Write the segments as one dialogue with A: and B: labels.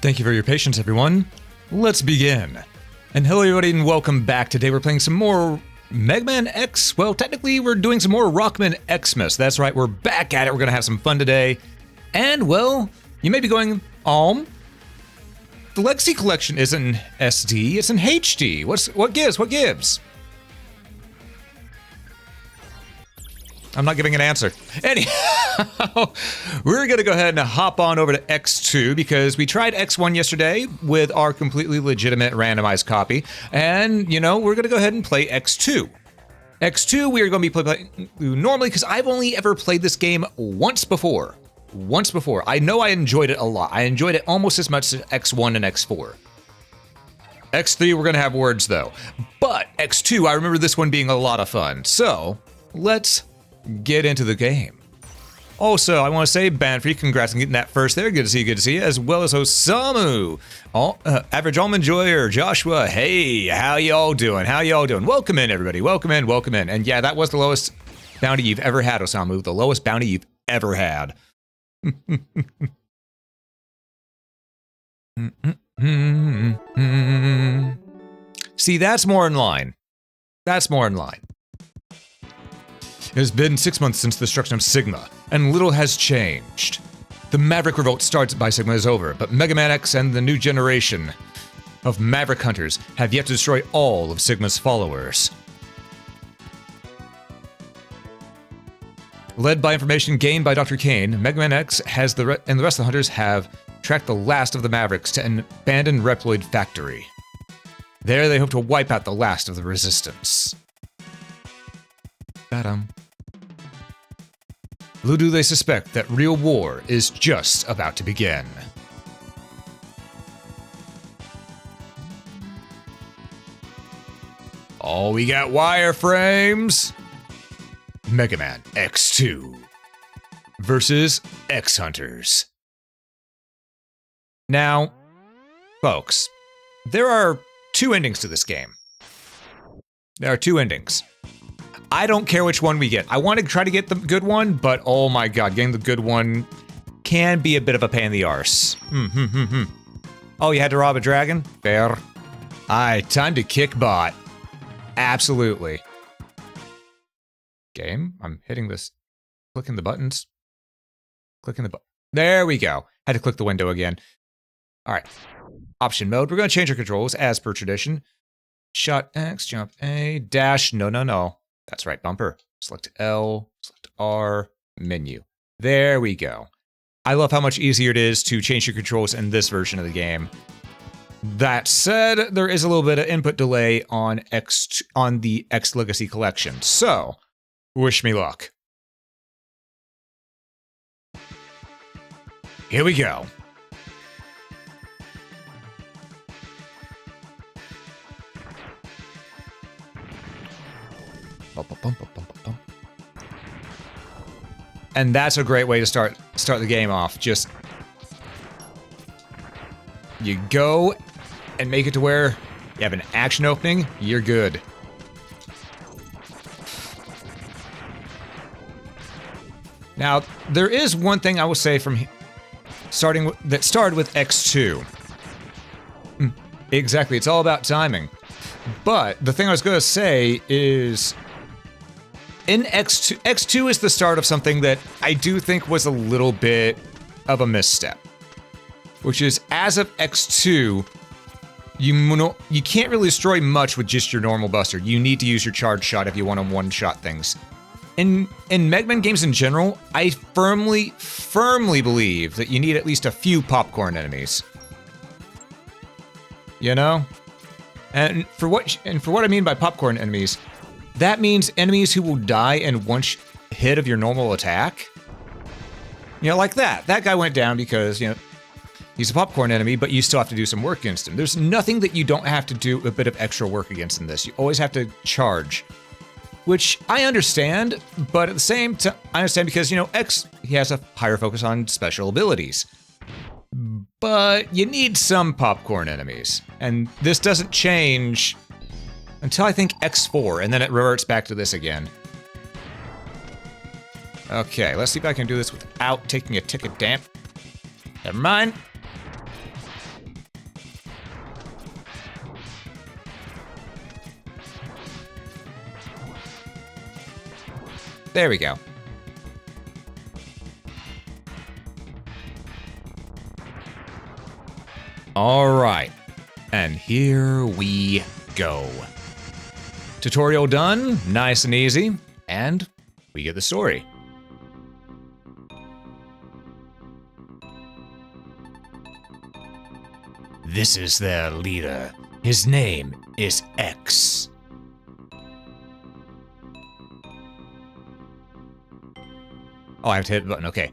A: Thank you for your patience, everyone. Let's begin. And hello, everybody, and welcome back. Today we're playing some more MegaMan X. Well, technically, we're doing some more Rockman X-Mas. That's right, we're back at it. We're gonna have some fun today. And, well, you may be going, the Legacy Collection isn't in SD, it's in HD. What gives? I'm not giving an answer. Anyhow, we're gonna go ahead and hop on over to X2 because we tried X1 yesterday with our completely legitimate randomized copy. And, you know, we're gonna go ahead and play X2. X2, we are gonna be playing normally because I've only ever played this game once before. I know I enjoyed it a lot. I enjoyed it almost as much as X1 and X4. X3, we're gonna have words though. But X2, I remember this one being a lot of fun. So, let's get into the game. Also, I want to say, Banfree, congrats on getting that first there. Good to see you, as well as Osamu, Average Almond Joyer, Joshua. Hey, how y'all doing? Welcome in, everybody. Welcome in. And yeah, that was the lowest bounty you've ever had, Osamu. The lowest bounty you've ever had. See, that's more in line. It has been 6 months since the destruction of Sigma, and little has changed. The Maverick Revolt started by Sigma is over, but MegaMan X and the new generation of Maverick Hunters have yet to destroy all of Sigma's followers. Led by information gained by Dr. Kane, MegaMan X and the rest of the Hunters have tracked the last of the Mavericks to an abandoned Reploid factory. There they hope to wipe out the last of the Resistance. Little do they suspect that real war is just about to begin. Oh, we got wireframes! MegaMan X2 versus X-Hunters. Now, folks, there are two endings to this game. There are two endings. I don't care which one we get. I want to try to get the good one, but oh my god, getting the good one can be a bit of a pain in the arse. Oh, you had to rob a dragon? Fair. Aye, time to kick bot. Absolutely. Game? I'm hitting this. Clicking the buttons. There we go. Had to click the window again. Alright. Option mode. We're going to change our controls as per tradition. Shot X, jump A, dash, no. That's right, bumper. Select L, select R, menu. There we go. I love how much easier it is to change your controls in this version of the game. That said, there is a little bit of input delay on the X Legacy Collection, so wish me luck. Here we go. And that's a great way to start the game off. Just you go and make it to where you have an action opening, you're good. Now, there is one thing I will say from started with X2. Exactly, it's all about timing. But the thing I was going to say is, in X2 is the start of something that I do think was a little bit of a misstep. Which is, as of X2, you can't really destroy much with just your normal buster. You need to use your charge shot if you want to one-shot things. In MegaMan games in general, I firmly believe that you need at least a few popcorn enemies. You know? And for what I mean by popcorn enemies, that means enemies who will die in one hit of your normal attack. You know, like that. That guy went down because, you know, he's a popcorn enemy, but you still have to do some work against him. There's nothing that you don't have to do a bit of extra work against in this. You always have to charge. Which I understand, but at the same time, I understand because, you know, X, he has a higher focus on special abilities. But you need some popcorn enemies. And this doesn't change until I think X4, and then it reverts back to this again. Okay, let's see if I can do this without taking a tick of damp. Never mind. There we go. All right, and here we go. Tutorial done, nice and easy, and we get the story. This is their leader. His name is X. Oh, I have to hit the button, okay.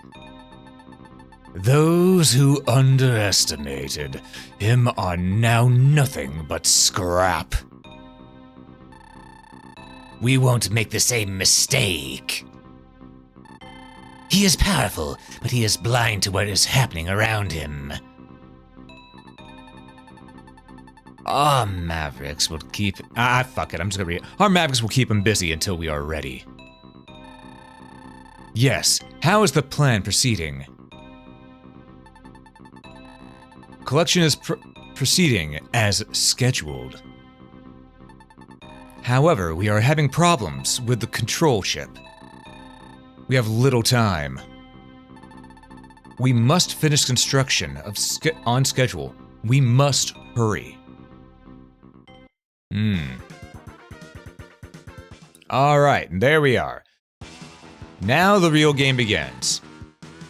A: Those who underestimated him are now nothing but scrap. We won't make the same mistake. He is powerful, but he is blind to what is happening around him. Our Mavericks will keep... fuck it, I'm just gonna read it. Our Mavericks will keep him busy until we are ready. Yes, how is the plan proceeding? Collection is proceeding as scheduled. However, we are having problems with the control ship. We have little time. We must finish construction on schedule. We must hurry. Alright, there we are. Now the real game begins.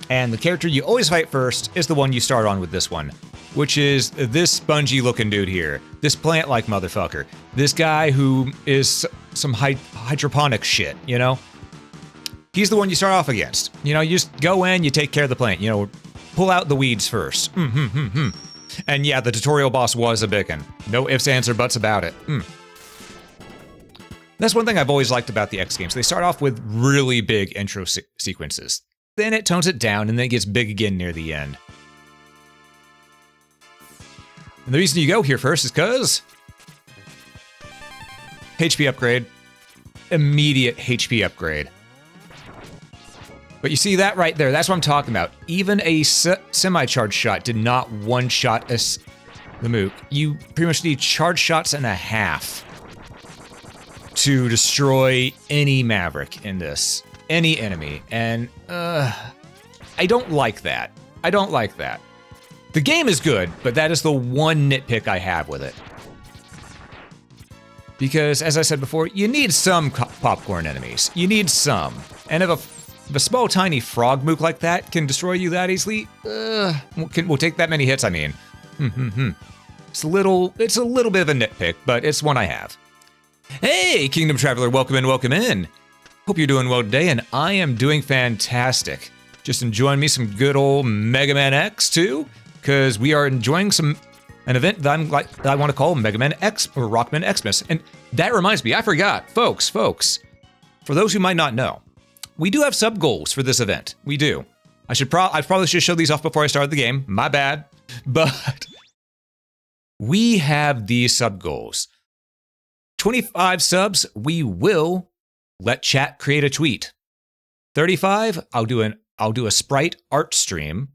A: And the character you always fight first is the one you start on with this one, which is this spongy looking dude here. This plant-like motherfucker. This guy who is some hydroponic shit, you know? He's the one you start off against. You know, you just go in, you take care of the plant, you know, pull out the weeds first. And yeah, the tutorial boss was a biggin. No ifs, ands, or buts about it. That's one thing I've always liked about the X games. They start off with really big intro sequences. Then it tones it down, and then it gets big again near the end. And the reason you go here first is because... HP upgrade. Immediate HP upgrade. But you see that right there, that's what I'm talking about. Even a semi-charged shot did not one-shot the Mook. You pretty much need charged shots and a half to destroy any Maverick in this. Any enemy. And, I don't like that. I don't like that. The game is good, but that is the one nitpick I have with it. Because, as I said before, you need some popcorn enemies. You need some. And if a small, tiny frog mook like that can destroy you that easily, will take that many hits, I mean. It's a little bit of a nitpick, but it's one I have. Hey, Kingdom Traveler, welcome in, welcome in. Hope you're doing well today, and I am doing fantastic. Just enjoying me some good old MegaMan X, too, because we are enjoying an event that I want to call MegaMan X, or Rockman X-Mas. And that reminds me, I forgot, folks, for those who might not know, we do have sub-goals for this event. We do. I probably should show these off before I started the game. My bad. But we have these sub-goals. 25 subs, we will let chat create a tweet. 35, I'll do a Sprite art stream.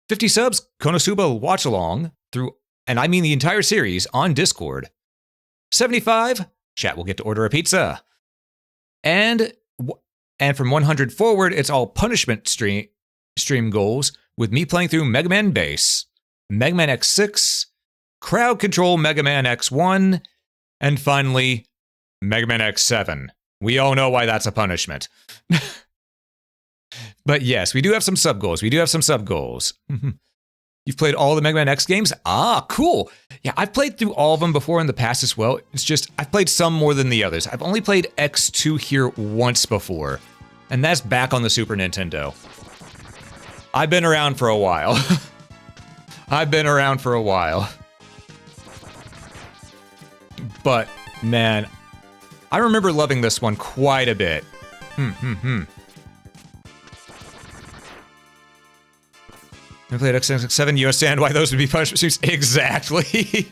A: 50 subs, Konosuba watch along through, and I mean the entire series, on Discord. 75, chat will get to order a pizza. And from 100 forward, it's all punishment stream goals, with me playing through MegaMan Base, MegaMan X6, Crowd Control MegaMan X1, and finally, MegaMan X7. We all know why that's a punishment. But yes, we do have some sub-goals. You've played all the Mega Man X games? Ah, cool. Yeah, I've played through all of them before in the past as well. It's just, I've played some more than the others. I've only played X2 here once before, and that's back on the Super Nintendo. I've been around for a while. But, man, I remember loving this one quite a bit. I played X7, you understand why those would be punishment streams? Exactly.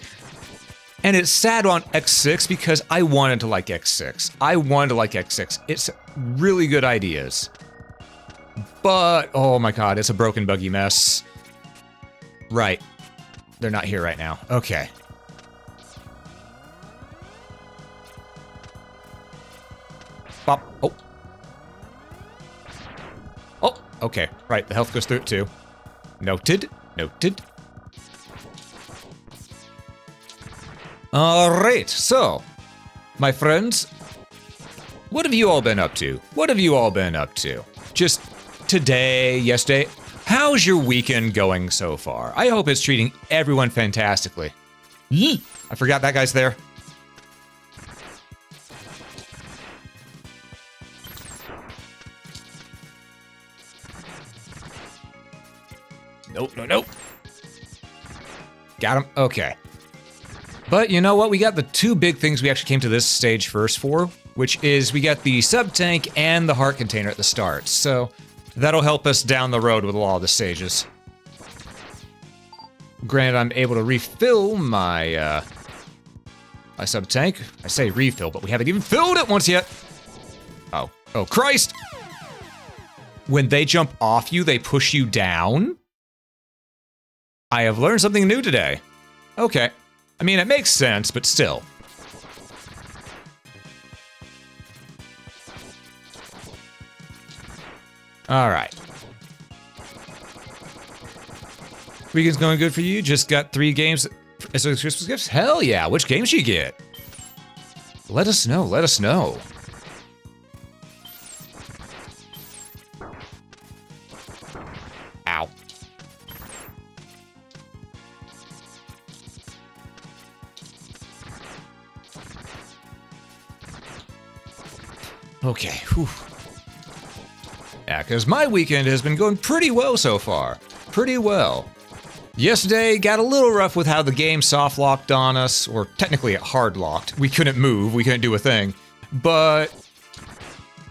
A: And it's sad on X6 because I wanted to like X6. It's really good ideas. But, oh my god, it's a broken, buggy mess. Right. They're not here right now. Okay. Bop. Oh. Okay, right, the health goes through it too. Noted, noted. Alright, so, my friends, what have you all been up to? What have you all been up to? Just today, yesterday? How's your weekend going so far? I hope it's treating everyone fantastically. I forgot that guy's there. Nope, no, nope. Got him, okay. But you know what? We got the two big things we actually came to this stage first for, which is we got the sub-tank and the heart container at the start. So that'll help us down the road with a lot of the stages. Granted, I'm able to refill my, my sub-tank. I say refill, but we haven't even filled it once yet. Oh, oh Christ! When they jump off you, they push you down? I have learned something new today. Okay. I mean, it makes sense, but still. Alright. Weekend's going good for you? Just got 3 games as Christmas gifts? Hell yeah, which games you get? Let us know, let us know. Ow. Okay, whew. Yeah, because my weekend has been going pretty well so far. Pretty well. Yesterday got a little rough with how the game soft locked on us, or technically it hard locked. We couldn't move, we couldn't do a thing. But,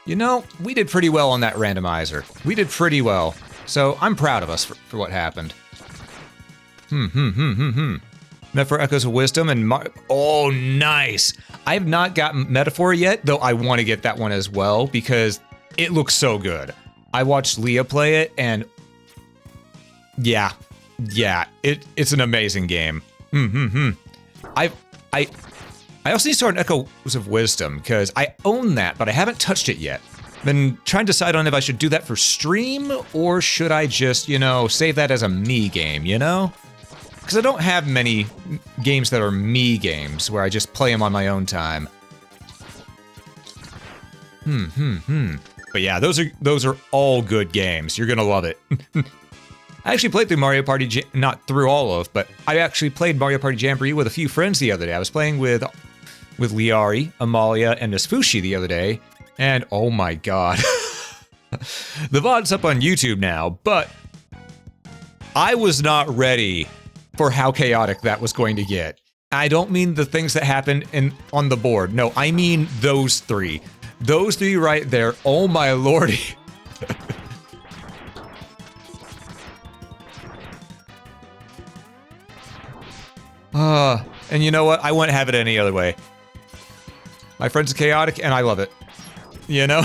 A: you know, we did pretty well on that randomizer. We did pretty well. So I'm proud of us for what happened. Metaphor Echoes of Wisdom and oh, nice! I have not gotten Metaphor yet, though I want to get that one as well, because it looks so good. I watched Leah play it, and yeah, it's an amazing game. I also need to start an Echoes of Wisdom, because I own that, but I haven't touched it yet. Been trying to decide on if I should do that for stream, or should I just, you know, save that as a me game, you know? Because I don't have many games that are me games, where I just play them on my own time. But yeah, those are all good games. You're gonna love it. I actually played through Mario Party, not through all of, but I actually played Mario Party Jamboree with a few friends the other day. I was playing with Liari, Amalia, and Miss Fushi the other day, and oh my god. The VOD's up on YouTube now, but I was not ready for how chaotic that was going to get. I don't mean the things that happened on the board. No, I mean those 3. Those 3 right there. Oh my lordy. And you know what? I wouldn't have it any other way. My friends are chaotic and I love it. You know?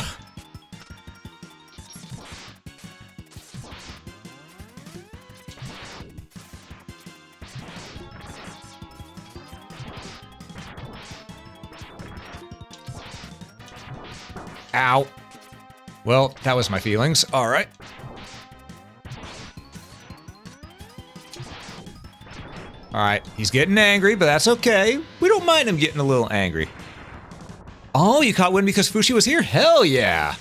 A: Ow. Well, that was my feelings. All right. All right, he's getting angry, but that's okay. We don't mind him getting a little angry. Oh, you caught wind because Fushi was here? Hell yeah.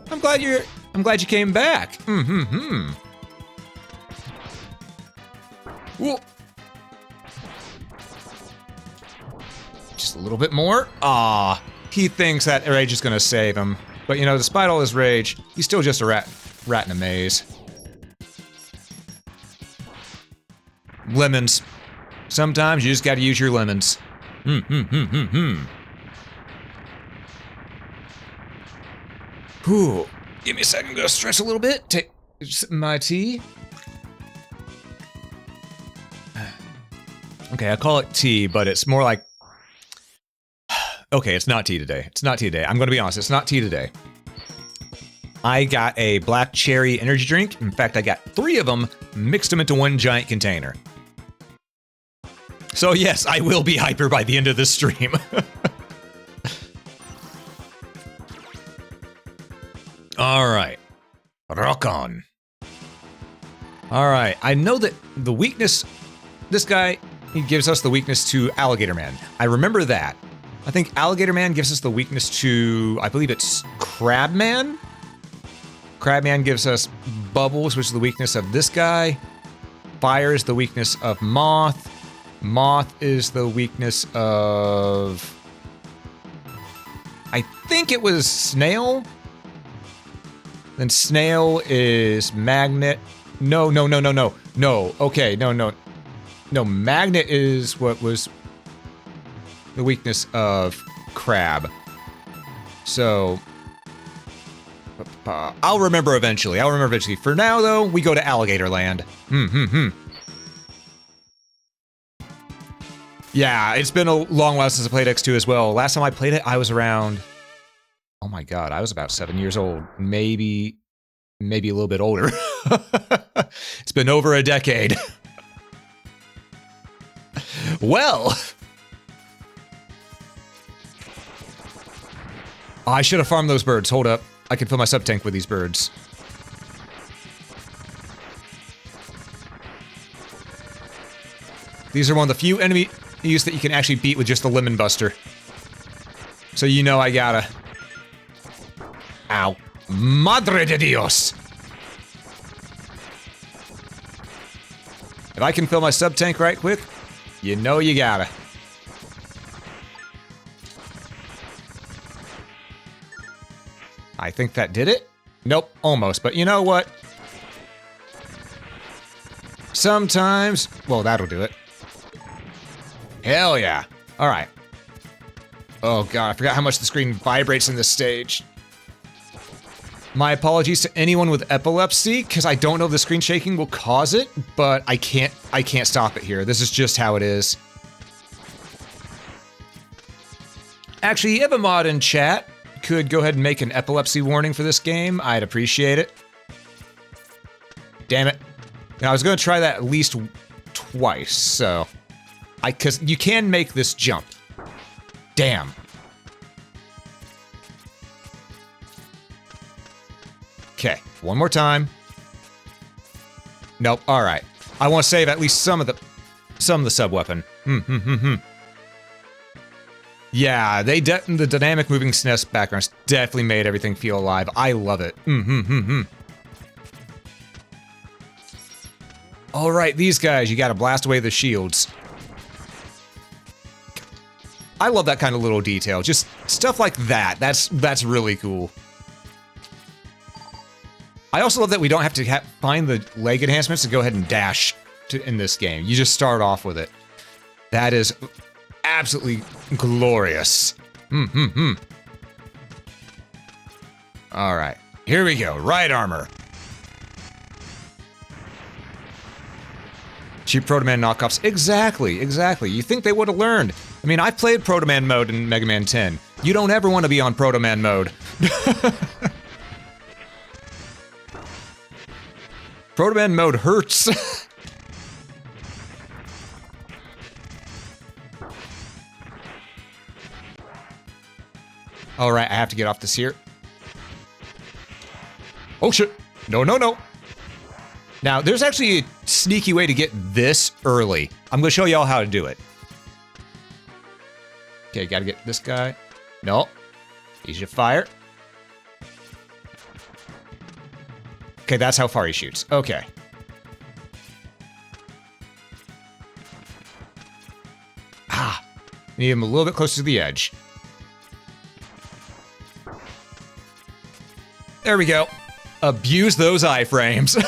A: I'm glad you came back. Whoa. Just a little bit more. Ah. He thinks that rage is gonna save him. But you know, despite all his rage, he's still just a rat in a maze. Lemons. Sometimes you just gotta use your lemons. Whew. Give me a second, go stretch a little bit. Take my tea. Okay, I call it tea, but it's more like... Okay, it's not tea today. It's not tea today. I'm gonna be honest, it's not tea today. I got a black cherry energy drink. In fact, I got 3 of them, mixed them into one giant container. So yes, I will be hyper by the end of this stream. All right. rock on. All right, I know that the weakness, this guy, he gives us the weakness to Alligator Man. I remember that. I think Alligator Man gives us the weakness to, I believe it's Crab Man. Crab Man gives us Bubbles, which is the weakness of this guy. Fire is the weakness of Moth. Moth is the weakness of, I think it was Snail. Then Snail is Magnet. No. Okay, no. Magnet is what was the weakness of Crab. So, I'll remember eventually. For now, though, we go to Alligator Land. Yeah, it's been a long while since I played X2 as well. Last time I played it, I was around... Oh my god, I was about 7 years old. Maybe a little bit older. It's been over a decade. Well... I should have farmed those birds. Hold up. I can fill my sub-tank with these birds. These are one of the few enemies that you can actually beat with just the Lemon Buster. So you know I gotta... Ow. Madre de Dios! If I can fill my sub-tank right quick, you know you gotta. I think that did it? Nope, almost, but you know what? Sometimes... Well, that'll do it. Hell yeah. Alright. Oh god, I forgot how much the screen vibrates in this stage. My apologies to anyone with epilepsy, because I don't know if the screen shaking will cause it, but I can't stop it here. This is just how it is. Actually, you have a mod in chat. Could go ahead and make an epilepsy warning for this game. I'd appreciate it. Damn it. Now, I was going to try that at least twice, so... Because you can make this jump. Damn. Okay, one more time. Nope, alright. I want to save at least some of the sub-weapon. Yeah, the dynamic moving SNES backgrounds definitely made everything feel alive. I love it. Alright, these guys, you gotta blast away the shields. I love that kind of little detail. Just stuff like that. That's really cool. I also love that we don't have to find the leg enhancements to go ahead and dash in this game. You just start off with it. That is absolutely glorious. Alright, here we go. Ride armor. Cheap Proto Man knockoffs. Exactly. You think they would have learned. I mean, I've played Proto Man mode in Mega Man 10. You don't ever want to be on Proto Man mode. Proto Man mode hurts. Alright, I have to get off this here. Oh shit. No. Now, there's actually a sneaky way to get this early. I'm gonna show y'all how to do it. Okay, gotta get this guy. No. He should fire. Okay, that's how far he shoots. Okay. Ah. Need him a little bit closer to the edge. There we go. Abuse those iframes.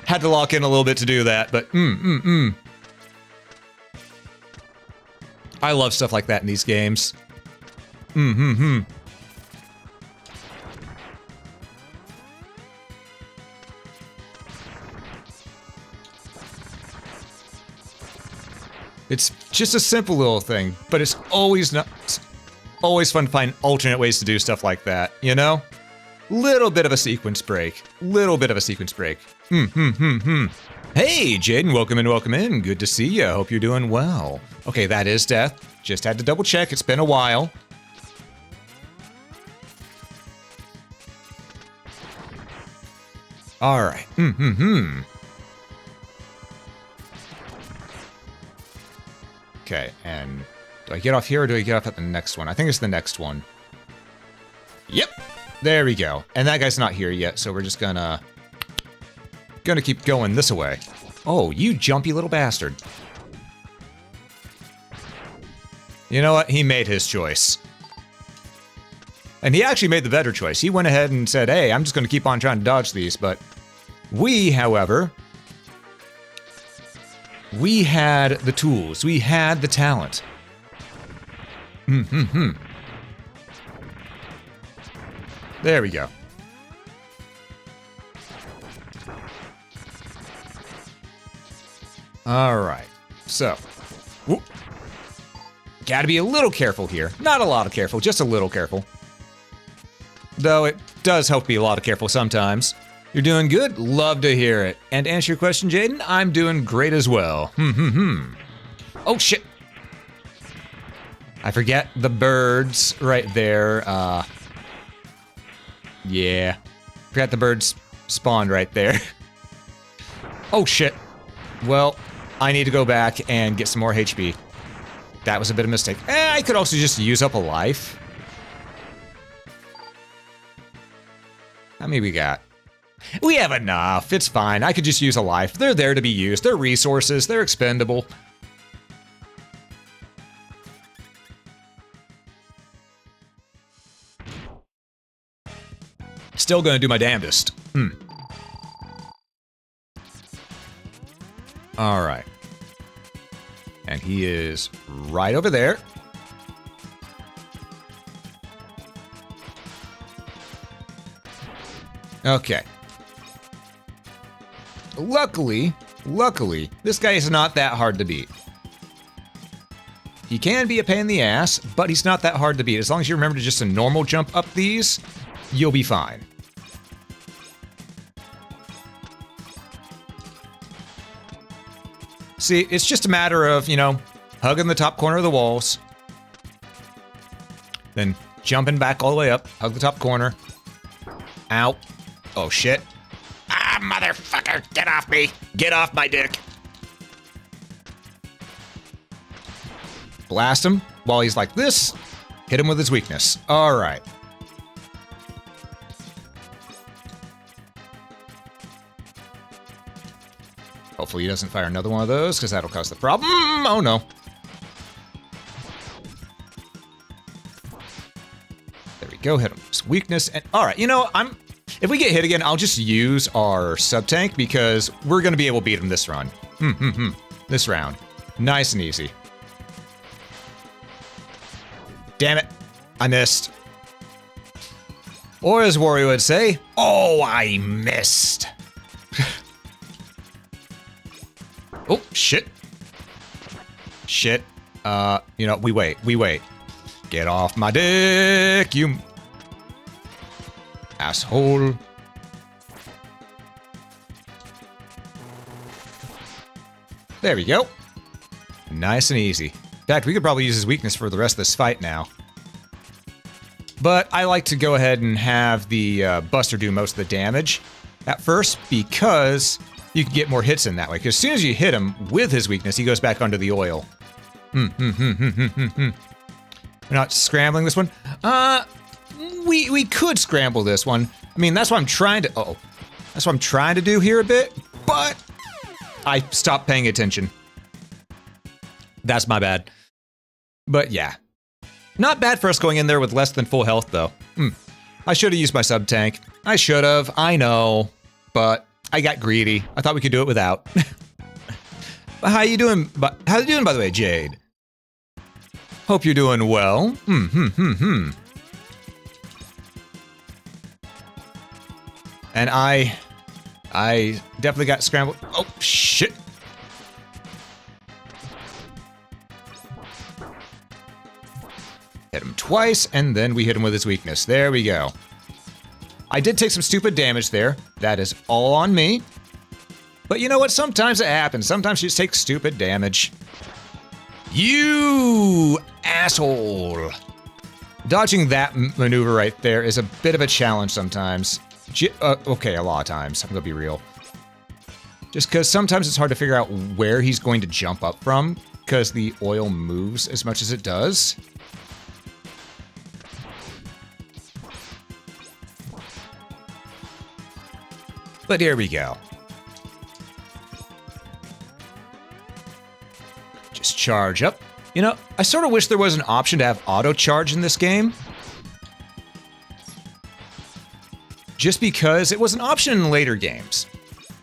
A: Had to lock in a little bit to do that, but I love stuff like that in these games. It's just a simple little thing, but it's always fun to find alternate ways to do stuff like that, you know? Little bit of a sequence break. Hey, Jaden, welcome in. Good to see you. Hope you're doing well. Okay, that is death. Just had to double check. It's been a while. All right. Okay, and do I get off here or do I get off at the next one? I think it's the next one. Yep. There we go. And that guy's not here yet, so we're just gonna keep going this way. Oh, you jumpy little bastard. You know what? He made his choice. And he actually made the better choice. He went ahead and said, hey, I'm just going to keep on trying to dodge these. But we, however, we had the tools. We had the talent. There we go. All right. So, whoop. Gotta be a little careful here. Not a lot of careful, just a little careful. Though it does help be a lot of careful sometimes. You're doing good? Love to hear it. And to answer your question, Jaden, I'm doing great as well. Oh, shit. I forget the birds right there. Yeah. Forgot the birds spawned right there. Oh, shit. Well, I need to go back and get some more HP. That was a bit of a mistake. I could also just use up a life. How many we got? We have enough. It's fine. I could just use a life. They're there to be used. They're resources. They're expendable. Still gonna do my damnedest. All right. And he is right over there. Okay. Luckily, this guy is not that hard to beat. He can be a pain in the ass, but he's not that hard to beat. As long as you remember to just a normal jump up these, you'll be fine. See, it's just a matter of, you know, hugging the top corner of the walls. Then jumping back all the way up, hug the top corner. Ow. Oh, shit. Ah, motherfucker, get off me. Get off my dick. Blast him while he's like this. Hit him with his weakness. All right. Hopefully he doesn't fire another one of those, because that'll cause the problem. Oh, no. There we go. Hit him. His weakness. And all right, you know, if we get hit again, I'll just use our sub-tank, because we're going to be able to beat him this run. This round. Nice and easy. Damn it. I missed. Or as Wario would say, oh, I missed. Oh, shit. Shit. You know, we wait. Get off my dick, you asshole. There we go. Nice and easy. In fact, we could probably use his weakness for the rest of this fight now. But I like to go ahead and have the Buster do most of the damage at first, because you can get more hits in that way. Because as soon as you hit him with his weakness, he goes back under the oil. We're not scrambling this one. We could scramble this one. I mean, that's what I'm trying to. That's what I'm trying to do here a bit. But I stopped paying attention. That's my bad. But yeah, not bad for us going in there with less than full health, though. I should have used my sub tank. I should have. I know, but I got greedy. I thought we could do it without. But how you doing? How you doing, by the way, Jade? Hope you're doing well. And I definitely got scrambled. Oh, shit. Hit him twice, and then we hit him with his weakness. There we go. I did take some stupid damage there. That is all on me. But you know what? Sometimes it happens. Sometimes you just take stupid damage. You asshole. Dodging that maneuver right there is a bit of a challenge sometimes. Okay, a lot of times. I'm gonna be real. Just because sometimes it's hard to figure out where he's going to jump up from because the oil moves as much as it does. But here we go. Just charge up. You know, I sort of wish there was an option to have auto charge in this game. Just because it was an option in later games.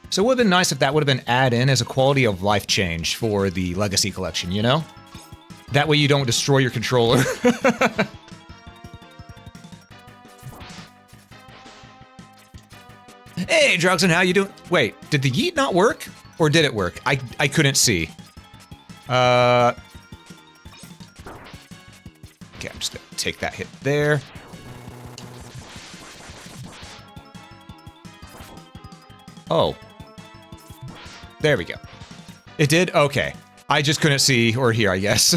A: So it would have been nice if that would have been added in as a quality of life change for the Legacy Collection, you know? That way you don't destroy your controller. Hey, Drugson, how you doing? Wait, did the yeet not work? Or did it work? I couldn't see. Okay, I'm just gonna take that hit there. Oh. There we go. It did? Okay. I just couldn't see or hear, I guess.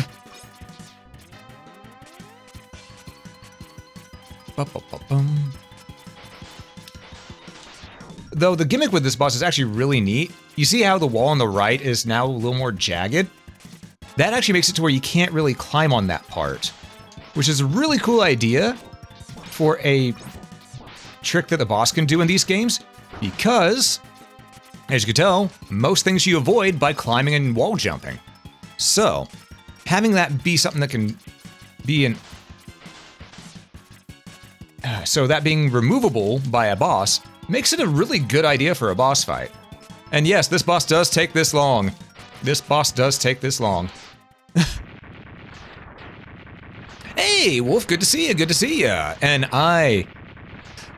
A: Though the gimmick with this boss is actually really neat. You see how the wall on the right is now a little more jagged? That actually makes it to where you can't really climb on that part, which is a really cool idea for a trick that the boss can do in these games, because, as you can tell, most things you avoid by climbing and wall jumping. So, having that be something that can be an... so that being removable by a boss makes it a really good idea for a boss fight. And yes, this boss does take this long. This boss does take this long. Hey, Wolf, good to see you, good to see you. And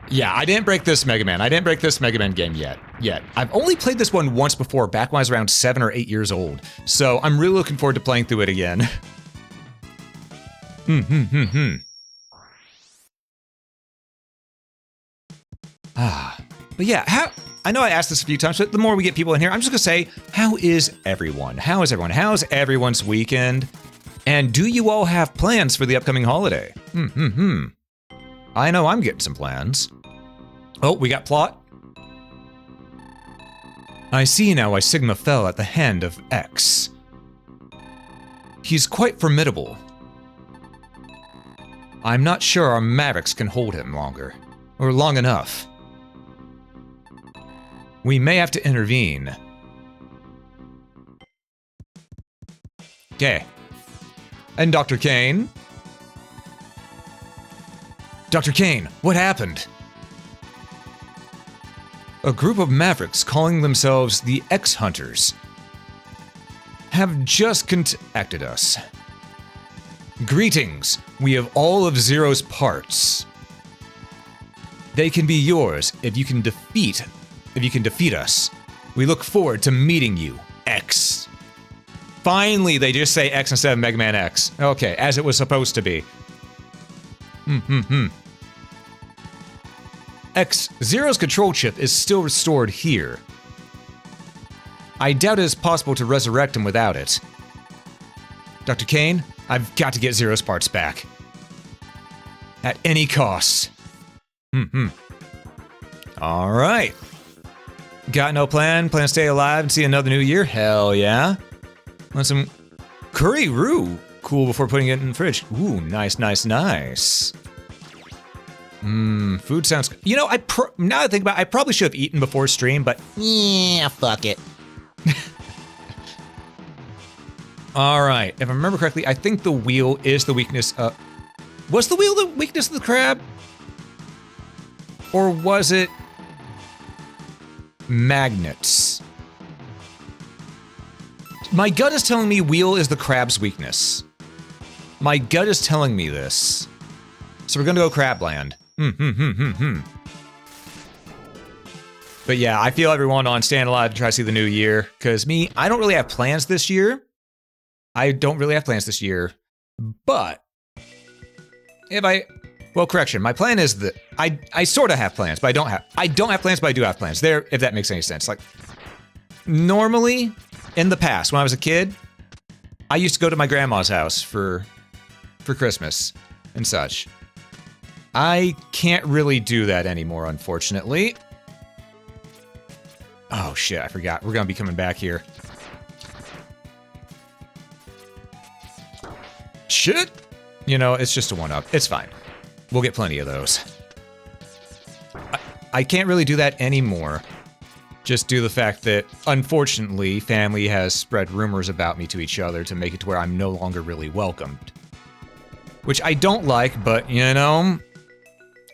A: yeah, I didn't break this Mega Man. I didn't break this Mega Man game yet. I've only played this one once before, back when I was around 7 or 8 years old. So I'm really looking forward to playing through it again. But yeah, I know I asked this a few times, but the more we get people in here, I'm just gonna say, how is everyone? How is everyone? How's everyone's weekend? And do you all have plans for the upcoming holiday? I know I'm getting some plans. Oh, we got plot. I see now why Sigma fell at the hand of X. He's quite formidable. I'm not sure our Mavericks can hold him longer, or long enough. We may have to intervene. Okay. And Dr. Kane? Dr. Kane, what happened? A group of Mavericks calling themselves the X-Hunters have just contacted us. Greetings, we have all of Zero's parts. They can be yours if you can defeat us. We look forward to meeting you, X. Finally, they just say X instead of Mega Man X. Okay, as it was supposed to be. X, Zero's control chip is still restored here. I doubt it is possible to resurrect him without it. Dr. Kane, I've got to get Zero's parts back. At any cost. Alright. Got no plan? Plan to stay alive and see another new year? Hell yeah. Want some curry roux? Cool, before putting it in the fridge. Ooh, nice, nice, nice. Food sounds... You know, now that I think about it, I probably should have eaten before stream, but... yeah, fuck it. Alright, if I remember correctly, I think the wheel is the weakness of... Was the wheel the weakness of the crab? Or was it... magnets? My gut is telling me wheel is the crab's weakness. My gut is telling me this. So we're gonna go Crabland. But yeah, I feel everyone on Staying Alive to try to see the new year. Because me, I don't really have plans this year. But if well, correction, my plan is that I sort of have plans, but I don't have plans, but I do have plans. There, if that makes any sense. Like, normally, in the past, when I was a kid, I used to go to my grandma's house for Christmas and such. I can't really do that anymore, unfortunately. Oh shit, I forgot. We're gonna be coming back here. Shit! You know, it's just a one-up. It's fine. We'll get plenty of those. I can't really do that anymore. Just due to the fact that, unfortunately, family has spread rumors about me to each other to make it to where I'm no longer really welcomed. Which I don't like, but, you know,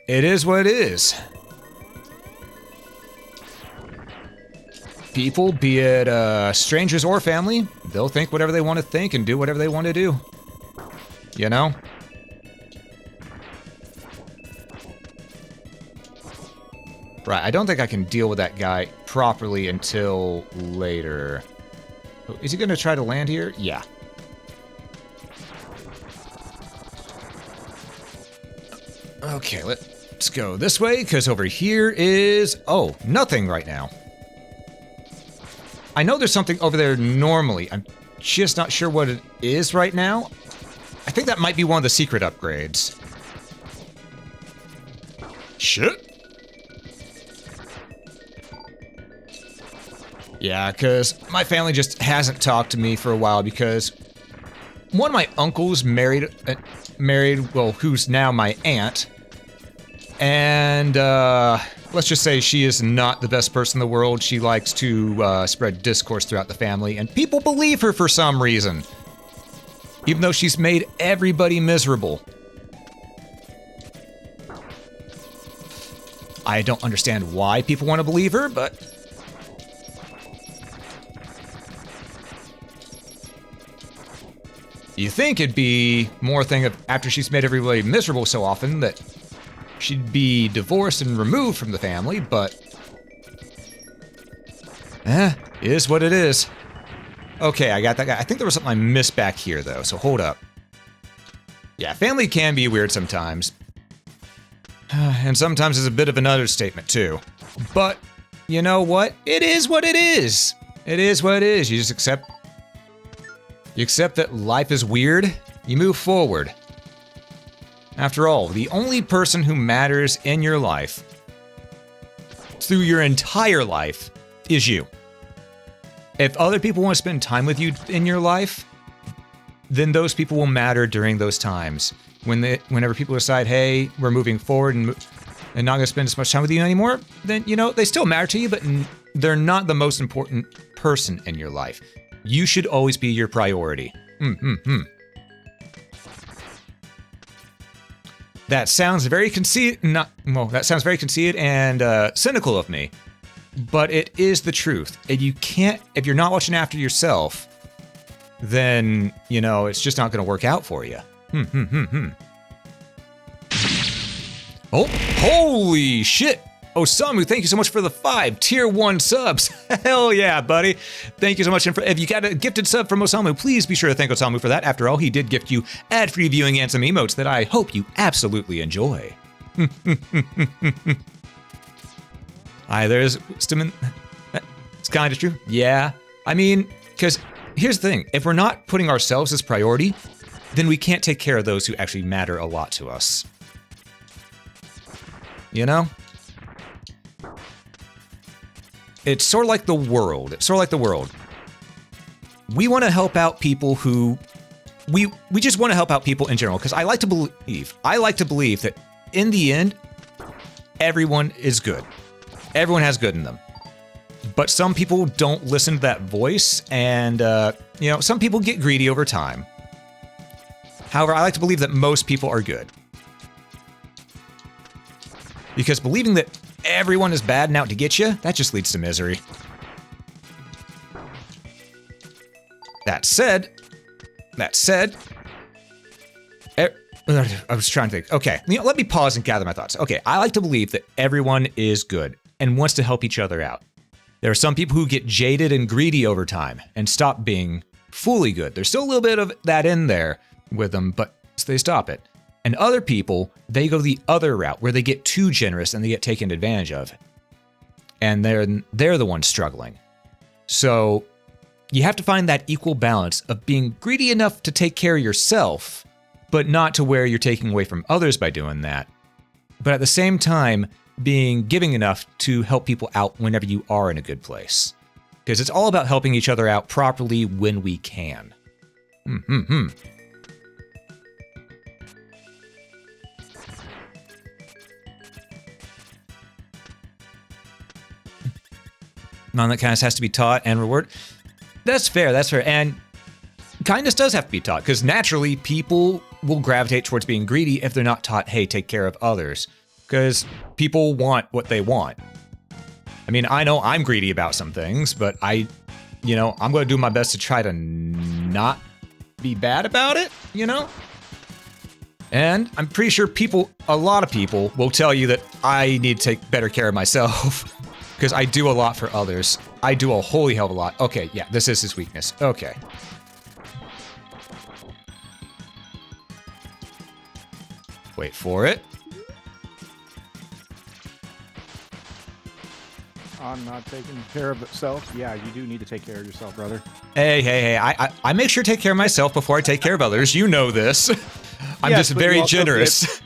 A: it is what it is. People, be it strangers or family, they'll think whatever they want to think and do whatever they want to do. You know? Right, I don't think I can deal with that guy properly until later. Is he gonna try to land here? Yeah. Okay, let's go this way, because over here is... Oh, nothing right now. I know there's something over there normally. I'm just not sure what it is right now. I think that might be one of the secret upgrades. Shit. Yeah, because my family just hasn't talked to me for a while because one of my uncles married, well, who's now my aunt, and let's just say she is not the best person in the world. She likes to spread discourse throughout the family, and people believe her for some reason, even though she's made everybody miserable. I don't understand why people want to believe her, but... You think it'd be more a thing of after she's made everybody miserable so often that she'd be divorced and removed from the family, but... is what it is. Okay, I got that guy. I think there was something I missed back here, though, so hold up. Yeah, family can be weird sometimes. And sometimes it's a bit of an understatement, too. But, you know what? It is what it is. It is what it is. You just accept... You accept that life is weird, you move forward. After all, the only person who matters in your life, through your entire life, is you. If other people want to spend time with you in your life, then those people will matter during those times. Whenever people decide, hey, we're moving forward and not going to spend as much time with you anymore, then, you know, they still matter to you, but they're not the most important person in your life. You should always be your priority. That sounds very conceited, that sounds very conceited and cynical of me, but it is the truth. And you can't, if you're not watching after yourself, then, you know, it's just not going to work out for you. Oh, holy shit! Osamu, thank you so much for the 5 Tier 1 subs. Hell yeah, buddy. Thank you so much. And if you got a gifted sub from Osamu, please be sure to thank Osamu for that. After all, he did gift you ad-free viewing and some emotes that I hope you absolutely enjoy. There's Stimmin. It's kind of true. Yeah. I mean, because here's the thing. If we're not putting ourselves as priority, then we can't take care of those who actually matter a lot to us. You know? It's sort of like the world. It's sort of like the world. We want to help out people who... We just want to help out people in general, because I like to believe that in the end, everyone is good. Everyone has good in them. But some people don't listen to that voice, and, you know, some people get greedy over time. However, I like to believe that most people are good. Because believing that everyone is bad and out to get you, that just leads to misery. That said, I was trying to think. Okay, you know, let me pause and gather my thoughts. Okay, I like to believe that everyone is good and wants to help each other out. There are some people who get jaded and greedy over time and stop being fully good. There's still a little bit of that in there with them, but they stop it. And other people, they go the other route where they get too generous and they get taken advantage of. And they're the ones struggling. So you have to find that equal balance of being greedy enough to take care of yourself, but not to where you're taking away from others by doing that. but at the same time, being giving enough to help people out whenever you are in a good place. Because it's all about helping each other out properly when we can. None that kindness has to be taught and rewarded. That's fair, that's fair. And kindness does have to be taught, because naturally people will gravitate towards being greedy if they're not taught, hey, take care of others. Because people want what they want. I mean, I know I'm greedy about some things, but I'm going to do my best to try to not be bad about it, And I'm pretty sure a lot of people will tell you that I need to take better care of myself. Because I do a lot for others. I do a holy hell of a lot. Okay, yeah, this is his weakness. Okay. Wait for it.
B: On not taking care of itself. Yeah, you do need to take care of yourself, brother.
A: Hey. I make sure to take care of myself before I take care of others. You know this. I'm
B: Yes,
A: just
B: but you
A: very
B: also
A: generous.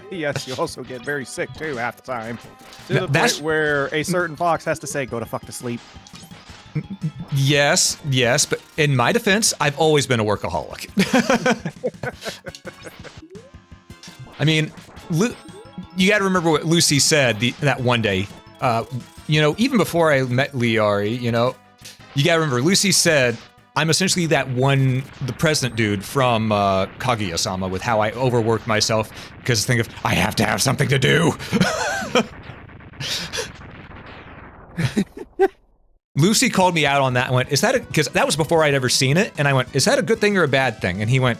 B: Yes, you also get very sick too half the time. To the
A: That's-
B: point where a certain fox has to say, "Go to fuck to sleep."
A: Yes, but in my defense, I've always been a workaholic. I mean, you got to remember what Lucy said that one day. Even before I met Liari, you got to remember Lucy said, I'm essentially the president dude from Kaguya-sama with how I overworked myself because I have to have something to do. Lucy called me out on that and went, because that was before I'd ever seen it. And I went, is that a good thing or a bad thing? And he went,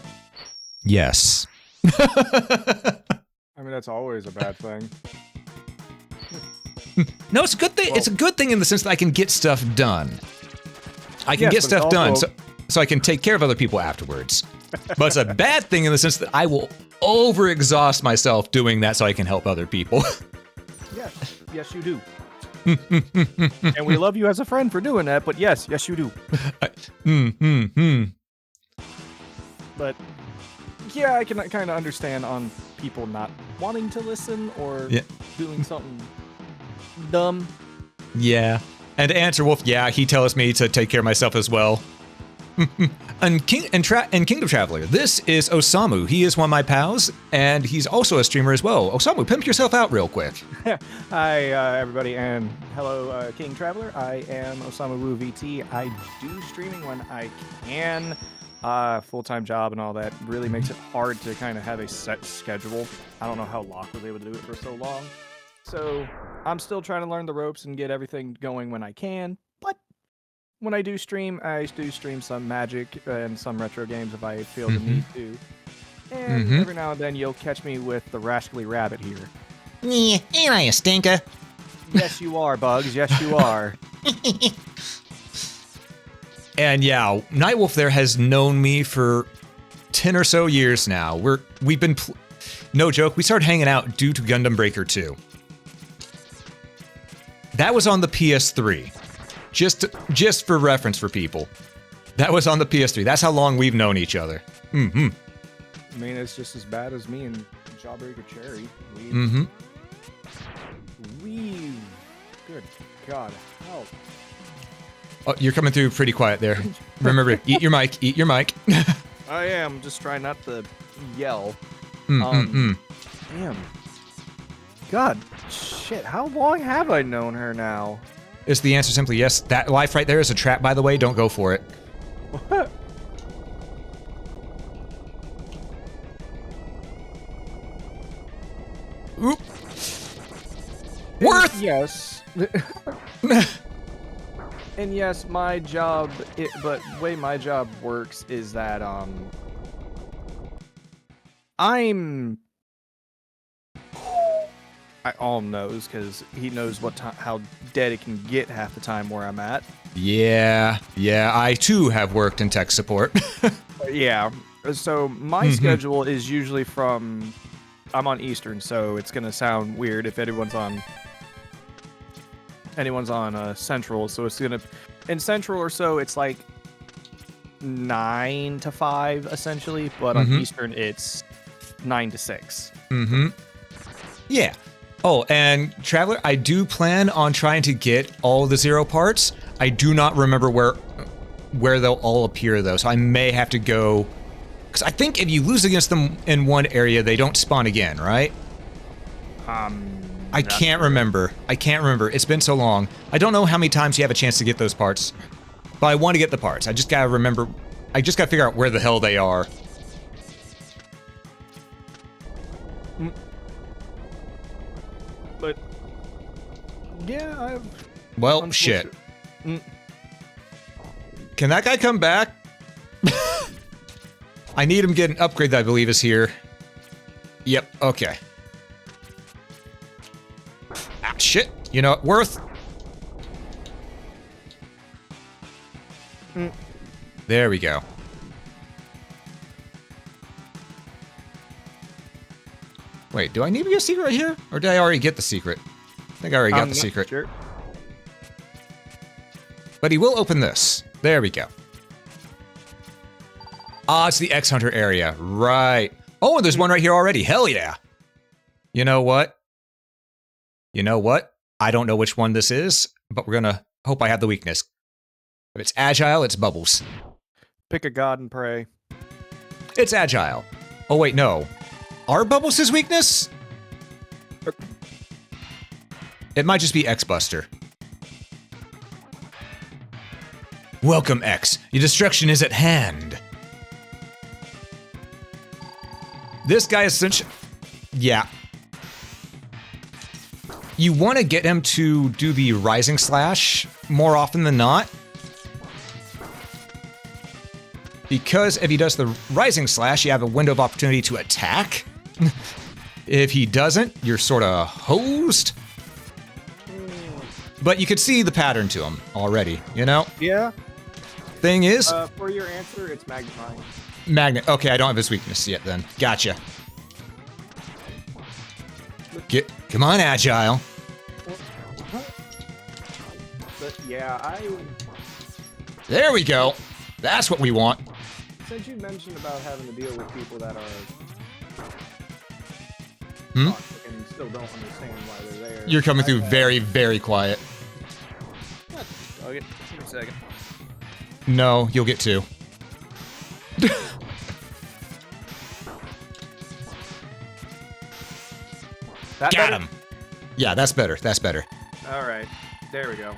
A: yes.
B: I mean, that's always a bad thing.
A: No, it's a good thing.
B: Well,
A: it's a good thing in the sense that I can get stuff done. I can
B: Yes,
A: get
B: but
A: stuff done
B: also-
A: so I can take care of other people afterwards. But it's a bad thing in the sense that I will overexhaust myself doing that so I can help other people.
B: Yes, you do. And we love you as a friend for doing that, but yes, you do. But yeah, I can kind of understand on people not wanting to listen or doing something dumb.
A: Yeah. And to answer Wolf, yeah, he tells me to take care of myself as well. and Kingdom Traveler, this is Osamu. He is one of my pals, and he's also a streamer as well. Osamu, pimp yourself out real quick.
B: Hi, everybody, and hello, King Traveler. I am Osamu Woo VT. I do streaming when I can. Full-time job and all that really makes it hard to kind of have a set schedule. I don't know how Locke was able to do it for so long. So I'm still trying to learn the ropes and get everything going when I can. But when I do stream some Magic and some retro games if I feel the need to. And every now and then you'll catch me with the Rascally Rabbit here.
C: Yeah, ain't I a stinker?
B: Yes, you are, Bugs. Yes, you are.
A: And yeah, Nightwolf there has known me for 10 or so years now. We've been, no joke, we started hanging out due to Gundam Breaker 2. That was on the PS3. Just for reference for people. That was on the PS3. That's how long we've known each other.
B: I mean, it's just as bad as me and Jawbreaker Cherry. Good God, help.
A: Oh, you're coming through pretty quiet there. Remember, eat your mic.
B: I am just trying not to yell.
A: Damn.
B: God, shit, how long have I known her now?
A: Is the answer simply yes? That life right there is a trap, by the way. Don't go for it.
B: What?
A: Oop. Worth!
B: Yes. And yes, my job, but the way my job works is that, Alm knows, because he knows how dead it can get half the time where I'm at.
A: Yeah, I too have worked in tech support.
B: Yeah, so my schedule is usually I'm on Eastern, so it's gonna sound weird if anyone's on Central, so it's gonna, in Central or so, it's like 9 to 5 essentially, but on Eastern it's 9 to 6.
A: Yeah. Oh, and Traveler, I do plan on trying to get all the 0 parts. I do not remember where they'll all appear, though, so I may have to go... Because I think if you lose against them in one area, they don't spawn again, right? I can't remember. It's been so long. I don't know how many times you have a chance to get those parts. But I want to get the parts. I just gotta remember... I just gotta figure out where the hell they are.
B: But... yeah,
A: Well, shit. Can that guy come back? I need him to get an upgrade that I believe is here. Yep, okay. Ah, shit. You know, worth. There we go. Wait, do I need to get a secret right here? Or did I already get the secret? I think I already got the secret.
B: Sure.
A: But he will open this. There we go. Ah, it's the X-Hunter area. Right. Oh, and there's one right here already. Hell yeah. You know what? You know what? I don't know which one this is, but we're gonna hope I have the weakness. If it's agile, it's bubbles.
B: Pick a god and pray.
A: It's agile. Oh, wait, no. Are bubbles his weakness? It might just be X-Buster. Welcome, X. Your destruction is at hand. This guy is essentially... Yeah. You want to get him to do the Rising Slash more often than not. Because if he does the Rising Slash, you have a window of opportunity to attack. If he doesn't, you're sort of hosed. But you could see the pattern to him already, you know?
B: Yeah.
A: Thing is...
B: for your answer, it's Magnemine.
A: Magnet. Okay, I don't have his weakness yet then. Gotcha. Come on, Agile.
B: But yeah,
A: There we go. That's what we want.
B: since you mentioned about having to deal with people that are toxic and still don't understand why they're there.
A: You're coming through very, very quiet.
B: Okay, give me a second.
A: No, you'll get 2.
B: That
A: Got
B: better?
A: him. Yeah, that's better. That's better.
B: All right, there we go.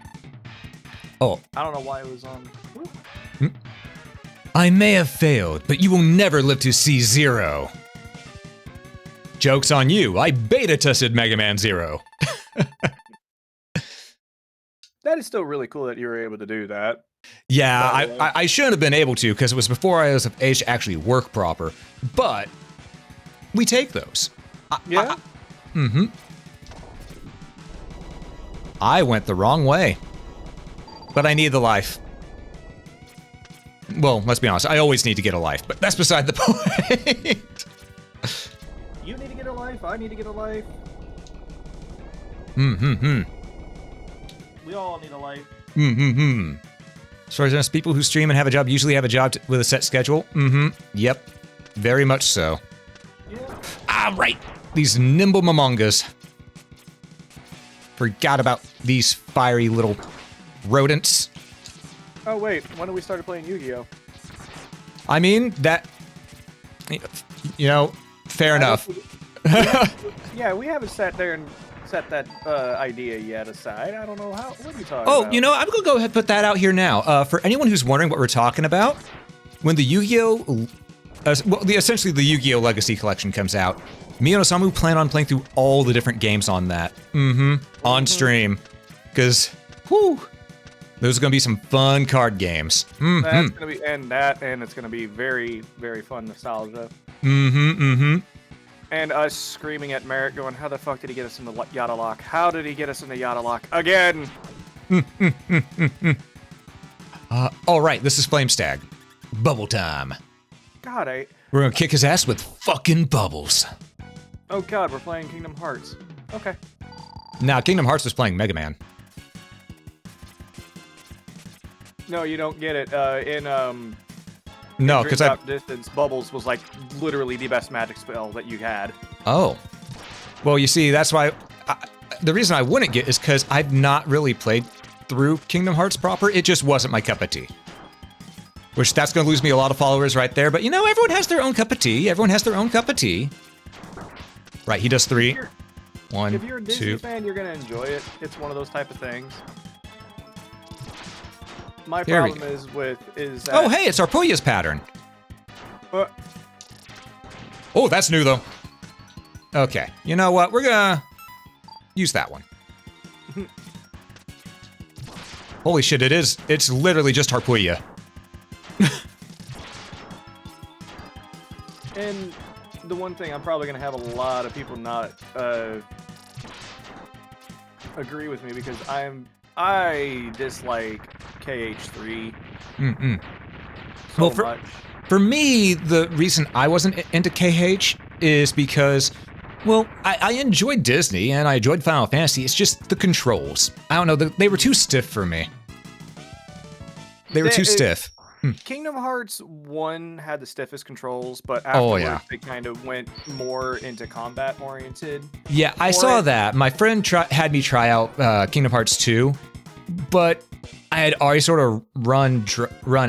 A: Oh.
B: I don't know why it was on.
A: I may have failed, but you will never live to see 0. Joke's on you. I beta tested Mega Man 0.
B: That is still really cool that you were able to do that.
A: Yeah, I shouldn't have been able to because it was before I was of age to actually work proper. But we take those.
B: Yeah.
A: I went the wrong way. But I need the life. Well, let's be honest. I always need to get a life, but that's beside the point.
B: You need to get a life. I need to get a life. We all need a life.
A: As far as people who stream and have a job usually have a job with a set schedule. Yep. Very much so.
B: Yeah.
A: Ah, right. These nimble mamongas. Forgot about these fiery little rodents.
B: Oh wait, when did we start playing Yu-Gi-Oh?
A: I mean, that... You know, fair enough.
B: Yeah, we haven't sat there and set that idea yet aside. I don't know how. What are you talking about?
A: Oh, you know, I'm gonna go ahead and put that out here now. For anyone who's wondering what we're talking about, when the Yu-Gi-Oh, essentially the Yu-Gi-Oh Legacy Collection comes out, me and Osamu plan on playing through all the different games on that. On stream, because, whew, those are gonna be some fun card games.
B: That's gonna be and it's gonna be very, very fun nostalgia. And us screaming at Merrick, going, "How the fuck did he get us into Yada Lock? How did he get us into Yada Lock again?"
A: All right, this is Flamestag. Bubble time.
B: God,
A: We're gonna kick his ass with fucking bubbles.
B: oh god, we're playing Kingdom Hearts. Okay.
A: Now, Kingdom Hearts was playing Mega Man.
B: No, you don't get it.
A: No, because I...
B: Distance, Bubbles was like literally the best magic spell that you had.
A: Oh. Well, you see, that's why the reason I wouldn't get is because I've not really played through Kingdom Hearts proper. It just wasn't my cup of tea. Which that's going to lose me a lot of followers right there. But you know, everyone has their own cup of tea. Everyone has their own cup of tea. Right, he does 3. 1,
B: If you're a Disney
A: 2.
B: fan, you're gonna enjoy it. It's one of those type of things. My
A: There we
B: problem is that,
A: Oh, hey, it's Arpuya's pattern.
B: uh,
A: Oh, that's new though. Okay, you know what? We're gonna use that one. Holy shit, it is. It's literally just Harpuya.
B: and the one thing I'm probably gonna have a lot of people not agree with me because I dislike KH3 so
A: Well,
B: much.
A: For me, the reason I wasn't into KH is because, well, I enjoyed Disney and I enjoyed Final Fantasy. It's just the controls. I don't know, they were too stiff for me. They were too stiff.
B: Kingdom Hearts 1 had the stiffest controls, but
A: Oh,
B: afterwards
A: yeah.
B: they kind of went more into combat oriented.
A: Yeah, I
B: For
A: saw
B: it.
A: that. My friend had me try out Kingdom Hearts 2, but I had already sort of run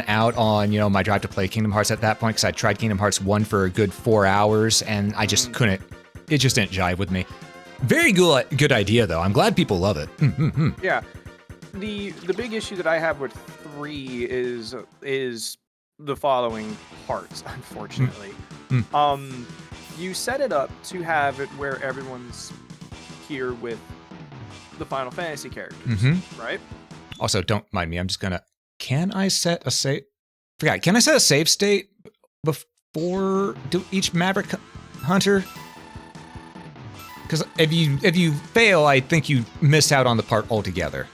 A: out on, you know, my drive to play Kingdom Hearts at that point because I tried Kingdom Hearts 1 for a good 4 hours and I just couldn't. It just didn't jive with me. Very good idea though. I'm glad people love it.
B: Yeah. The big issue that I have with 3 is the following parts, unfortunately. You set it up to have it where everyone's here with the Final Fantasy characters, right?
A: Also, don't mind me. I'm just gonna. Can I set a save? Forgot. Can I set a save state before each Maverick Hunter? Because if you fail, I think you miss out on the part altogether.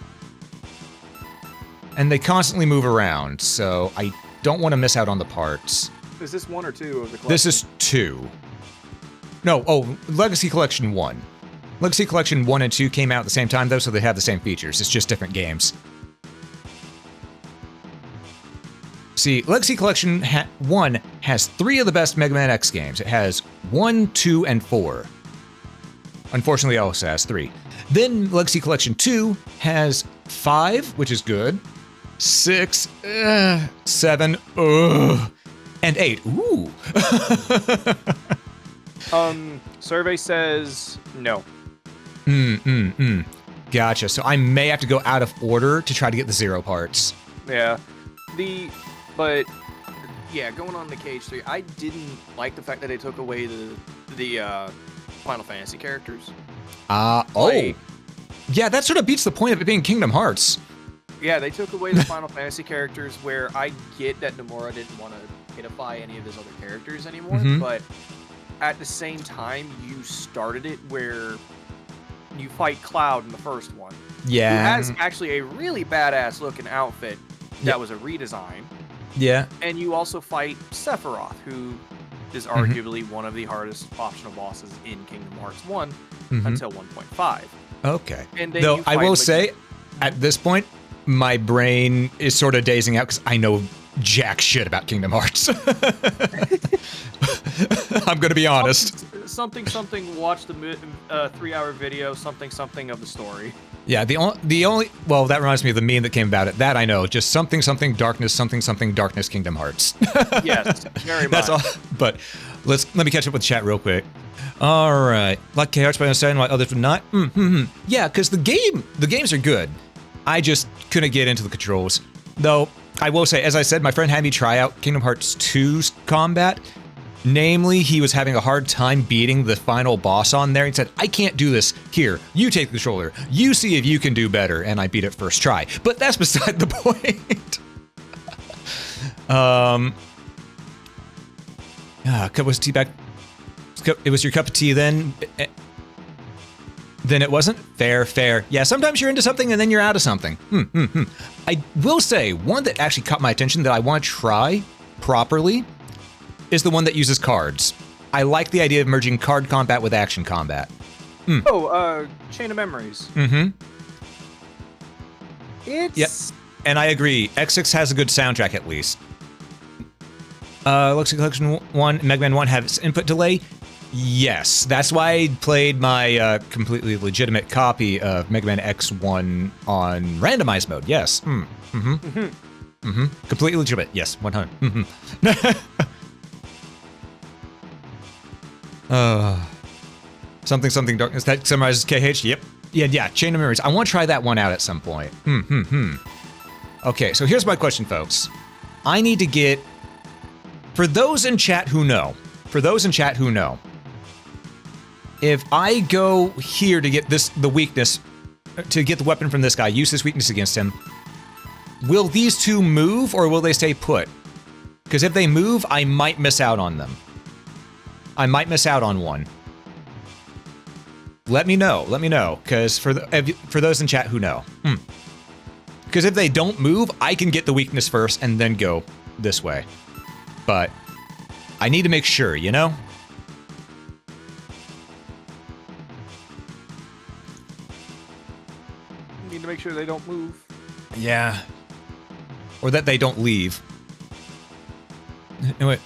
A: And they constantly move around, so I don't want to miss out on the parts.
B: Is this 1 or 2 of the collection?
A: This is 2. No, Legacy Collection 1. Legacy Collection 1 and 2 came out at the same time, though, so they have the same features. It's just different games. See, Legacy Collection 1 has 3 of the best Mega Man X games. It has 1, 2, and 4. Unfortunately, it also has 3. Then Legacy Collection 2 has 5, which is good. 6, 7, and 8. Ooh.
B: Survey says no.
A: Gotcha. So I may have to go out of order to try to get the 0 parts.
B: Yeah. But yeah, going on to KH3, I didn't like the fact that they took away the Final Fantasy characters. Like,
A: yeah, that sort of beats the point of it being Kingdom Hearts.
B: yeah, they took away the Final Fantasy characters where I get that Nomura didn't want to hitify any of his other characters anymore, but at the same time, you started it where you fight Cloud in the first one.
A: Yeah.
B: Who has actually a really badass looking outfit that was a redesign.
A: Yeah.
B: And you also fight Sephiroth, who is arguably one of the hardest optional bosses in Kingdom Hearts 1 until 1.5.
A: Okay.
B: And then
A: Though
B: you
A: I
B: fight
A: will say, at this point, my brain is sort of dazing out because I know jack shit about Kingdom Hearts. I'm going to be honest.
B: Something, watch the 3-hour video, something of the story.
A: Yeah, the only well, that reminds me of the meme that came about it. That I know, just something darkness, darkness, Kingdom Hearts.
B: Yes, very much.
A: That's all. But let me catch up with chat real quick. All right, like KH, but understanding why others would not. Yeah, because the games are good. I just couldn't get into the controls. Though I will say, as I said, my friend had me try out Kingdom Hearts 2's combat. Namely, he was having a hard time beating the final boss on there. He said, I can't do this. Here, you take the controller. You see if you can do better. And I beat it first try. But that's beside the point. Was teabag? It was your cup of tea then? Then it wasn't? Fair. Yeah, sometimes you're into something and then you're out of something. I will say, one that actually caught my attention that I want to try properly is the one that uses cards. I like the idea of merging card combat with action combat.
B: Chain of Memories. It's...
A: Yep. And I agree. X6 has a good soundtrack at least. Legacy Collection 1, Mega Man 1 has input delay. Yes, that's why I played my completely legitimate copy of MegaMan X1 on randomized mode. Yes. Completely legitimate. Yes, 100. Something darkness that summarizes KH. Yep. Yeah. Chain of Memories. I want to try that one out at some point. Okay, so here's my question, folks. I need to get, for those in chat who know, if I go here to get the weakness, to get the weapon from this guy, use this weakness against him, will these two move or will they stay put? Because if they move, I might miss out on them. I might miss out on one. Let me know, because for those in chat who know. Because if they don't move, I can get the weakness first and then go this way. But I need to make sure, you know?
B: Need to make sure they don't move.
A: Yeah. Or that they don't leave. Anyway.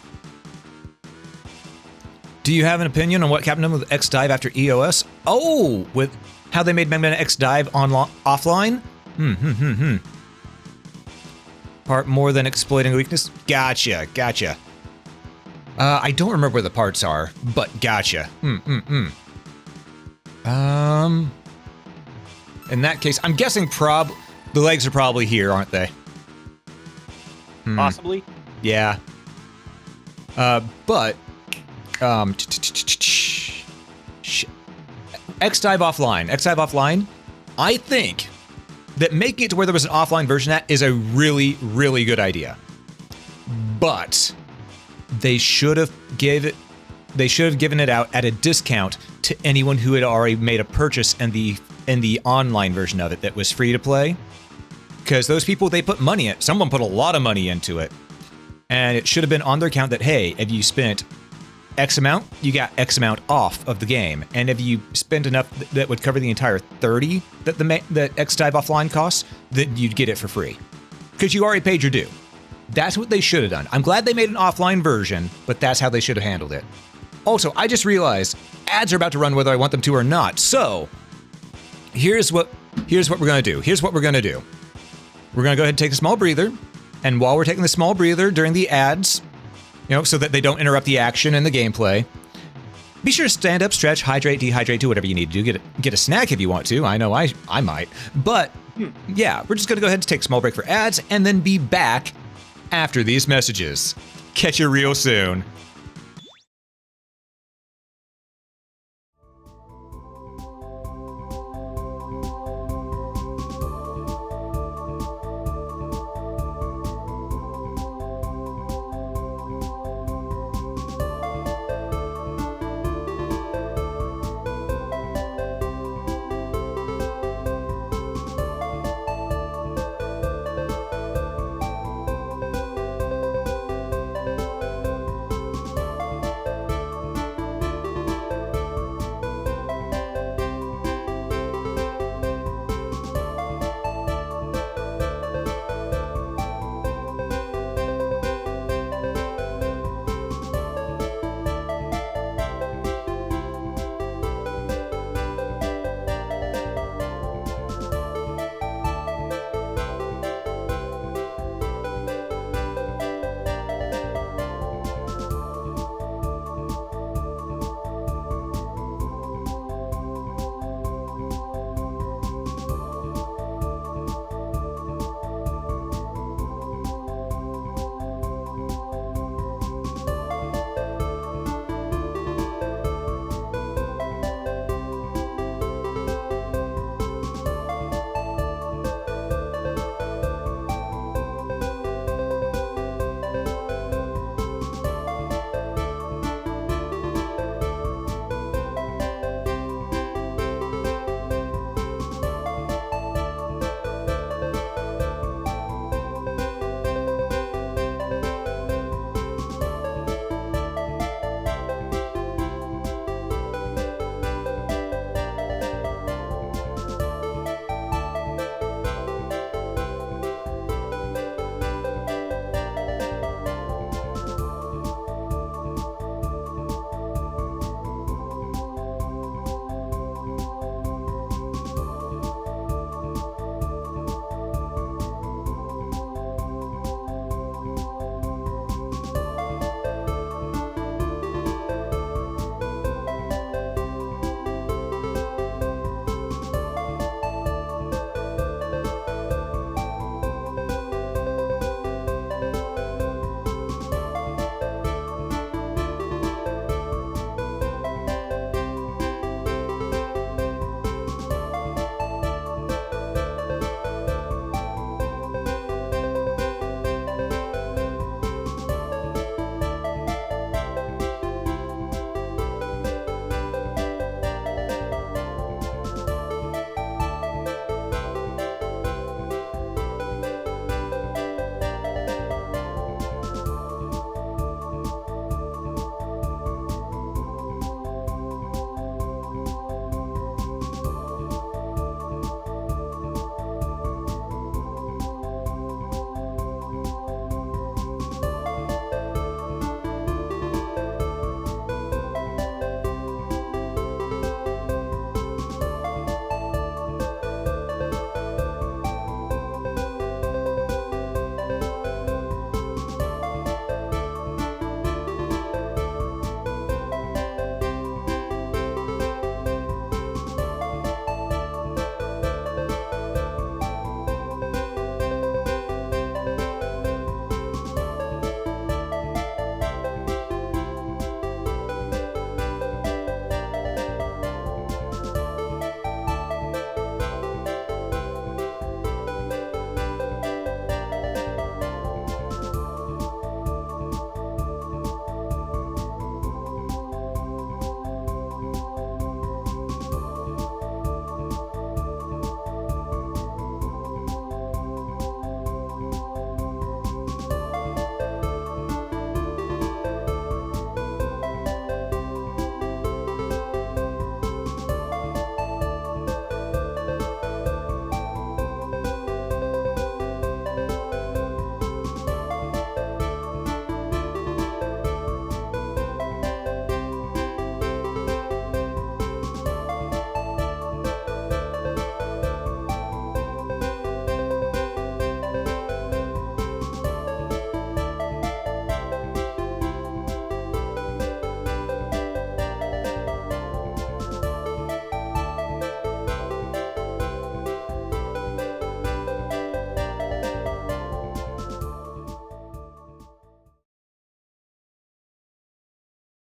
A: Do you have an opinion on what happened with X Dive after EOS? Oh, with how they made MegaMan X Dive offline? Part more than exploiting a weakness? Gotcha. I don't remember where the parts are, but gotcha. In that case, I'm guessing the legs are probably here, aren't they?
B: Possibly.
A: Yeah. But X-Dive offline, I think that making it to where there was an offline version of that is a really, really good idea. But they should have given it out at a discount to anyone who had already made a purchase in the online version of it that was free to play. Because those people, they put money in. Someone put a lot of money into it. And it should have been on their account that, hey, if you spent X amount, you got X amount off of the game. And if you spent enough that would cover the entire 30 that X-Dive offline costs, then you'd get it for free. Because you already paid your due. That's what they should have done. I'm glad they made an offline version, but that's how they should have handled it. Also, I just realized ads are about to run whether I want them to or not. So, here's what we're going to do. We're going to go ahead and take a small breather. And while we're taking the small breather during the ads, so that they don't interrupt the action and the gameplay, be sure to stand up, stretch, hydrate, dehydrate, do whatever you need to do. Get a snack if you want to. I know I might. But yeah, we're just going to go ahead and take a small break for ads and then be back after these messages. Catch you real soon.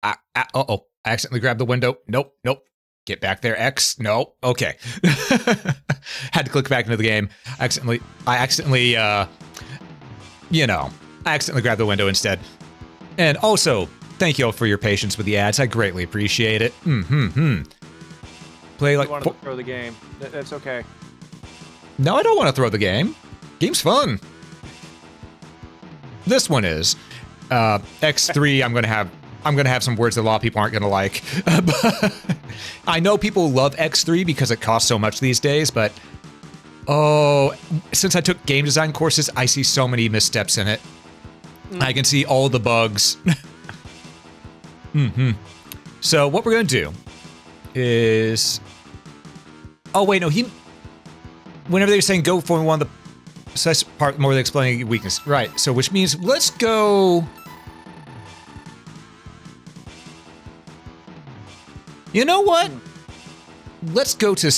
A: Uh-oh. I accidentally grabbed the window. Nope. Get back there, X. No. Okay. Had to click back into the game. I accidentally, I accidentally grabbed the window instead. And also, thank you all for your patience with the ads. I greatly appreciate it. Play like...
B: You wanted to throw the game. That's okay.
A: No, I don't want to throw the game. Game's fun. This one is. X3, I'm gonna have some words that a lot of people aren't gonna like. But I know people love X3 because it costs so much these days, but oh, since I took game design courses, I see so many missteps in it. I can see all the bugs. So what we're gonna do is, oh wait, no, whenever they're saying go for one of the, so that's part more than explaining weakness, right? So which means let's go. You know what? Let's go to.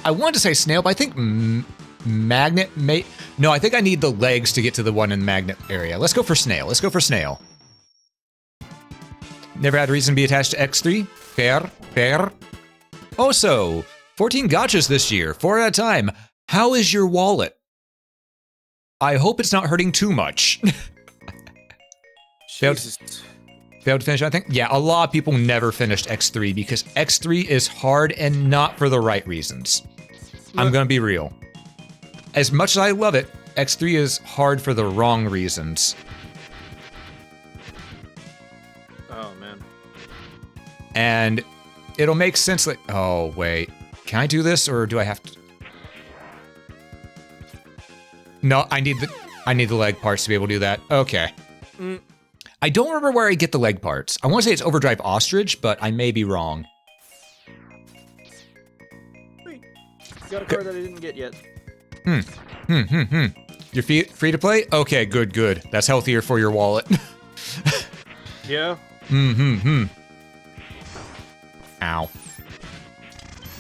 A: I wanted to say snail, but I think magnet. No, I think I need the legs to get to the one in the magnet area. Let's go for snail. Let's go for snail. Never had a reason to be attached to X3. Fair. Also, 14 gotchas this year, 4 at a time. How is your wallet? I hope it's not hurting too much.
B: Jesus.
A: Failed to finish, I think? Yeah, a lot of people never finished X3 because X3 is hard and not for the right reasons. I'm gonna be real. As much as I love it, X3 is hard for the wrong reasons.
B: Oh, man.
A: And it'll make sense like, oh, wait. Can I do this or do I have to? No, I need the leg parts to be able to do that. Okay. I don't remember where I get the leg parts. I want to say it's Overdrive Ostrich, but I may be wrong.
B: Wait. Got a card that I didn't get yet.
A: You're free to play? Okay, good. That's healthier for your wallet.
B: Yeah.
A: Ow.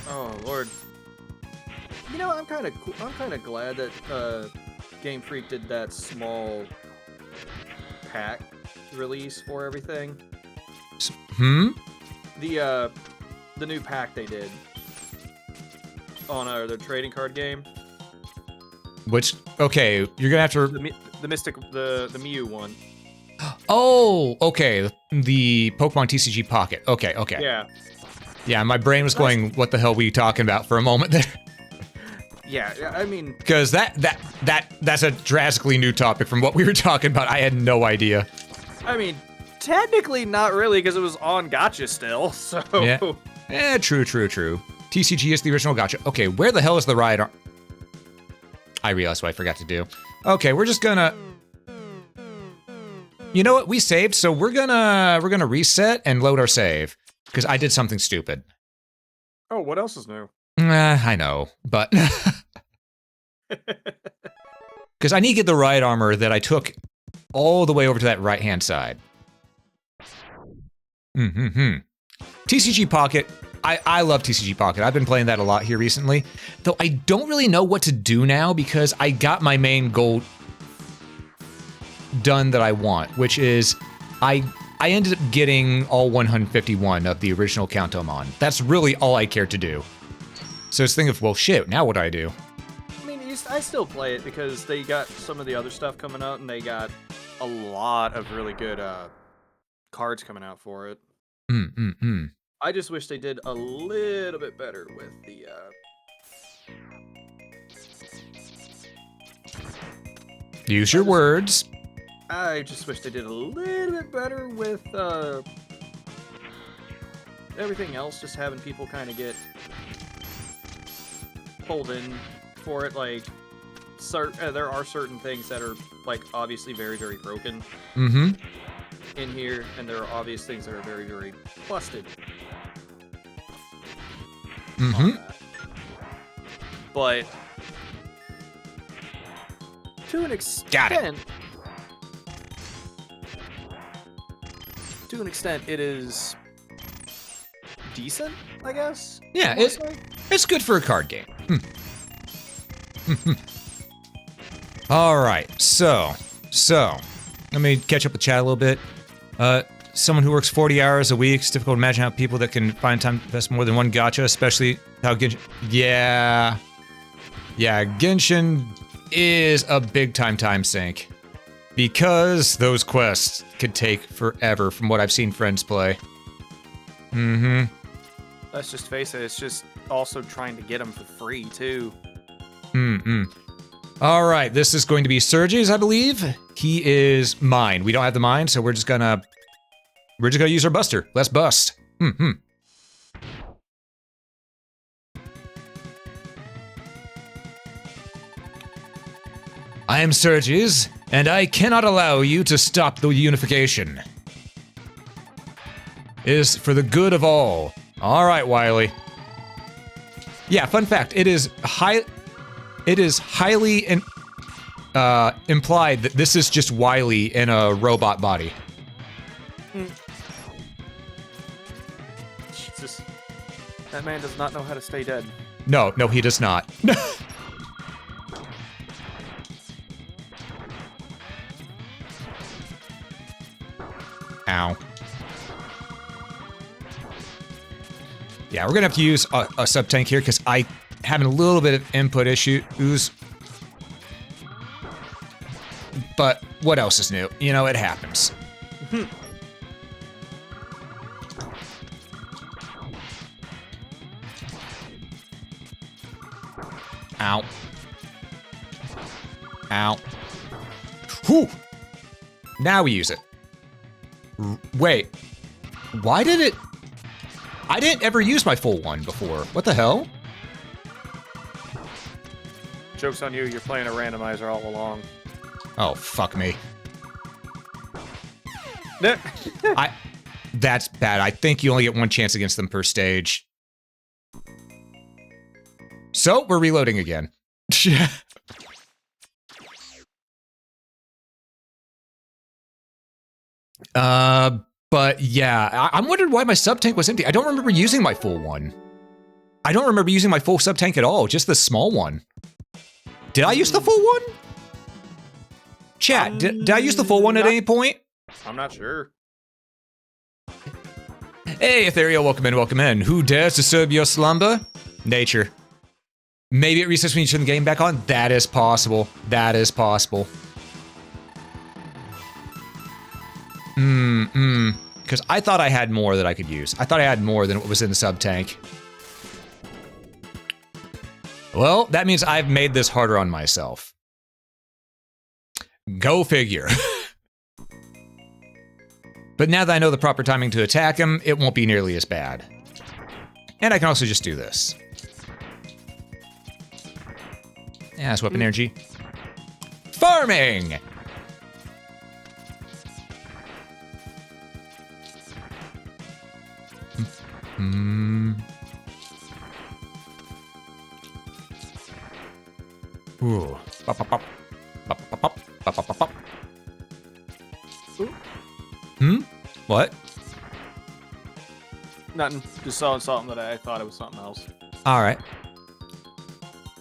B: Oh Lord. You know, I'm kind of glad that Game Freak did that small pack release for everything. The new pack they did on their trading card game.
A: Which, okay, you're gonna have to...
B: The Mew one.
A: Oh, okay, the Pokemon TCG Pocket. Okay.
B: Yeah.
A: Yeah, my brain was going, what the hell were you talking about for a moment there?
B: Yeah, I mean...
A: Because that's a drastically new topic from what we were talking about. I had no idea.
B: I mean, technically not really, because it was on Gacha still, so...
A: Yeah, true. TCG is the original Gacha. Okay, where the hell is the rider? I realized what I forgot to do. Okay, we're just gonna... You know what? We saved, so we're gonna reset and load our save. Because I did something stupid.
B: Oh, what else is new?
A: I know, but... Because I need to get the ride armor that I took all the way over to that right-hand side. TCG Pocket. I love TCG Pocket. I've been playing that a lot here recently. Though I don't really know what to do now because I got my main goal done that I want, which is I ended up getting all 151 of the original Countomon. That's really all I cared to do. So I was thinking of, well, shit, now what do I do?
B: I mean, I still play it because they got some of the other stuff coming out, and they got a lot of really good cards coming out for it. I just wish they did a little bit better with the...
A: Use your words.
B: I just wish they did a little bit better with everything else, just having people kind of get pulled in for it. Like, there are certain things that are, like, obviously very, very broken in here, and there are obvious things that are very, very busted. But to an extent, it is decent, I guess.
A: Yeah, it's good for a card game. All right, so let me catch up with chat a little bit. someone who works 40 hours a week. It's difficult to imagine how people that can find time to invest more than one gacha, especially how Genshin... Yeah, Genshin is a big time sink. Because those quests could take forever from what I've seen friends play.
B: Let's just face it, it's just also trying to get them for free, too.
A: All right, this is going to be Sergey's, I believe. He is mine. We don't have the mine, so we're just gonna use our buster. Let's bust. I am Sergey's, and I cannot allow you to stop the unification. It is for the good of all. All right, Wily. Yeah, fun fact, it is highly implied that this is just Wily in a robot body.
B: Jesus. That man does not know how to stay dead.
A: No, he does not. Ow. Yeah, we're gonna have to use a sub-tank here because I having a little bit of input issues. But what else is new? You know, it happens. Ow. Ow. Whew! Now we use it. Wait. Why did it... I didn't ever use my full one before. What the hell?
B: Joke's on you, you're playing a randomizer all along.
A: Oh, fuck me. That's bad. I think you only get one chance against them per stage. So, we're reloading again. But yeah, I'm wondering why my sub-tank was empty. I don't remember using my full one. I don't remember using my full sub-tank at all, just the small one. Did I use the full one? Chat, did I use the full one at any point?
B: I'm not sure.
A: Hey, Ethereal, welcome in. Who dares disturb your slumber? Nature. Maybe it resets when you turn the game back on? That is possible. That is possible. Because I thought I had more that I could use. I thought I had more than what was in the sub-tank. Well, that means I've made this harder on myself. Go figure. But now that I know the proper timing to attack him, it won't be nearly as bad. And I can also just do this. Yeah, that's weapon energy. Farming! Ooh. Pop, pop, pop. Pop, pop, pop. Pop, pop, pop, pop. What?
B: Nothing. Just saw something that I thought it was something else.
A: Alright.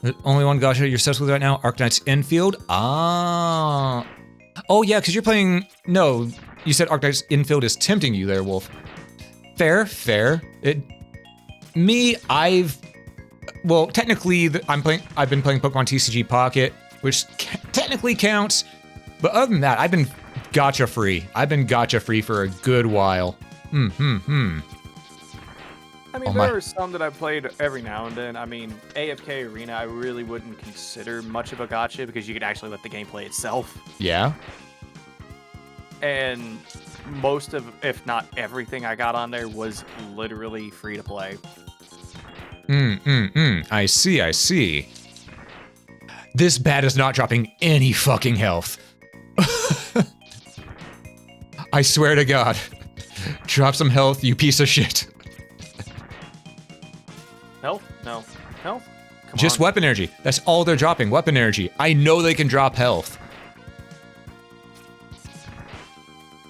A: The only one gacha you're obsessed with right now, Arknight's Infield? Ah. Oh yeah, because you're playing... No, you said Arknight's Infield is tempting you there, Wolf. Fair, fair. Well, technically, I've been playing Pokemon TCG Pocket, which technically counts. But other than that, I've been gacha free. I've been gacha free for a good while.
B: I mean, there are some that I've played every now and then. I mean, AFK Arena, I really wouldn't consider much of a gacha because you could actually let the game play itself.
A: Yeah.
B: And most of, if not everything I got on there was literally free to play.
A: I see. This bat is not dropping any fucking health. I swear to God. Drop some health, you piece of shit.
B: Health? No. Health? Come
A: Just
B: on.
A: weapon energy. That's all they're dropping, weapon energy. I know they can drop health.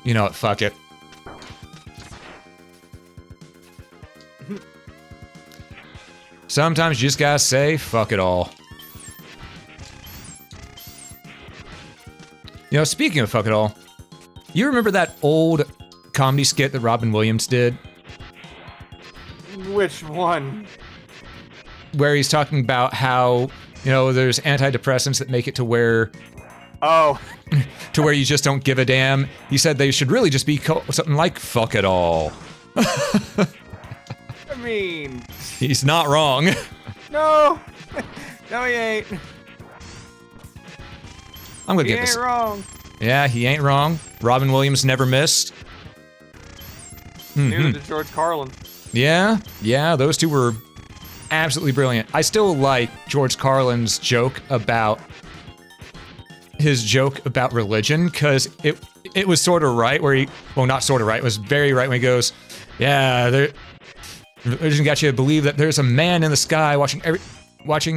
A: You know what, fuck it. Sometimes you just gotta say, fuck it all. You know, speaking of fuck it all, you remember that old comedy skit that Robin Williams did?
B: Which one?
A: Where he's talking about how, there's antidepressants that make it to where
B: Oh.
A: to where you just don't give a damn. He said they should really just be something like fuck it all.
B: I mean...
A: He's not wrong.
B: No! No, he ain't.
A: I'm gonna
B: He
A: get this.
B: ain't wrong.
A: Yeah, he ain't wrong. Robin Williams never missed.
B: Neither did George Carlin.
A: Yeah, those two were absolutely brilliant. I still like George Carlin's joke about religion, because it was sort of right where not sort of right, it was very right when he goes, yeah, religion got you to believe that there's a man in the sky watching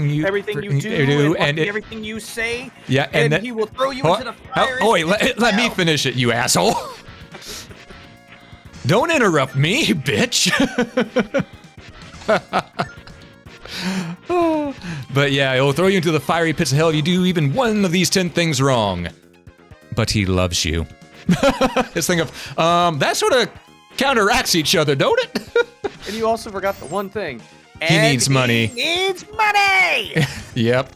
A: you
B: Everything you do and everything you say.
A: Yeah,
B: and
A: then
B: he will throw you into the fire.
A: Oh wait, let me finish it, you asshole. Don't interrupt me, bitch. But yeah, he'll throw you into the fiery pits of hell if you do even one of these 10 things wrong. But he loves you. This thing of, that sort of counteracts each other, don't it?
B: And you also forgot the one thing.
A: He needs money.
B: He needs money!
A: Yep.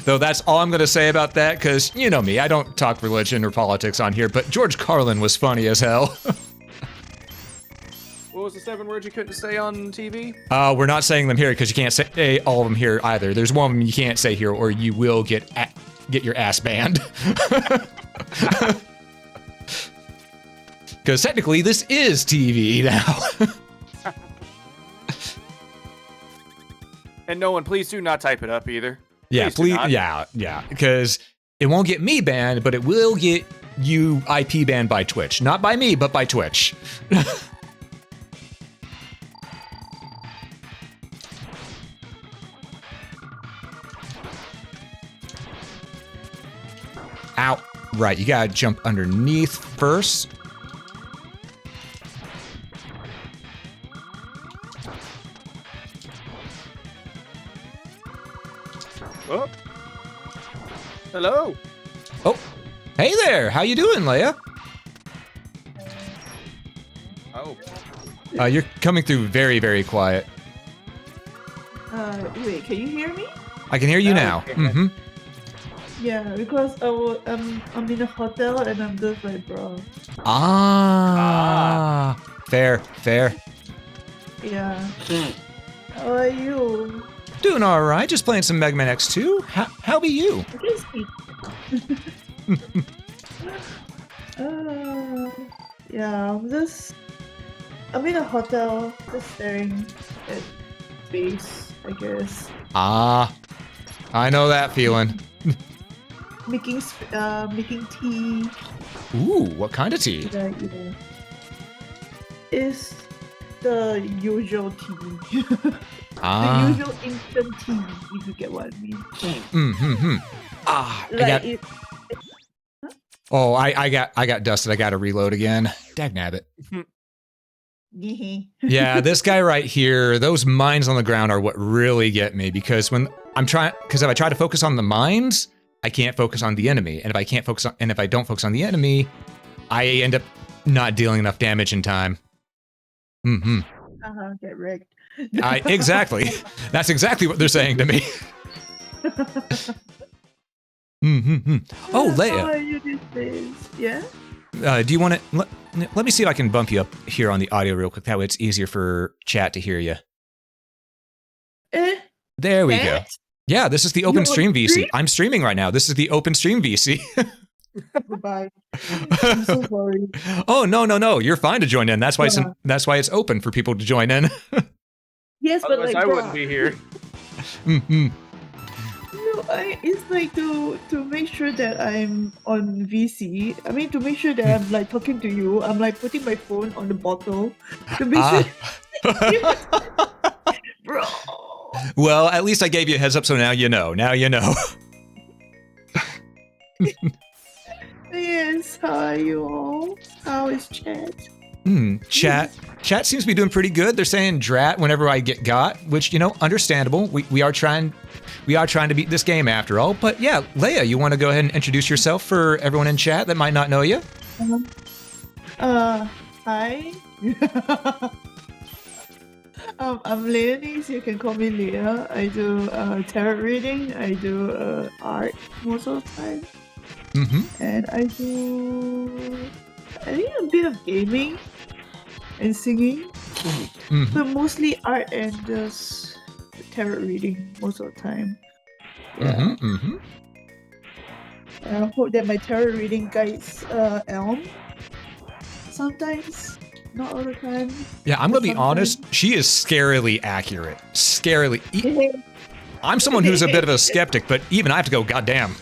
A: Though that's all I'm going to say about that, because you know me, I don't talk religion or politics on here, but George Carlin was funny as hell.
B: What was the 7 words you couldn't say on TV?
A: We're not saying them here because you can't say all of them here either. There's one of them you can't say here, or you will get your ass banned. Because technically, this is TV now.
B: And no one, please do not type it up either.
A: Yeah, please.
B: do not.
A: Yeah. Because it won't get me banned, but it will get you IP banned by Twitch. Not by me, but by Twitch. Ow. Right, you gotta jump underneath first.
B: Oh. Hello.
A: Oh, hey there. How you doing, Leia?
B: Oh.
A: You're coming through very, very quiet.
D: Wait, can you hear me?
A: I can hear you now.
B: Okay.
A: Mm-hmm.
D: Yeah, because I'm in a hotel and I'm just like, bro.
A: Ah. Fair.
D: Yeah. How are you?
A: Doing all right. Just playing some MegaMan X2. How be you?
D: Yeah, I'm in a hotel, just staring at space, I guess.
A: Ah. I know that feeling.
D: Making tea.
A: Ooh, what kind of tea?
D: It's the usual tea.
A: Ah.
D: The usual instant tea, if you get what I mean.
A: Mm-hmm. Ah,
D: Like
A: I got dusted. I gotta reload again. Dagnabbit. Yeah, this guy right here, those mines on the ground are what really get me, because if I try to focus on the mines, I can't focus on the enemy. And if I don't focus on the enemy, I end up not dealing enough damage in time. Mm-hmm.
D: Get wrecked.
A: Exactly. That's exactly what they're saying to me. Mm-hmm. Oh, Leia.
D: How are you these days? Yeah?
A: Do you want to... Let me see if I can bump you up here on the audio real quick. That way it's easier for chat to hear you. There we go. Yeah, this is the Open Stream VC.
D: stream?
A: I'm streaming right now. This is the Open Stream VC.
D: Goodbye. I'm so sorry.
A: Oh, no. You're fine to join in. That's why it's open for people to join in.
D: Yes, but
B: Otherwise,
D: like,
B: I wouldn't be here.
A: Mm-hmm.
D: No, it's like to make sure that I'm on VC. I mean, to make sure that I'm like talking to you. I'm like putting my phone on the bottle to make sure. Bro.
A: Well, at least I gave you a heads up, so now you know.
D: Yes, how are you all? How is chat?
A: Chat seems to be doing pretty good. They're saying drat whenever I get got, which, understandable. We are trying to beat this game after all. But yeah, Leia, you want to go ahead and introduce yourself for everyone in chat that might not know you?
D: Hi. I'm Leonie, so you can call me Leah. I do tarot reading. I do art most of the time, and I think a bit of gaming and singing, but mostly art and just tarot reading most of the time. Yeah. I hope that my tarot reading guides Elm. Sometimes, not all the time.
A: Yeah, I'm gonna be honest.
D: sometimes.
A: She is scarily accurate. Scarily. I'm someone who's a bit of a skeptic, but even I have to go, goddamn.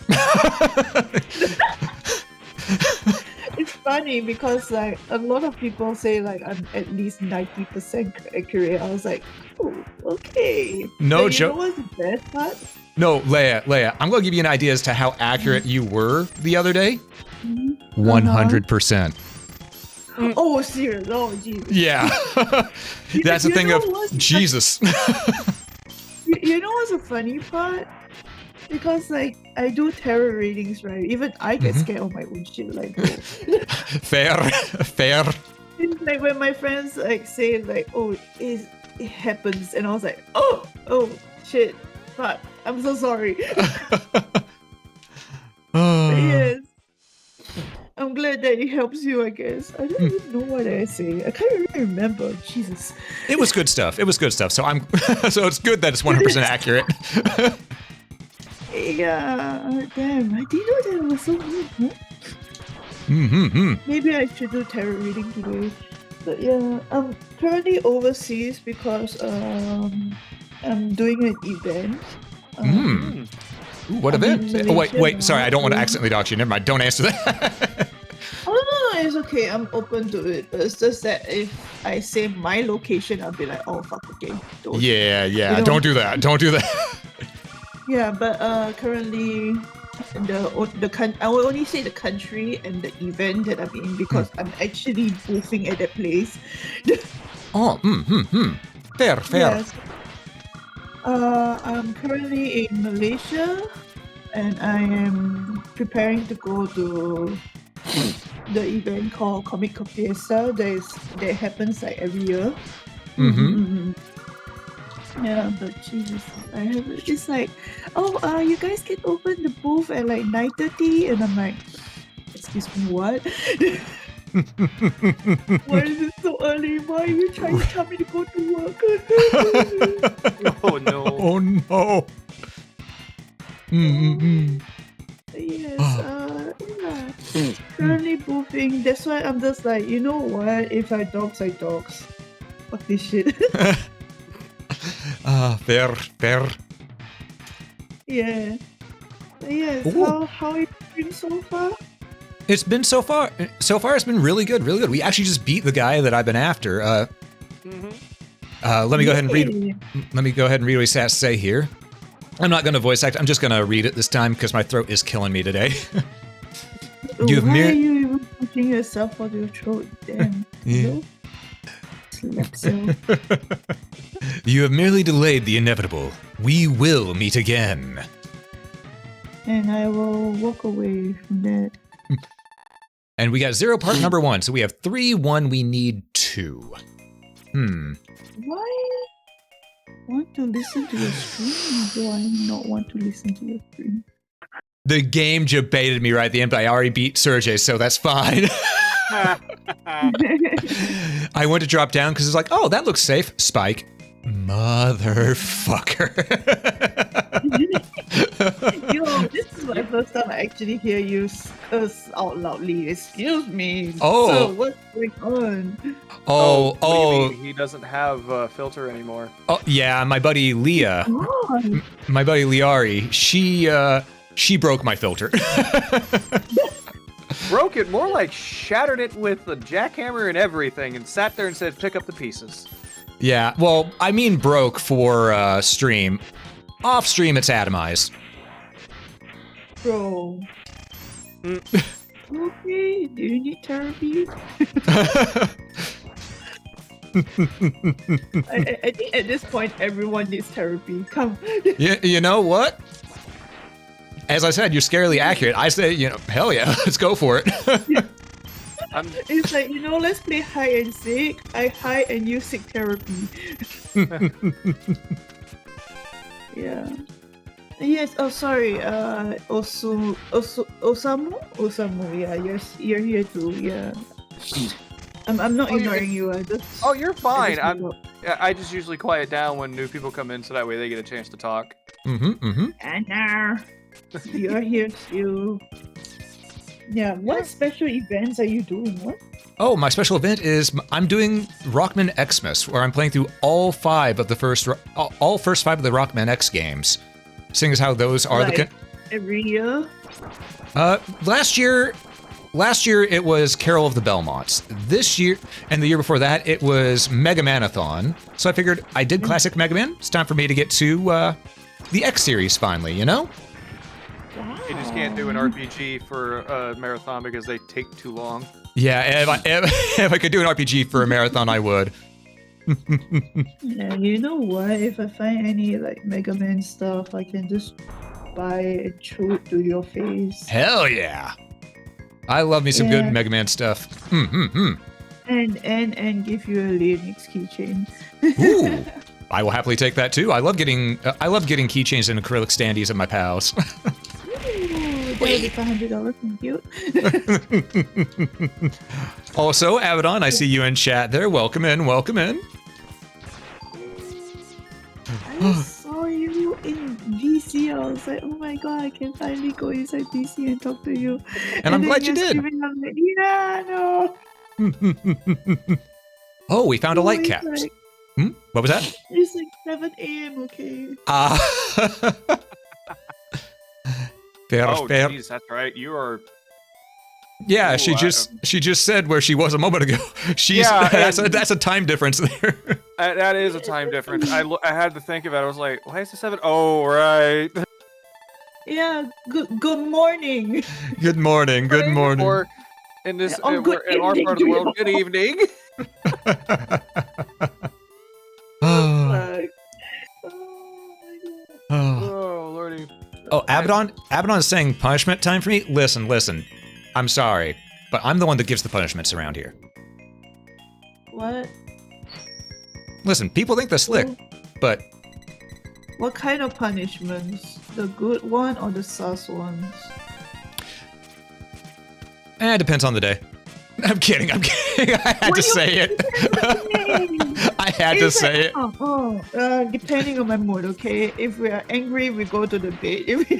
D: It's funny because like a lot of people say like I'm at least 90% accurate. I was like, oh, okay.
A: No
D: But you
A: joke.
D: know what's the best part?
A: No, Leia, I'm gonna give you an idea as to how accurate you were the other day.
D: Mhm.
A: 100%.
D: Oh, serious? Oh, Jesus.
A: Yeah. That's the
D: You
A: thing
D: know
A: of
D: what's-
A: Jesus.
D: You know what's the funny part? Because like I do tarot readings, right? Even I get scared of my own shit. Like, oh.
A: Fair.
D: It's like when my friends like say like, "Oh, it happens," and I was like, "Oh, shit, fuck, I'm so sorry." Yes, I'm glad that it helps you. I guess I don't even know what I say. I can't really remember. Jesus.
A: It was good stuff. So I'm so it's good that it's 100% accurate.
D: Yeah, damn, I didn't know that it was so good. Huh? Maybe I should do tarot reading today. But yeah, I'm currently overseas because I'm doing an event.
A: Ooh, what
D: I'm
A: event?
D: in
A: Oh, wait,
D: Malaysia
A: sorry, I don't want to
D: now.
A: accidentally dox you. Never mind, don't answer that.
D: Oh no, it's okay. I'm open to it. It's just that if I say my location, I'll be like, oh fuck, okay. Don't.
A: Yeah,
D: You know?
A: don't do that. Don't do that.
D: Yeah, but currently I will only say the country and the event that I'm in because I'm actually boothing at that place.
A: Oh, Fair.
D: Yes. I'm currently in Malaysia and I am preparing to go to the event called Comic Fiesta that happens like every year. Yeah, but Jesus, I have it's like, oh, you guys can open the booth at like 9:30, and I'm like, excuse me, what? Why is it so early? Why are you trying to tell me to go to work?
B: Oh no.
A: Oh no.
D: Yes, yeah. Currently boothing. That's why I'm just like, you know what? If I dogs, I dogs. Fuck this shit.
A: Fair.
D: Yeah. Yes.
A: Ooh.
D: How are you doing so far?
A: It's been so far it's been really good. We actually just beat the guy that I've been after. Let me go ahead and read what he has to say here. I'm not going to voice act. I'm just going to read it this time because my throat is killing me today.
D: Why are you even putting yourself on your throat? Damn.
A: Yeah.
D: No? Slap cell.
A: You have merely delayed the inevitable. We will meet again.
D: And I will walk away from that.
A: And we got 0 part number 1, so we have 3, 1, we need 2.
D: Why want to listen to your stream? Do I not want to listen to your stream?
A: The game debated me right at the end, but I already beat Sergey, so that's fine. I went to drop down because it's like, oh, that looks safe. Spike. Motherfucker.
D: Yo, this is my first time I actually hear you curse out loudly. Excuse me.
A: Oh.
D: So what's going on?
B: What do you mean? He doesn't have a filter anymore.
A: Oh, yeah, my buddy Leah,
D: God.
A: my buddy Liari, she broke my filter.
B: Broke it, more like shattered it with a jackhammer and everything, and sat there and said, "Pick up the pieces."
A: Yeah, well, I mean broke for stream. Off stream, it's atomized.
D: Bro. Okay, do you need therapy? I think at this point everyone needs therapy. Come.
A: You know what? As I said, you're scarily accurate. I say, hell yeah, let's go for it.
D: It's like, let's play hide and seek. I hide and you seek therapy. Yeah. Yes. Oh, sorry. Osamu. Yeah. You're here too. Yeah. I'm not ignoring you. I just.
B: Oh, you're fine.
D: I just woke up.
B: I just usually quiet down when new people come in, so that way they get a chance to talk.
D: Anna, you're here too. Yeah. What special events are you doing? What?
A: Oh, my special event is I'm doing Rockman X-Mas, where I'm playing through all first 5 of the Rockman X games. Seeing as how those are
D: every year.
A: Last year it was Carol of the Belmonts. This year and the year before that it was MegaManathon. So I figured I did classic Mega Man. It's time for me to get to the X series finally. You know.
D: Wow.
B: You just can't do an RPG for a marathon because they take too long.
A: Yeah, if I could do an RPG for a marathon, I would.
D: Yeah, you know what? If I find any like Mega Man stuff, I can just buy and throw it to your face.
A: Hell yeah! I love me some good Mega Man stuff.
D: And give you a Linux keychain.
A: Ooh, I will happily take that too. I love getting keychains and acrylic standees at my pals.
D: That'll be $500. Thank you.
A: Also, Abaddon, I see you in chat there. Welcome in, welcome in.
D: I saw you in VC. I was like, oh my god, I can finally go inside VC and talk to you.
A: And I'm glad you did.
D: I'm like, yeah, no.
A: Oh, we found a light cap.
D: Like,
A: What was that?
D: it's like 7 a.m., okay?
A: Fair.
B: Geez, that's right. You are.
A: Yeah,
B: Ooh,
A: she just said where she was a moment ago. That's a time difference there.
B: That is a time difference. I had to think about it. I was like, why is it 7? Oh, right.
D: Yeah, good morning.
A: Good morning. Good morning.
B: Or in this,
D: Oh,
B: in
D: good
B: our
D: evening
B: part of
D: to
B: the world,
D: you.
B: good evening.
D: Like, oh my god.
B: Oh, lordy.
A: Oh, Abaddon is saying punishment time for me? Listen. I'm sorry, but I'm the one that gives the punishments around here.
D: What?
A: Listen, people think they're slick, but
D: What kind of punishments? The good one or the sus ones?
A: it depends on the day. I'm kidding. I had to say it. I had to say it.
D: Depending on my mood, okay? If we are angry, we go to the bed. If we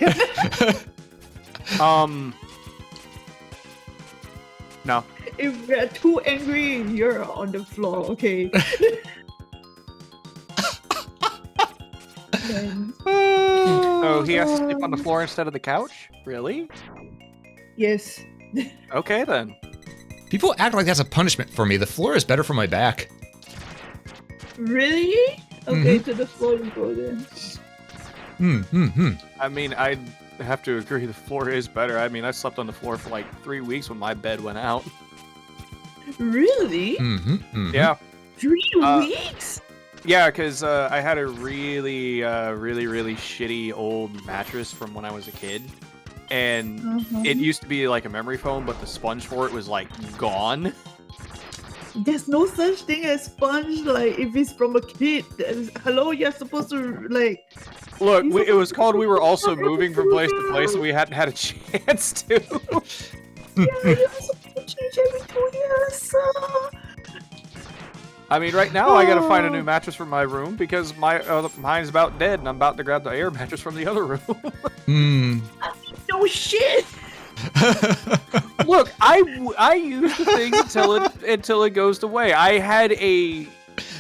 D: are,
B: No.
D: if we are too angry, you're on the floor, okay? Then,
B: Oh, he has to sleep on the floor instead of the couch? Really?
D: yes.
B: Okay, then.
A: People act like that's a punishment for me. The floor is better for my back.
D: Really? Okay, to the floor you go then.
B: I mean, I have to agree the floor is better. I mean, I slept on the floor for like 3 weeks when my bed went out.
D: Really?
B: Yeah.
D: 3 weeks?
B: Yeah, because I had a really shitty old mattress from when I was a kid. And it used to be like a memory foam, but the sponge for it was like gone.
D: There's no such thing as sponge, like, if it's from a kid. Hello, you're supposed to, like...
B: Look, it was called we were also moving from place to place, and we hadn't had a chance to.
D: Yeah, you're supposed to change every 2 years.
B: I mean, right now I gotta find a new mattress for my room because mine's about dead, and I'm about to grab the air mattress from the other room.
D: No shit!
B: Look, I use the thing until it goes away. I had a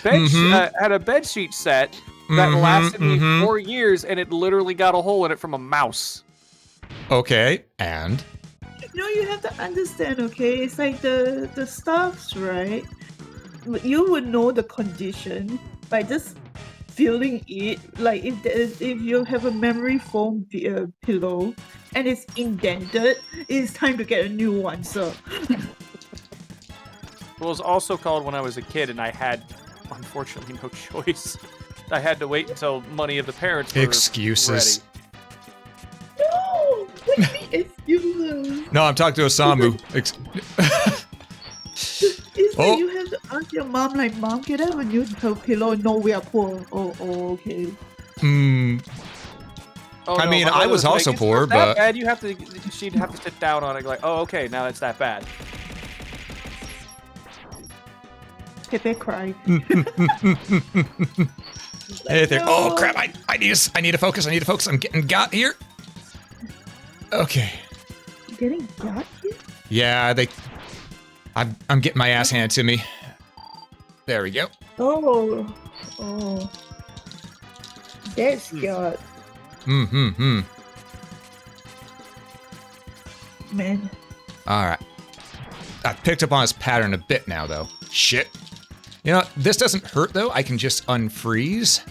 B: bed sheet set that lasted me 4 years, and it literally got a hole in it from a mouse.
A: Okay, and?
D: No, you have to understand, okay? It's like the stuffs, right? You would know the condition by just feeling it. Like if you have a memory foam pillow and it's indented, it's time to get a new one, so.
B: Well, it was also called when I was a kid, and I had, unfortunately, no choice. I had to wait until money of the parents were
A: Excuses.
B: ready.
D: No! What do you mean excuses?
A: No, I'm talking to Osamu.
D: like you have to ask your mom, like, Mom, can I have a new pillow? No, we are poor. Oh, okay.
A: Hmm.
B: Oh,
A: I
B: no,
A: mean,
B: my
A: I
B: mother
A: was
B: like,
A: also
B: "It's
A: poor,
B: not that
A: but-
B: bad. She'd have to sit down on it, like, oh, okay, now it's that bad.
D: Pepe cry.
A: Hey there. Oh
D: no.
A: crap! I need to focus. I need to focus. I'm getting got here. Okay.
D: Getting got here?
A: Yeah, I'm getting my ass handed to me. There we go.
D: Oh. That's got, man.
A: All right. I picked up on his pattern a bit now, though. Shit. You know, this doesn't hurt, though. I can just unfreeze.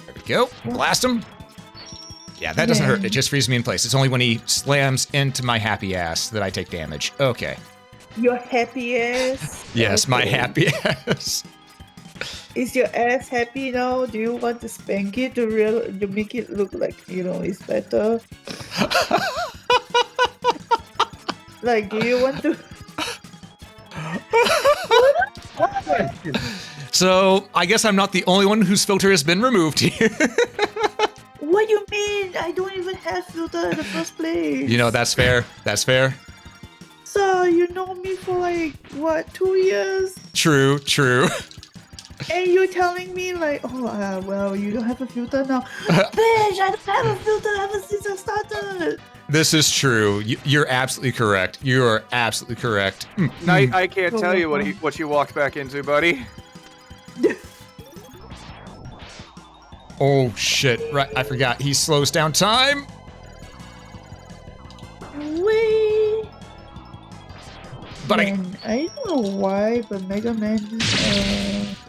A: There we go. Blast him. Yeah, that doesn't hurt. It just freezes me in place. It's only when he slams into my happy ass that I take damage. Okay.
D: Your happy ass?
A: Yes, my
D: Okay.
A: happy ass.
D: Is your ass happy now? Do you want to spank it to make it look like, it's better? Like, do you want to?
A: So, I guess I'm not the only one whose filter has been removed here.
D: What do you mean? I don't even have filter in the first place.
A: You know, that's fair. That's fair.
D: So, you know me for like, what, 2 years?
A: True, true.
D: And you're telling me like, oh, well, you don't have a filter now. Bitch, I don't have a filter ever since I started.
A: This is true. You're absolutely correct. You are absolutely correct.
B: I can't tell you what you walked back into, buddy.
A: Oh, shit. Right, I forgot. He slows down time.
D: Wait.
A: But
D: Man, I don't know why, but MegaMan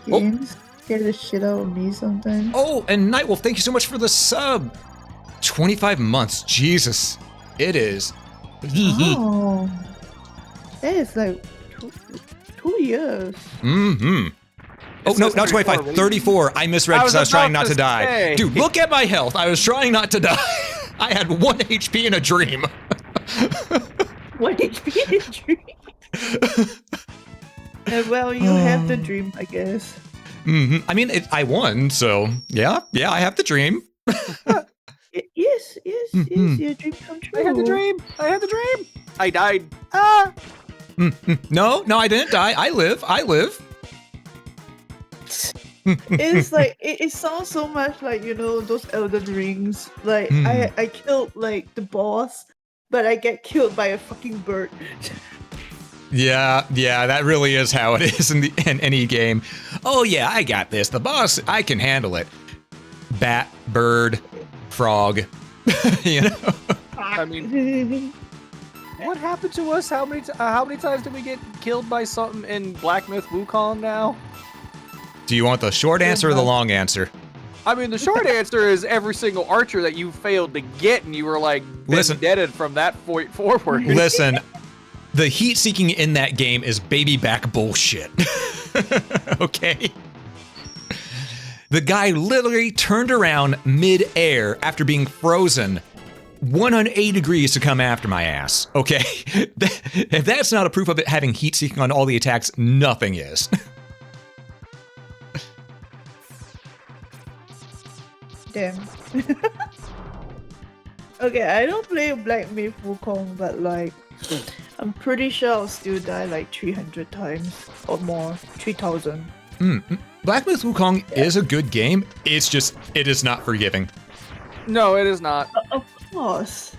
D: games scare the shit out of me sometimes.
A: Oh, and Nightwolf, thank you so much for the sub. 25 months. Jesus. It is.
D: Oh, that is like 2 years.
A: Mm-hmm. Oh, no, not 25. 34. I misread because I was trying not to die.
B: say.
A: Dude, look at my health. I was trying not to die. I had 1 HP in a dream.
D: What HP in a dream? Well, you have the dream, I guess.
A: Mm-hmm. I mean, I won, so yeah, I have the dream.
D: Yes, your dream come true.
B: I had the dream. I died.
A: No, I didn't die. I live.
D: It's like it sounds so much like those Elden Rings. Like I killed like the boss, but I get killed by a fucking bird.
A: Yeah, that really is how it is in any game. Oh yeah, I got this. The boss, I can handle it. Bat, bird, frog. You know.
B: I mean, what happened to us? How many times did we get killed by something in Black Myth Wukong now?
A: Do you want the short answer or the long answer?
B: I mean, the short answer is every single archer that you failed to get, and you were like vendetted from that point forward.
A: Listen, the heat seeking in that game is baby back bullshit. Okay? The guy literally turned around mid-air after being frozen 180 degrees to come after my ass. Okay? If that's not a proof of it having heat seeking on all the attacks, nothing is.
D: Damn. Okay, I don't play Black Myth Wukong, but like, I'm pretty sure I'll still die like 300 times or more. 3,000.
A: Black Myth Wukong is a good game. It's just, it is not forgiving.
B: No, it is not.
D: Of course.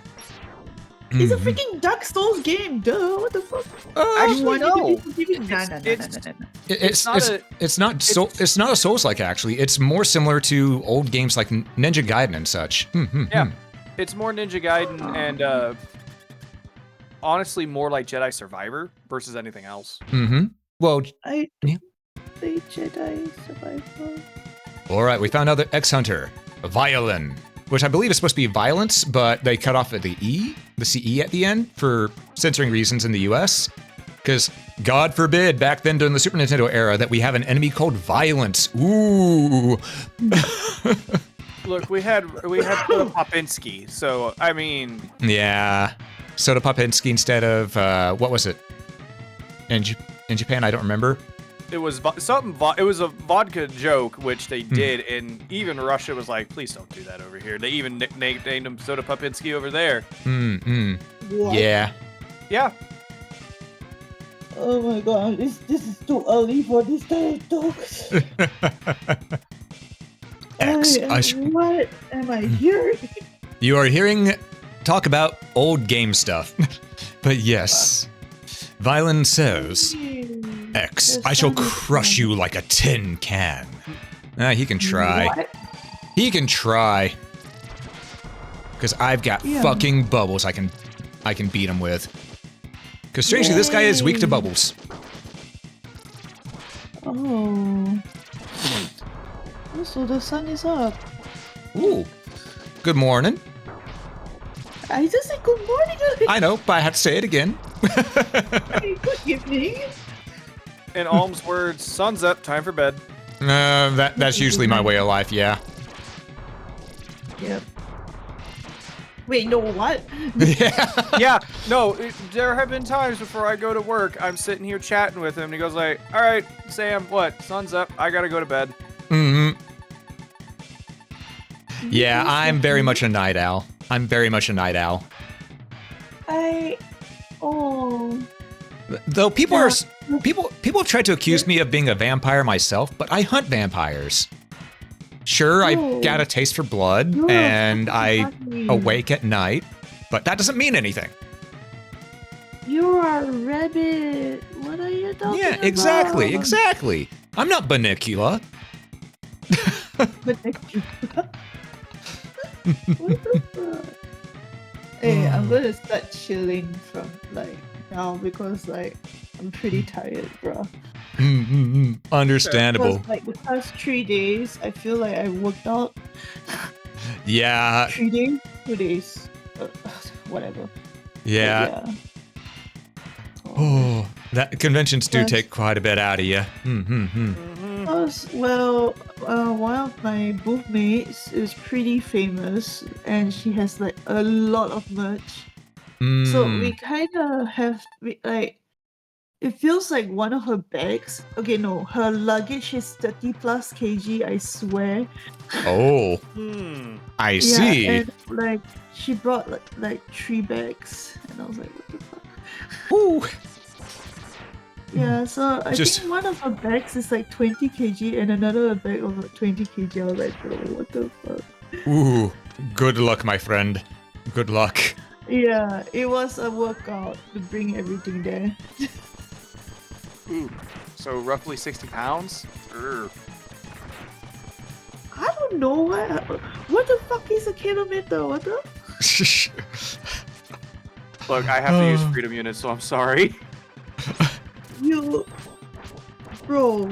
D: It's a freaking Dark Souls game, duh. What the fuck?
B: Actually, no.
A: It's not a Souls-like actually. It's more similar to old games like Ninja Gaiden and such.
B: Yeah, it's more Ninja Gaiden and honestly more like Jedi Survivor versus anything else.
A: Well,
D: I
A: yeah.
D: play Jedi Survivor.
A: All right, we found another X-Hunter, Violin, which I believe is supposed to be violence, but they cut off at the E, the CE at the end for censoring reasons in the US. Because God forbid, back then during the Super Nintendo era, that we have an enemy called Violence. Ooh.
B: Look, we had Popinski, so I mean,
A: Yeah. Soda Popinski instead of what was it? In Japan, I don't remember.
B: It was it was a vodka joke, which they did, and even Russia was like, "Please don't do that over here." They even named him Soda Popinski over there.
D: What?
A: Yeah.
B: Yeah.
D: Oh my god, this is too early for this type of talks. What am I hearing?
A: You are hearing talk about old game stuff. But yes, Violin says, X, I shall crush you like a tin can. He can try.
D: What?
A: He can try. Because I've got fucking bubbles I can beat him with. Because strangely, this guy is weak to bubbles.
D: Oh. So the sun is up.
A: Ooh. Good morning.
D: I just said good morning.
A: I know, but I have to say it again.
D: Good evening.
B: In Alm's words, sun's up, time for bed.
A: That's usually my way of life, yeah.
D: Yep. Wait, no, what?
B: Yeah, no, there have been times before I go to work, I'm sitting here chatting with him, and he goes like, all right, Sam, what? Sun's up, I gotta go to bed.
A: Mm-hmm. Yeah, I'm very much a night owl. Though people have tried to accuse me of being a vampire myself, but I hunt vampires. Sure, I've got a taste for blood, and I awake at night, but that doesn't mean anything.
D: You are a rabbit. What are you talking about?
A: Yeah, exactly. I'm not Banicula.
D: Banicula. What the fuck? Hey, I'm gonna start chilling from like now because like I'm pretty tired, bro.
A: Understandable.
D: Because, like the past 3 days, I feel like I worked out.
A: Yeah.
D: 3 days, 2 days, whatever.
A: Yeah. Oh, that conventions do take quite a bit out of you.
D: Well, one of my booth mates is pretty famous, and she has like a lot of merch. So we kind of have like. It feels like one of her bags. Okay, no, her luggage is 30 plus kg, I swear.
A: Oh. I see.
D: And like she brought like 3 bags, and I was like, what the fuck?
A: Ooh.
D: Yeah, so I think one of her bags is like 20 kg, and another bag of like 20 kg. I was like, bro, what the fuck?
A: Ooh. Good luck, my friend. Good luck.
D: Yeah, it was a workout to bring everything there.
B: Ooh, so roughly 60 pounds? Urgh.
D: I don't know what the fuck is a kilometer? What the?
B: Look, I have to use freedom units, so I'm sorry.
D: You, bro.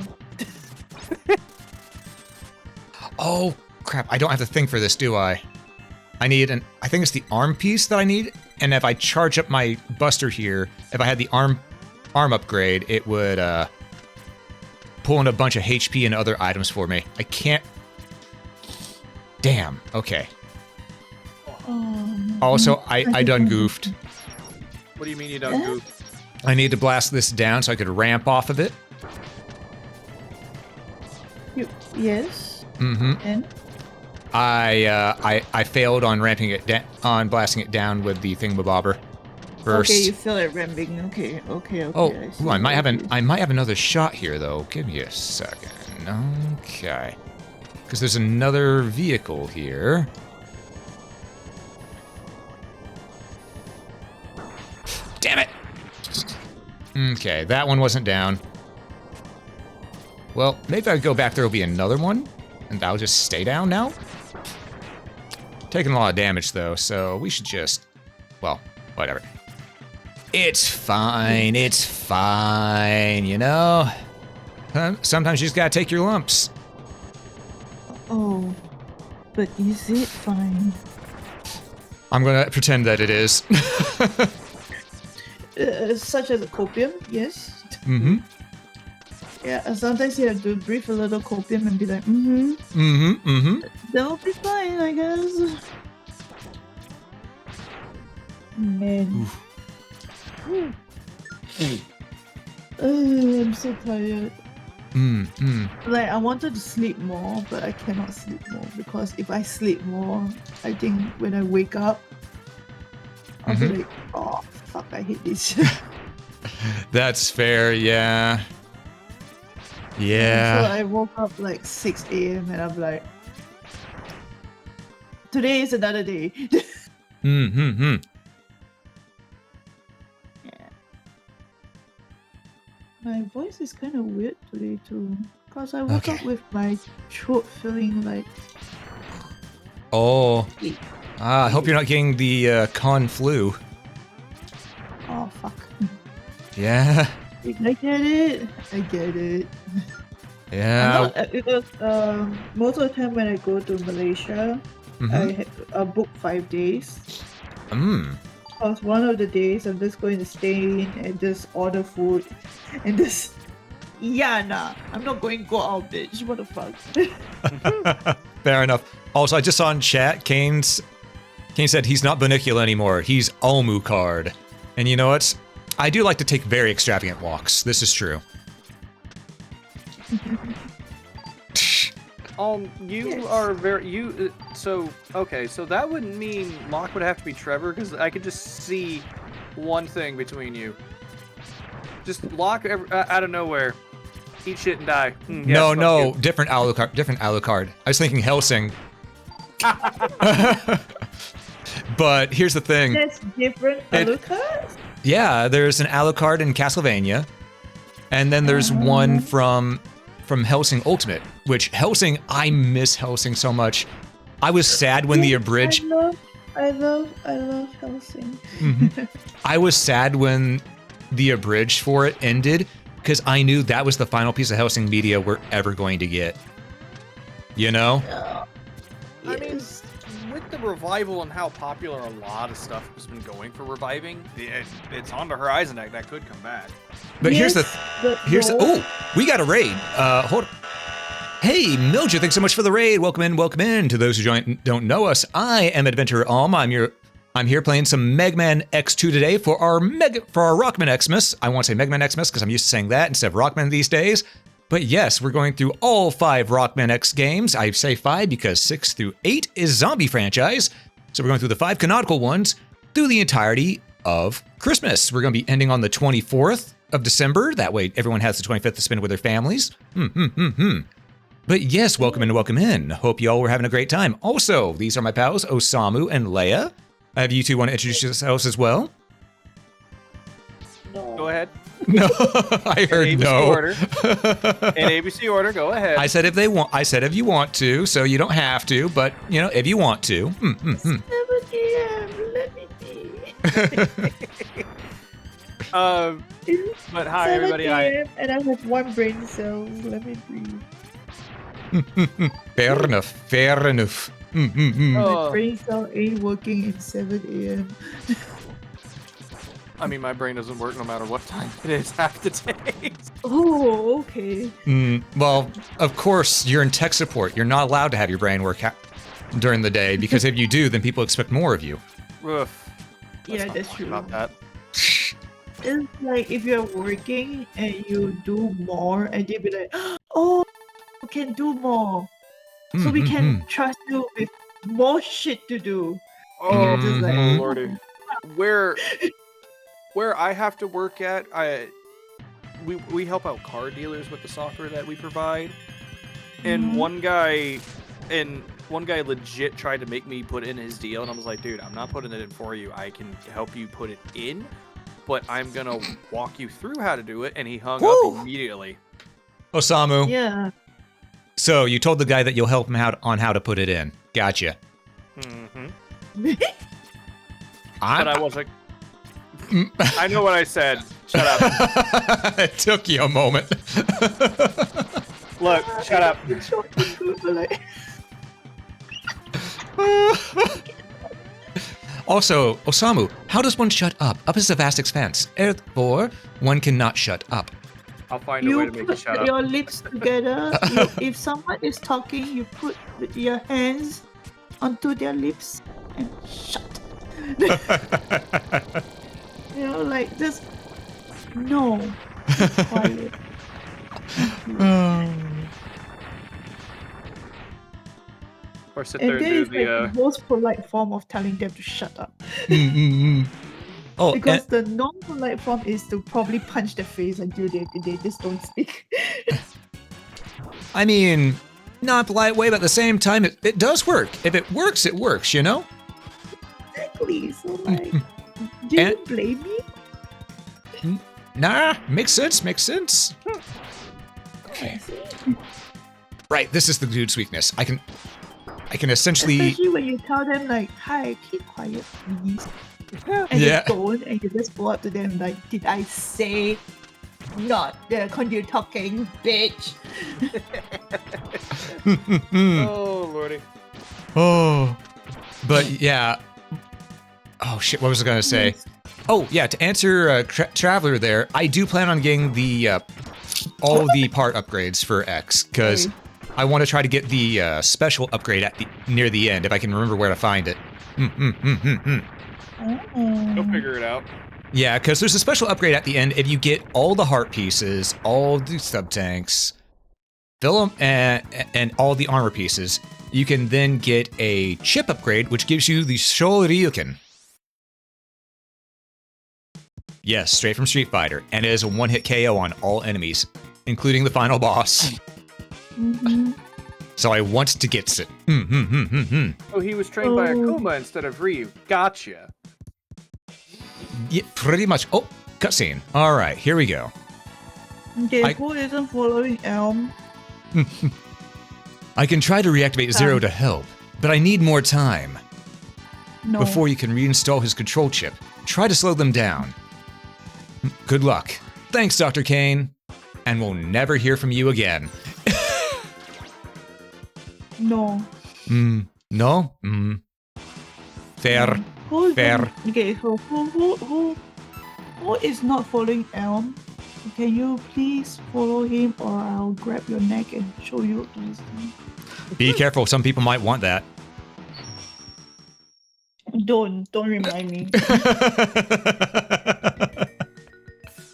A: Oh crap! I don't have the thing for this, do I? I need I think it's the arm piece that I need, and if I charge up my Buster here, if I had the arm upgrade, it would pull in a bunch of HP and other items for me. I can't. Damn. Okay. Also, I done goofed.
B: What do you mean you done goofed?
A: I need to blast this down so I could ramp off of it.
D: Yes.
A: And I failed on ramping it on blasting it down with the thingamabobber first.
D: Okay, you feel it ramping. Okay.
A: Oh, I might have another shot here though. Give me a second. Okay. Because there's another vehicle here. Damn it! Okay, that one wasn't down. Well, maybe if I go back, there will be another one, and that'll just stay down now. Taking a lot of damage though, so we should just, well, whatever. It's fine, you know? Sometimes you just gotta take your lumps.
D: Oh, but is it fine?
A: I'm gonna pretend that it is.
D: Such as a copium, yes.
A: Mm-hmm.
D: Yeah, and sometimes you have to breathe a little copium and be like, That'll be fine, I guess. Man. I'm so tired. Like I wanted to sleep more, but I cannot sleep more because if I sleep more, I think when I wake up, I'll be like, oh fuck, I hate this.
A: That's fair, yeah.
D: So
A: Yeah.
D: I woke up like 6 a.m. and I'm like, today is another day.
A: Mm-hmm.
D: My voice is kind of weird today too, because I woke up with my throat feeling like.
A: Oh. I hope you're not getting the con flu.
D: Oh fuck.
A: Yeah.
D: I get it. I get it.
A: Yeah.
D: Because most of the time when I go to Malaysia, I book 5 days. Because one of the days I'm just going to stay in and just order food and just nah, I'm not going to go out, bitch. What the fuck?
A: Fair enough. Also, I just saw in chat, Kane said he's not Banicula anymore. He's Almucard. And you know what? I do like to take very extravagant walks. This is true.
B: You are very so okay. So that would mean Locke would have to be Trevor because I could just see one thing between you. Just Locke out of nowhere, eat shit and die.
A: No, different Alucard. Different Alucard. I was thinking Helsing. But here's the thing.
D: That's different Alucard?
A: Yeah, there's an Alucard in Castlevania, and then there's one from Helsing Ultimate. Which Helsing, I miss Helsing so much. I was sad when the abridged.
D: I love Helsing.
A: I was sad when the abridged for it ended because I knew that was the final piece of Helsing media we're ever going to get. You know?
B: I mean, with the revival and how popular a lot of stuff has been going for reviving, it's on the horizon that could come back.
A: But here's the oh, we got a raid. Hold on. Hey, Mildred, thanks so much for the raid. Welcome in. To those who don't know us, I am Adventurer Alm. I'm here playing some MegaMan X2 today for our Rockman X-Mas. I want to say MegaMan X-Mas because I'm used to saying that instead of Rockman these days. But yes, we're going through all 5 Rockman X games. I say 5 because 6 through 8 is zombie franchise. So we're going through the 5 canonical ones through the entirety of Christmas. We're going to be ending on the 24th of December. That way everyone has the 25th to spend with their families. But yes, welcome in. Hope you all were having a great time. Also, these are my pals, Osamu and Leia. Have you two want to introduce yourselves as well?
D: No.
B: Go ahead.
A: No, I heard no.
B: Order. In ABC order, go ahead.
A: I said if they want. I said if you want to, so you don't have to. But you know, if you want to.
D: 7 a.m. Let me be.
B: But hi everybody.
D: 7 a.m. and I have 1 brain cell. Let me breathe.
A: Fair enough.
D: My brain cell ain't working in 7 a.m.
B: I mean, my brain doesn't work no matter what time it is half the day.
D: Oh, okay.
A: Well, of course, you're in tech support. You're not allowed to have your brain work during the day because if you do, then people expect more of you.
D: Yeah, that's true.
B: About that.
D: It's like if you're working and you do more, and they'll be like, "Oh, you can do more, so we can trust you with more shit to do."
B: Oh,
D: just like,
B: lordy. Where I have to work at, we help out car dealers with the software that we provide, and one guy legit tried to make me put in his deal, and I was like, dude, I'm not putting it in for you. I can help you put it in, but I'm gonna walk you through how to do it. And he hung up immediately.
A: Osamu.
D: Yeah.
A: So you told the guy that you'll help him out on how to put it in. Gotcha.
B: But I was like, I know what I said. Shut up.
A: It took you a moment.
B: Look, shut up.
A: Also, Osamu, how does one shut up? Up is a vast expanse. Therefore, one cannot shut up.
B: I'll find a way to make you shut
D: put
B: up.
D: your lips together. If someone is talking, you put your hands onto their lips and shut. You know, like just no. Be quiet.
B: Or sit
D: And
B: there and
D: there
B: do
D: is like the most polite form of telling them to shut up.
A: Oh,
D: Because the non-polite form is to probably punch their face until they just don't speak.
A: I mean, not polite way, but at the same time, it does work. If it works, it works, you know?
D: Exactly. So like, do you blame me?
A: Nah, makes sense, makes sense. Okay. Right, this is the dude's weakness. I can essentially...
D: Especially when you tell them like, hi, keep quiet, please. And
A: Yeah.
D: they don't, and you just go up to them like, did I say not continue talking, bitch?
B: Oh, lordy.
A: Oh. But yeah. Oh shit, what was I gonna say?
D: Yes.
A: Oh yeah, to answer Traveler there, I do plan on getting the all the part upgrades for X, because
D: Sorry.
A: I want to try to get the special upgrade at near the end, if I can remember where to find it.
B: Go figure it out.
A: Yeah, because there's a special upgrade at the end if you get all the heart pieces, all the sub-tanks, fill them, and all the armor pieces. You can then get a chip upgrade, which gives you the Shoryuken. Yes, straight from Street Fighter, and it is a one-hit KO on all enemies, including the final boss. So I want to get it.
B: Oh, he was trained by Akuma instead of Ryu. Gotcha.
A: Yeah, pretty much. Oh, cutscene. All right, here we go.
D: Okay, who isn't following Elm?
A: I can try to reactivate Zero to help, but I need more time.
D: No.
A: Before you can reinstall his control chip. Try to slow them down. Good luck. Thanks, Dr. Kane. And we'll never hear from you again.
D: No.
A: No? Fair.
D: Who
A: Fair.
D: Okay, so who is not following Elm? Can you please follow him, or I'll grab your neck and show you this thing.
A: Be careful, some people might want that.
D: Don't remind me.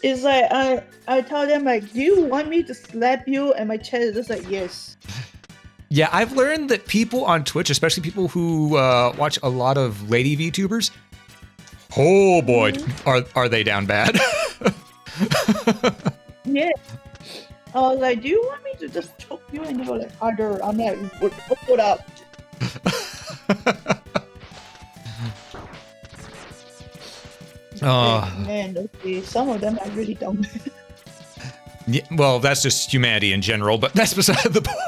D: It's like I tell them like, do you want me to slap you? And my chat is just like, yes.
A: Yeah, I've learned that people on Twitch, especially people who watch a lot of lady VTubers, oh boy, are they down bad.
D: Yeah. I was like, do you want me to just choke you? And they were like, harder. I'm like, hold up. Man, okay, some of them are really dumb.
A: Yeah, well, that's just humanity in general, but that's beside the point.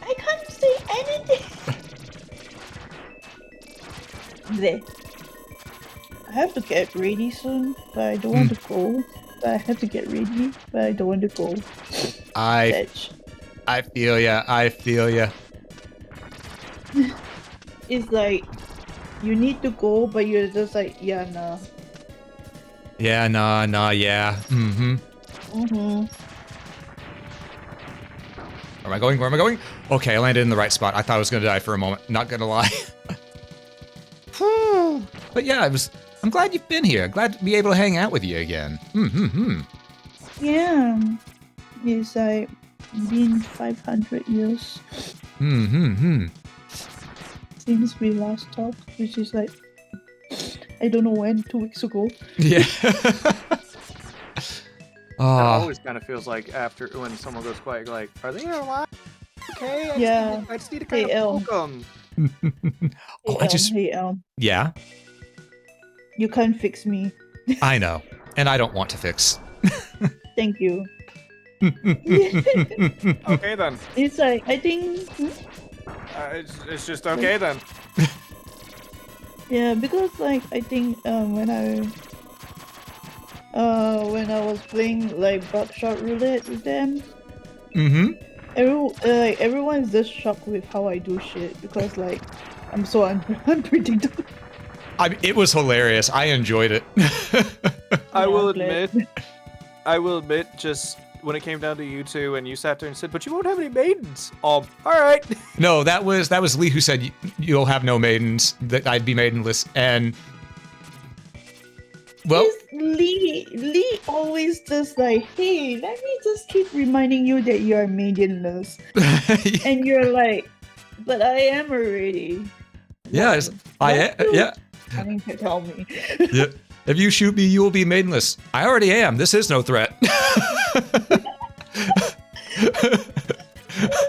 D: I can't say anything. There. I have to get ready soon, but I don't want to go. But I have to get ready, but I don't want to go.
A: I feel ya. I feel ya.
D: It's like you need to go, but you're just like, yeah, nah.
A: Yeah, nah, yeah. Where am I going? Where am I going? Okay, I landed in the right spot. I thought I was gonna die for a moment. Not gonna lie. But yeah, I'm glad you've been here. Glad to be able to hang out with you again.
D: Yeah. It's like been 500 years since we last talked, which is like, I don't know when, 2 weeks ago.
A: Yeah.
B: It always kind of feels like after when someone goes quiet, you're like, are they alive? Okay, I just need to kind of poke them.
D: Hey, Elm.
A: Yeah,
D: You can't fix me.
A: I know. And I don't want to fix.
D: Thank you.
B: Okay, then.
D: It's like, I think...
B: It's just okay, then.
D: Yeah, because like, I think when I was playing like Buckshot Roulette with them, everyone's just shocked with how I do shit, because like, I'm so unpredictable.
A: It was hilarious. I enjoyed it.
B: I will admit, just when it came down to you two, and you sat there and said, "But you won't have any maidens." All right.
A: No, that was Lee who said you'll have no maidens. That I'd be maidenless, and well,
D: Yes, Lee always just like, hey, let me just keep reminding you that you are maidenless. And you're like, but I am already.
A: yes, yeah.
D: Trying to tell me.
A: Yeah. If you shoot me, you will be maidenless. I already am. This is no threat.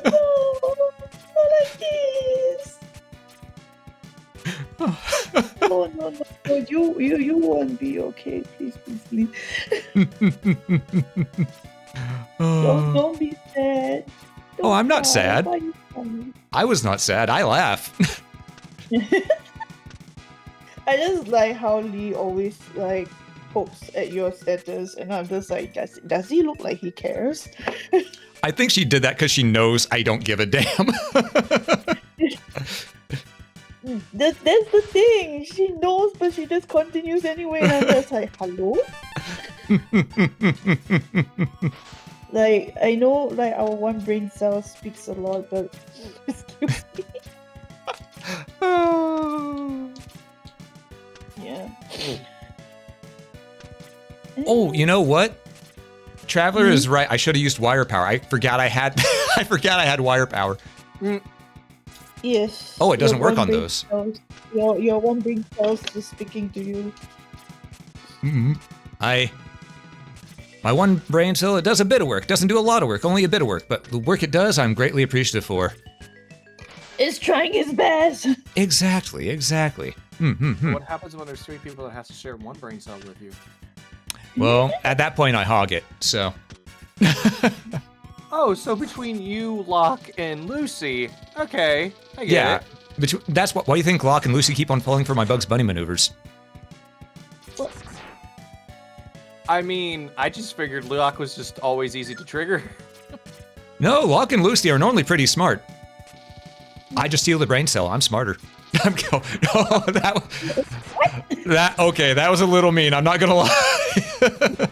D: No, not like this. Oh no, you won't be okay. Please. Don't be sad.
A: Oh, I'm not
D: cry.
A: sad.
D: Why are you crying?
A: I was not sad. I laugh.
D: I just like how Lee always like pokes at your status, and I'm just like, does he look like he cares?
A: I think she did that because she knows I don't give a damn.
D: That's the thing. She knows, but she just continues anyway, and I'm just like, hello. Like I know, like our one brain cell speaks a lot, but excuse me. Yeah.
A: Oh, you know what? Traveler is right. I should have used wire power. I forgot I had. I forgot I had wire power.
D: Yes.
A: Oh, it doesn't
D: your
A: work on
D: one brain
A: those.
D: cells- Your one brain cells is speaking to you.
A: My one brain cell, it does a bit of work. Doesn't do a lot of work, only a bit of work. But the work it does, I'm greatly appreciative for.
D: It's trying its best.
A: Exactly.
B: What happens when there's three people that has to share one brain cell with you?
A: Well, at that point, I hog it. So.
B: Oh, so between you, Locke, and Lucy, okay, I get it.
A: That's why do you think Locke and Lucy keep on falling for my Bugs Bunny maneuvers?
B: I mean, I just figured Locke was just always easy to trigger.
A: No, Locke and Lucy are normally pretty smart. I just steal the brain cell. I'm smarter. I'm go. Oh, okay. That was a little mean. I'm not gonna lie.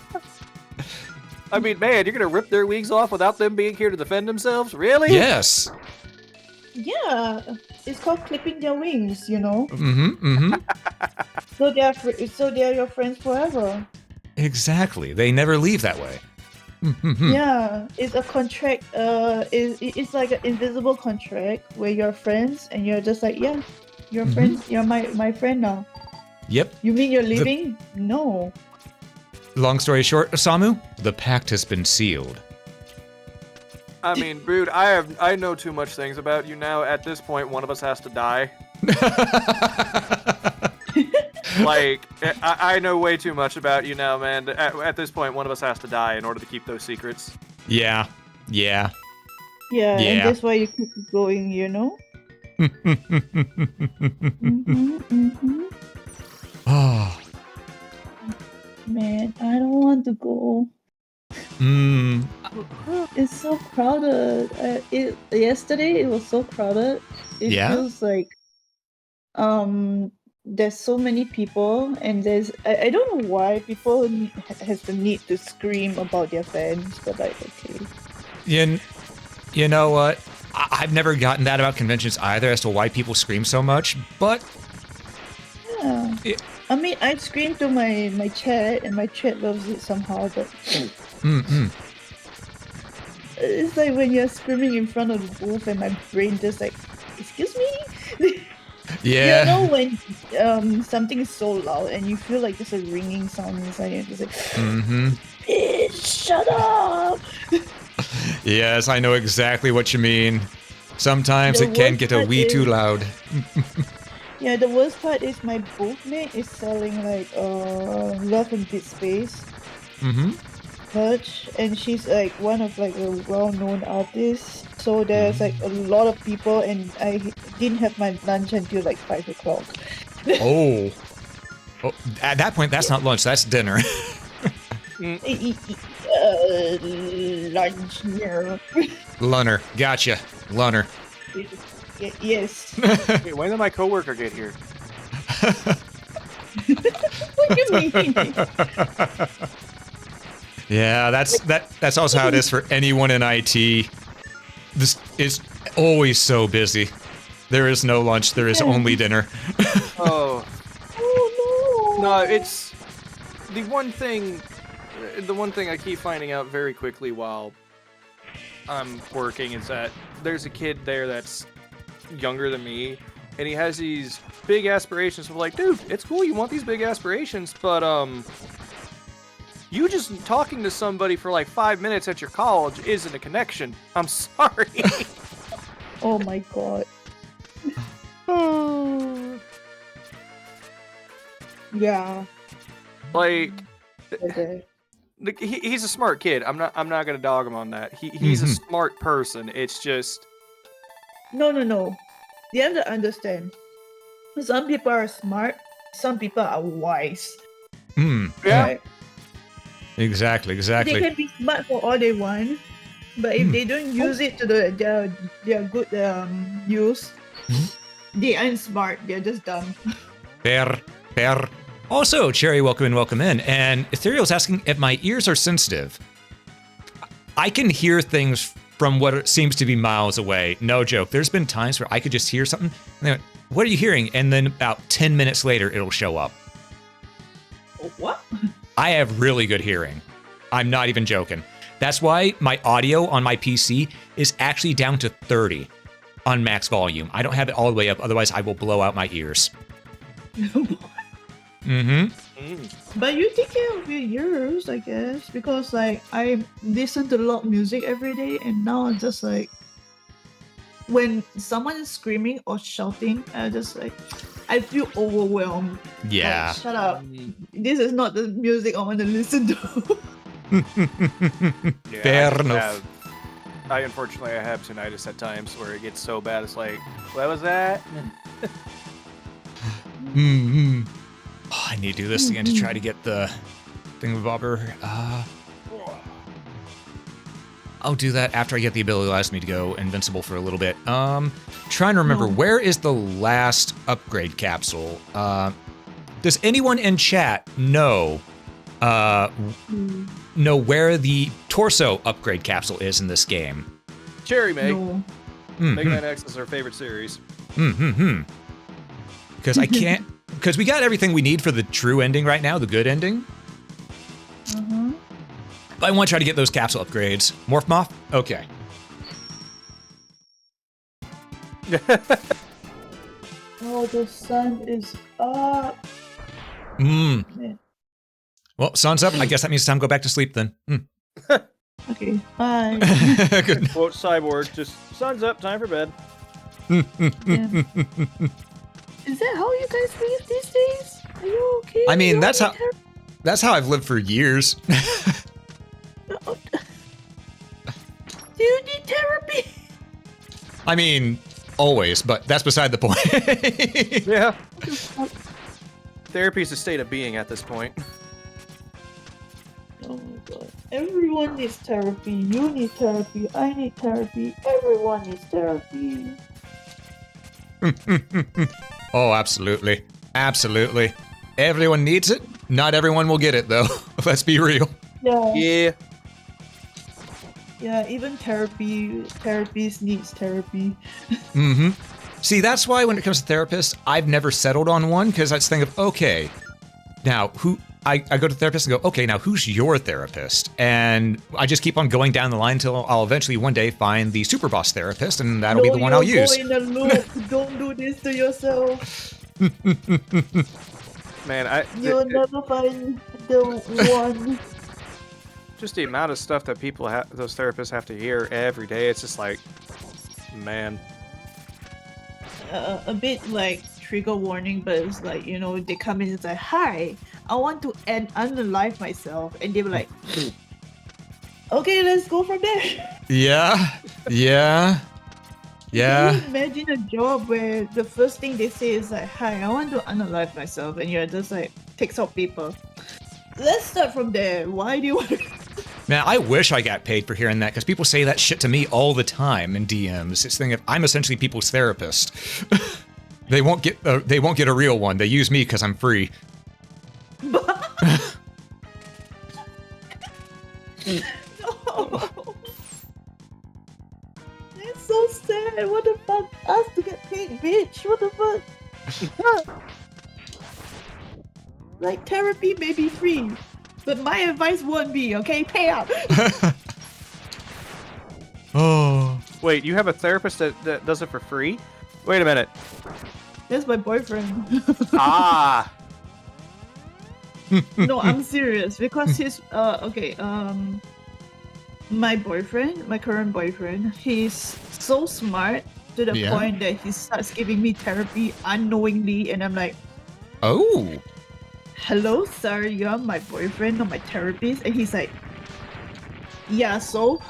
B: I mean, man, you're gonna rip their wings off without them being here to defend themselves? Really?
A: Yes.
D: Yeah, it's called clipping their wings, you know.
A: Mm-hmm.
D: So they're your friends forever.
A: Exactly. They never leave that way.
D: Yeah, it's a contract. It's like an invisible contract where you're friends, and you're just like, yeah, you're friends. You're my friend now.
A: Yep.
D: You mean you're leaving? No.
A: Long story short, Osamu, the pact has been sealed.
B: I mean, Brood, I know too much things about you now. At this point, one of us has to die. Like, I know way too much about you now, man. At this point, one of us has to die in order to keep those secrets.
A: Yeah.
D: Yeah,
A: Yeah.
D: and that's why you keep going, you know.
A: Oh.
D: Man, I don't want to go. It's so crowded. Yesterday it was so crowded. It
A: Yeah?
D: feels like there's so many people, and I don't know why people has the need to scream about their fans, but like, okay.
A: You know what? I've never gotten that about conventions either as to why people scream so much, but
D: Yeah. I mean, I scream to my chat, and my chat loves it somehow, but it's like when you're screaming in front of the booth, and my brain just like, excuse me?
A: yeah.
D: You know when something is so loud and you feel like there's a ringing sound inside you, and it's like, bitch, shut up!
A: Yes, I know exactly what you mean. Sometimes
D: The
A: it can
D: worst
A: get a
D: part
A: wee too
D: is-
A: loud.
D: Yeah, the worst part is my boothmate is selling like Love and Bit Space merch, and she's like one of like a well-known artist. So there's like a lot of people, and I didn't have my lunch until like 5 o'clock.
A: Oh. At that point, that's not lunch, that's dinner.
D: Lunch here.
A: Lunner. Gotcha. Lunner.
D: Yes.
B: Wait, when did my coworker get here?
D: What do you mean?
A: Yeah, that's also how it is for anyone in IT. This is always so busy. There is no lunch. There is only dinner.
B: Oh.
D: Oh no.
B: No, it's the one thing. The one thing I keep finding out very quickly while I'm working is that there's a kid there that's younger than me, and he has these big aspirations. I'm like, dude, it's cool. You want these big aspirations, but you just talking to somebody for like 5 minutes at your college isn't a connection. I'm sorry.
D: Oh my god. Yeah.
B: Like.
D: Okay.
B: He's a smart kid. I'm not gonna dog him on that. He's a smart person. It's just
D: No. You have to understand. Some people are smart. Some people are wise.
A: Hmm.
B: yeah.
D: Right?
A: Exactly.
D: They can be smart for all they want, but if they don't use it to their good use, they aren't smart. They're just dumb.
A: Fair. Also, Cherry, welcome in. And Ethereal's asking if my ears are sensitive. I can hear things from what seems to be miles away. No joke. There's been times where I could just hear something, and they went, "What are you hearing?" And then about 10 minutes later, it'll show up.
D: What?
A: I have really good hearing. I'm not even joking. That's why my audio on my PC is actually down to 30 on max volume. I don't have it all the way up, otherwise I will blow out my ears.
D: But you take care of your ears, I guess, because like I listen to a lot of music every day, and now I'm just like, when someone is screaming or shouting, I feel overwhelmed.
A: Yeah.
D: Like, shut up. This is not the music I want to listen to.
B: Yeah,
A: Fair enough.
B: I unfortunately have tinnitus at times where it gets so bad. It's like, what was that?
A: Oh, I need to do this again to try to get the thingamabobber. I'll do that after I get the ability that allows me to go invincible for a little bit. Trying to remember, where is the last upgrade capsule? Does anyone in chat know where the torso upgrade capsule is in this game?
B: Cherry Meg.
D: No.
B: MegaMan X is our favorite series.
A: Because I can't. Because we got everything we need for the true ending right now, the good ending. But I want to try to get those capsule upgrades. Morph Moth? Okay.
D: Oh, the sun is up.
A: Well, sun's up. I guess that means it's time to go back to sleep then.
D: Okay, bye.
A: Good.
B: Quote Cyborg, just sun's up, time for bed.
D: Yeah. Is that how you guys sleep these days? Are you okay?
A: I mean,
D: You
A: that's
D: don't
A: how I've lived for years.
D: need Do you need therapy?
A: I mean, always, but that's beside the point.
B: Yeah. Therapy is a state of being at this point.
D: Oh my god. Everyone needs therapy. You need therapy. I need therapy. Everyone needs therapy.
A: Oh, absolutely. Absolutely. Everyone needs it. Not everyone will get it, though. Let's be real.
D: Yeah.
B: Yeah.
D: Yeah, even therapists needs therapy.
A: See, that's why when it comes to therapists, I've never settled on one, because I just think of, okay, now I go to the therapist and go, okay, now who's your therapist? And I just keep on going down the line until I'll eventually one day find the super boss therapist, and that'll be the one I'll use.
D: Go in a loop. Don't do this to yourself.
B: Man,
D: You'll never find the one.
B: just the amount of stuff that those therapists have to hear every day, it's just like, man.
D: A bit like trigger warning, but it's like, you know, they come in and say, hi, I want to unalive myself, and they were like, okay, let's go from there.
A: Yeah.
D: Can you imagine a job where the first thing they say is like, hi, I want to unalive myself, and you're just like, takes out paper. Let's start from there. Why do you want to...
A: Man, I wish I got paid for hearing that, because people say that shit to me all the time in DMs. It's the thing of, I'm essentially people's therapist. They won't get a real one. They use me because I'm free.
D: No. It's so sad. What the fuck? Us to get paid, bitch. What the fuck? Like, therapy may be free, but my advice won't be, okay? Pay up.
A: Oh.
B: Wait, you have a therapist that does it for free? Wait a minute.
D: That's my boyfriend.
B: Ah.
D: No, I'm serious because he's my boyfriend, my current boyfriend, he's so smart to the
A: Yeah.
D: point that he starts giving me therapy unknowingly, and I'm like,
A: Oh.
D: hello sir, you're my boyfriend, not my therapist. And he's like, yeah, so.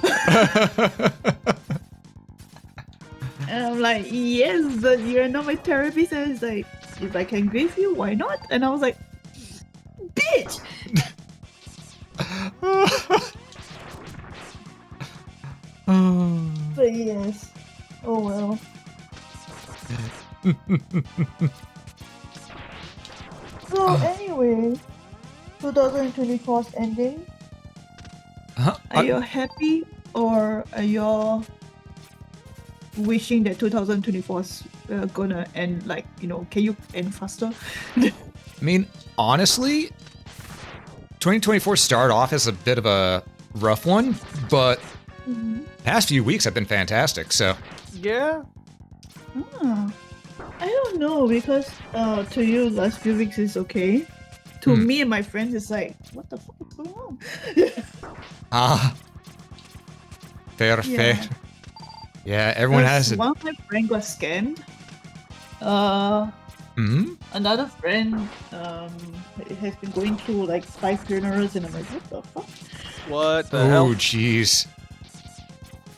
D: And I'm like, yes, but you're not my therapist. And he's like, if I can give you, why not? And I was like, bitch. But yes. Oh well. So anyway, 2024 is ending.
A: Huh?
D: Are you happy, or are you wishing that 2024 is gonna end, like, can you end faster?
A: I mean, honestly, 2024 started off as a bit of a rough one, but past few weeks have been fantastic. So
B: Yeah.
D: I don't know, because to you last few weeks is okay. To me and my friends it's like, what the fuck is going on?
A: fair,
D: Yeah.
A: fair. Yeah, everyone has it.
D: One of my friends got scammed. Another friend has been going through like 5 funerals, and I'm like, what the fuck?
B: What the hell?
A: Oh, jeez.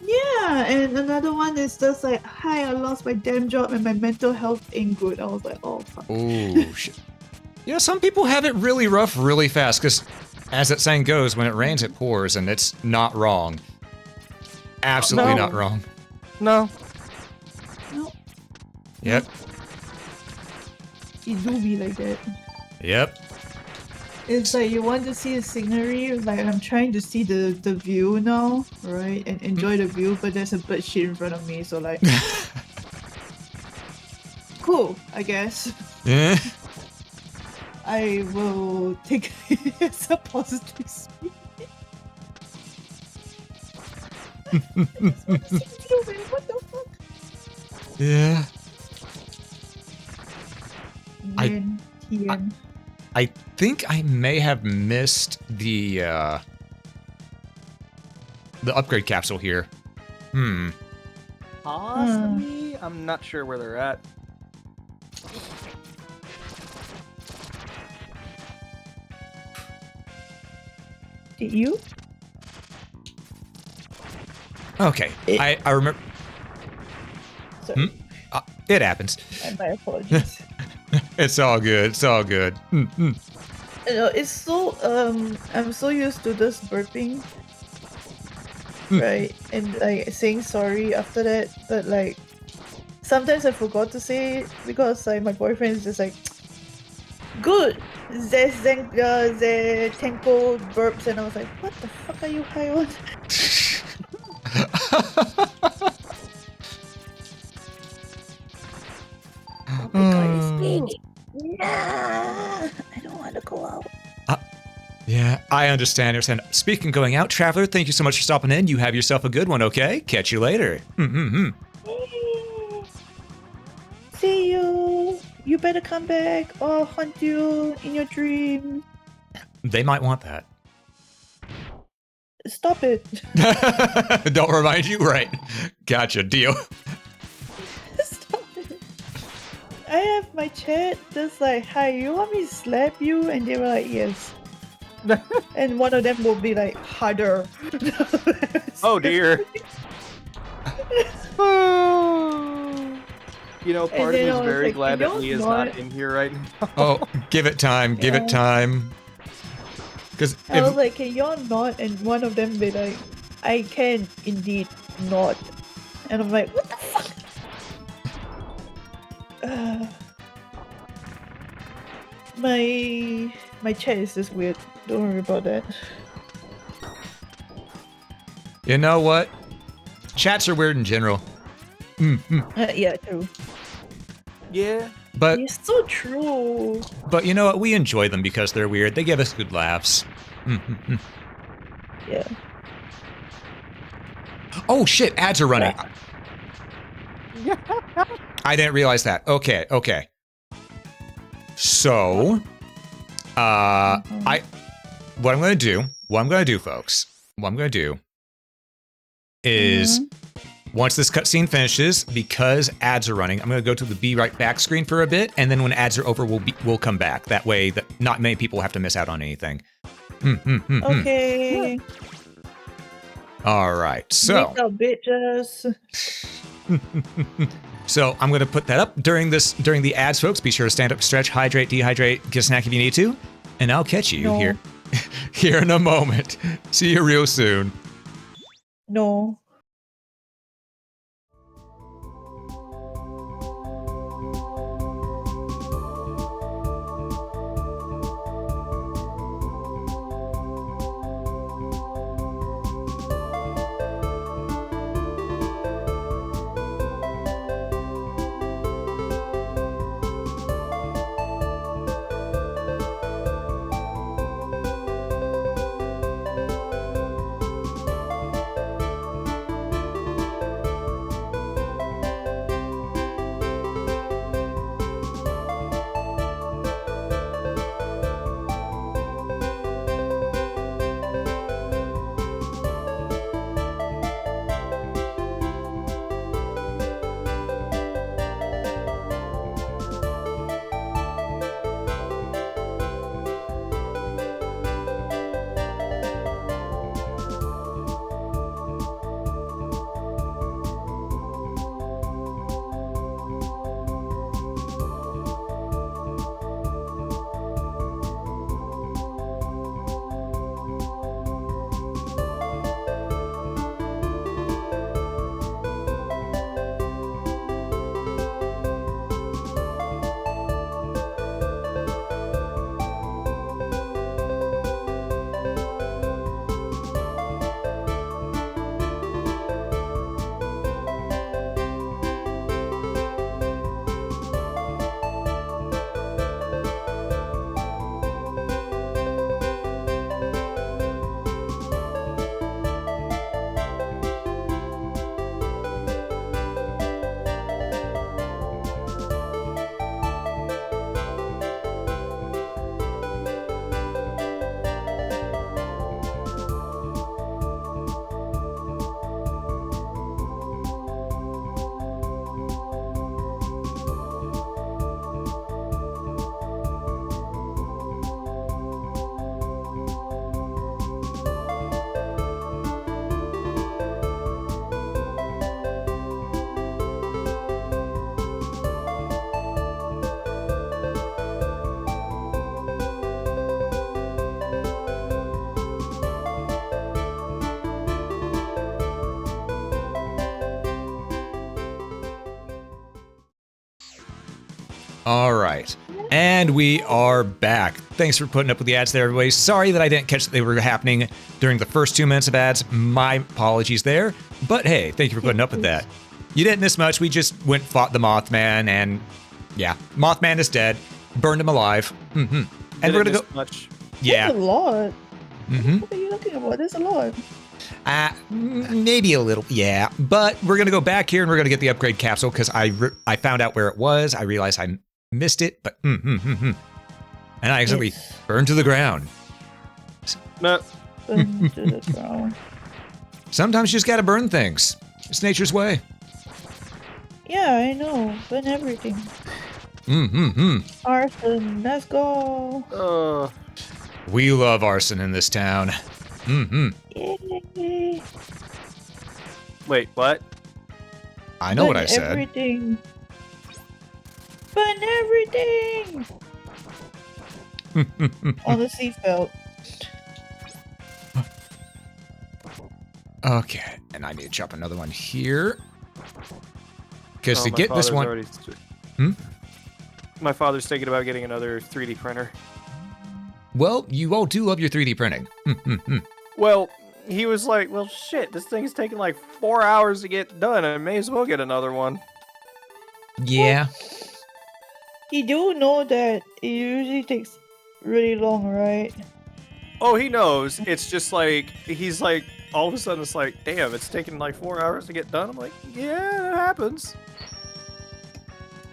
D: Yeah, and another one is just like, hi, I lost my damn job and my mental health ain't good. I was like, oh fuck.
A: Oh, shit. Yeah, some people have it really rough really fast, because as that saying goes, when it rains, it pours, and it's not wrong. Absolutely
D: No.
A: not wrong.
B: No.
D: No,
A: Yep.
D: it do be like that.
A: Yep.
D: It's like you want to see the scenery, like I'm trying to see the view now, right? And enjoy the view, but there's a bird shit in front of me, so like cool, I guess.
A: Yeah.
D: I will take it as a positive spin. What the fuck?
A: Yeah.
D: Man, Tian.
A: I think I may have missed the upgrade capsule here.
B: Possibly. I'm not sure where they're at.
D: Did you?
A: Okay. I remember.
D: Sorry,
A: It happens.
D: my apologies.
A: It's all good. It's all good.
D: It's so I'm so used to this burping, right? And like saying sorry after that, but like sometimes I forgot to say it because like my boyfriend is just like, good, the Tenko burps, and I was like, what the fuck are you high on? Oh my god, it's me. Nah, I don't want to go out.
A: Yeah, I understand. Speaking of going out, Traveler, thank you so much for stopping in. You have yourself a good one, okay? Catch you later.
D: See you. You better come back, or I'll hunt you in your dream.
A: They might want that.
D: Stop it.
A: Don't remind you? Right. Gotcha. Deal.
D: Stop it. I have my chat just like, hi, you want me to slap you? And they were like, yes. And one of them will be like, harder.
B: Oh dear. You know, part of me
D: then I
B: is
D: was
B: very
D: like,
B: glad
D: you
B: that
D: know
B: Leah's
D: what?
B: not in here right now.
A: Oh, give it time. Give it time. Because
D: I was like, can y'all not? And one of them be like, I can indeed not. And I'm like, what the fuck? My chat is just weird. Don't worry about that.
A: You know what? Chats are weird in general.
D: Yeah, true.
B: Yeah.
A: But
D: It's so true.
A: you know what? We enjoy them because they're weird. They give us good laughs.
D: Yeah.
A: Oh shit, ads are running. I didn't realize that. Okay. So, what I'm going to do, folks, is once this cutscene finishes, because ads are running, I'm going to go to the be right back screen for a bit, and then when ads are over, we'll come back. That way, that not many people have to miss out on anything.
D: Okay.
A: All right, so.
D: Wake up, bitches.
A: So I'm going to put that up during the ads, folks. Be sure to stand up, stretch, hydrate, dehydrate, get a snack if you need to, and I'll catch you here in a moment. See you real soon.
D: No.
A: All right. And we are back. Thanks for putting up with the ads there, everybody. Sorry that I didn't catch that they were happening during the first 2 minutes of ads. My apologies there. But hey, thank you for putting up with that. You didn't miss much. We just went and fought the Mothman, and yeah, Mothman is dead. Burned him alive. And we're gonna go.
B: Much.
A: Yeah.
D: That's a lot. What are you looking about? There's a lot.
A: Maybe a little, yeah. But we're gonna go back here and we're gonna get the upgrade capsule because I found out where it was. I realized I missed it, but and I accidentally burned to the ground.
B: No.
D: Burn to the ground.
A: Sometimes you just gotta burn things. It's nature's way.
D: Yeah, I know. Burn everything. Arson, let's go.
A: We love arson in this town.
D: Yay.
B: Wait, what?
A: I know what I said.
D: Everything. Burn everything. On the seatbelt.
A: Okay, and I need to chop another one here. Because to
B: my
A: get this
B: father's
A: one...
B: already- My father's thinking about getting another 3D printer.
A: Well, you all do love your 3D printing.
B: Well, he was like, well, shit, this thing's taking like 4 hours to get done. I may as well get another one.
A: Yeah.
D: You do know that it usually takes really long, right?
B: Oh, he knows. It's just like, he's like, all of a sudden it's like, damn, it's taking like 4 hours to get done. I'm like, yeah, it happens.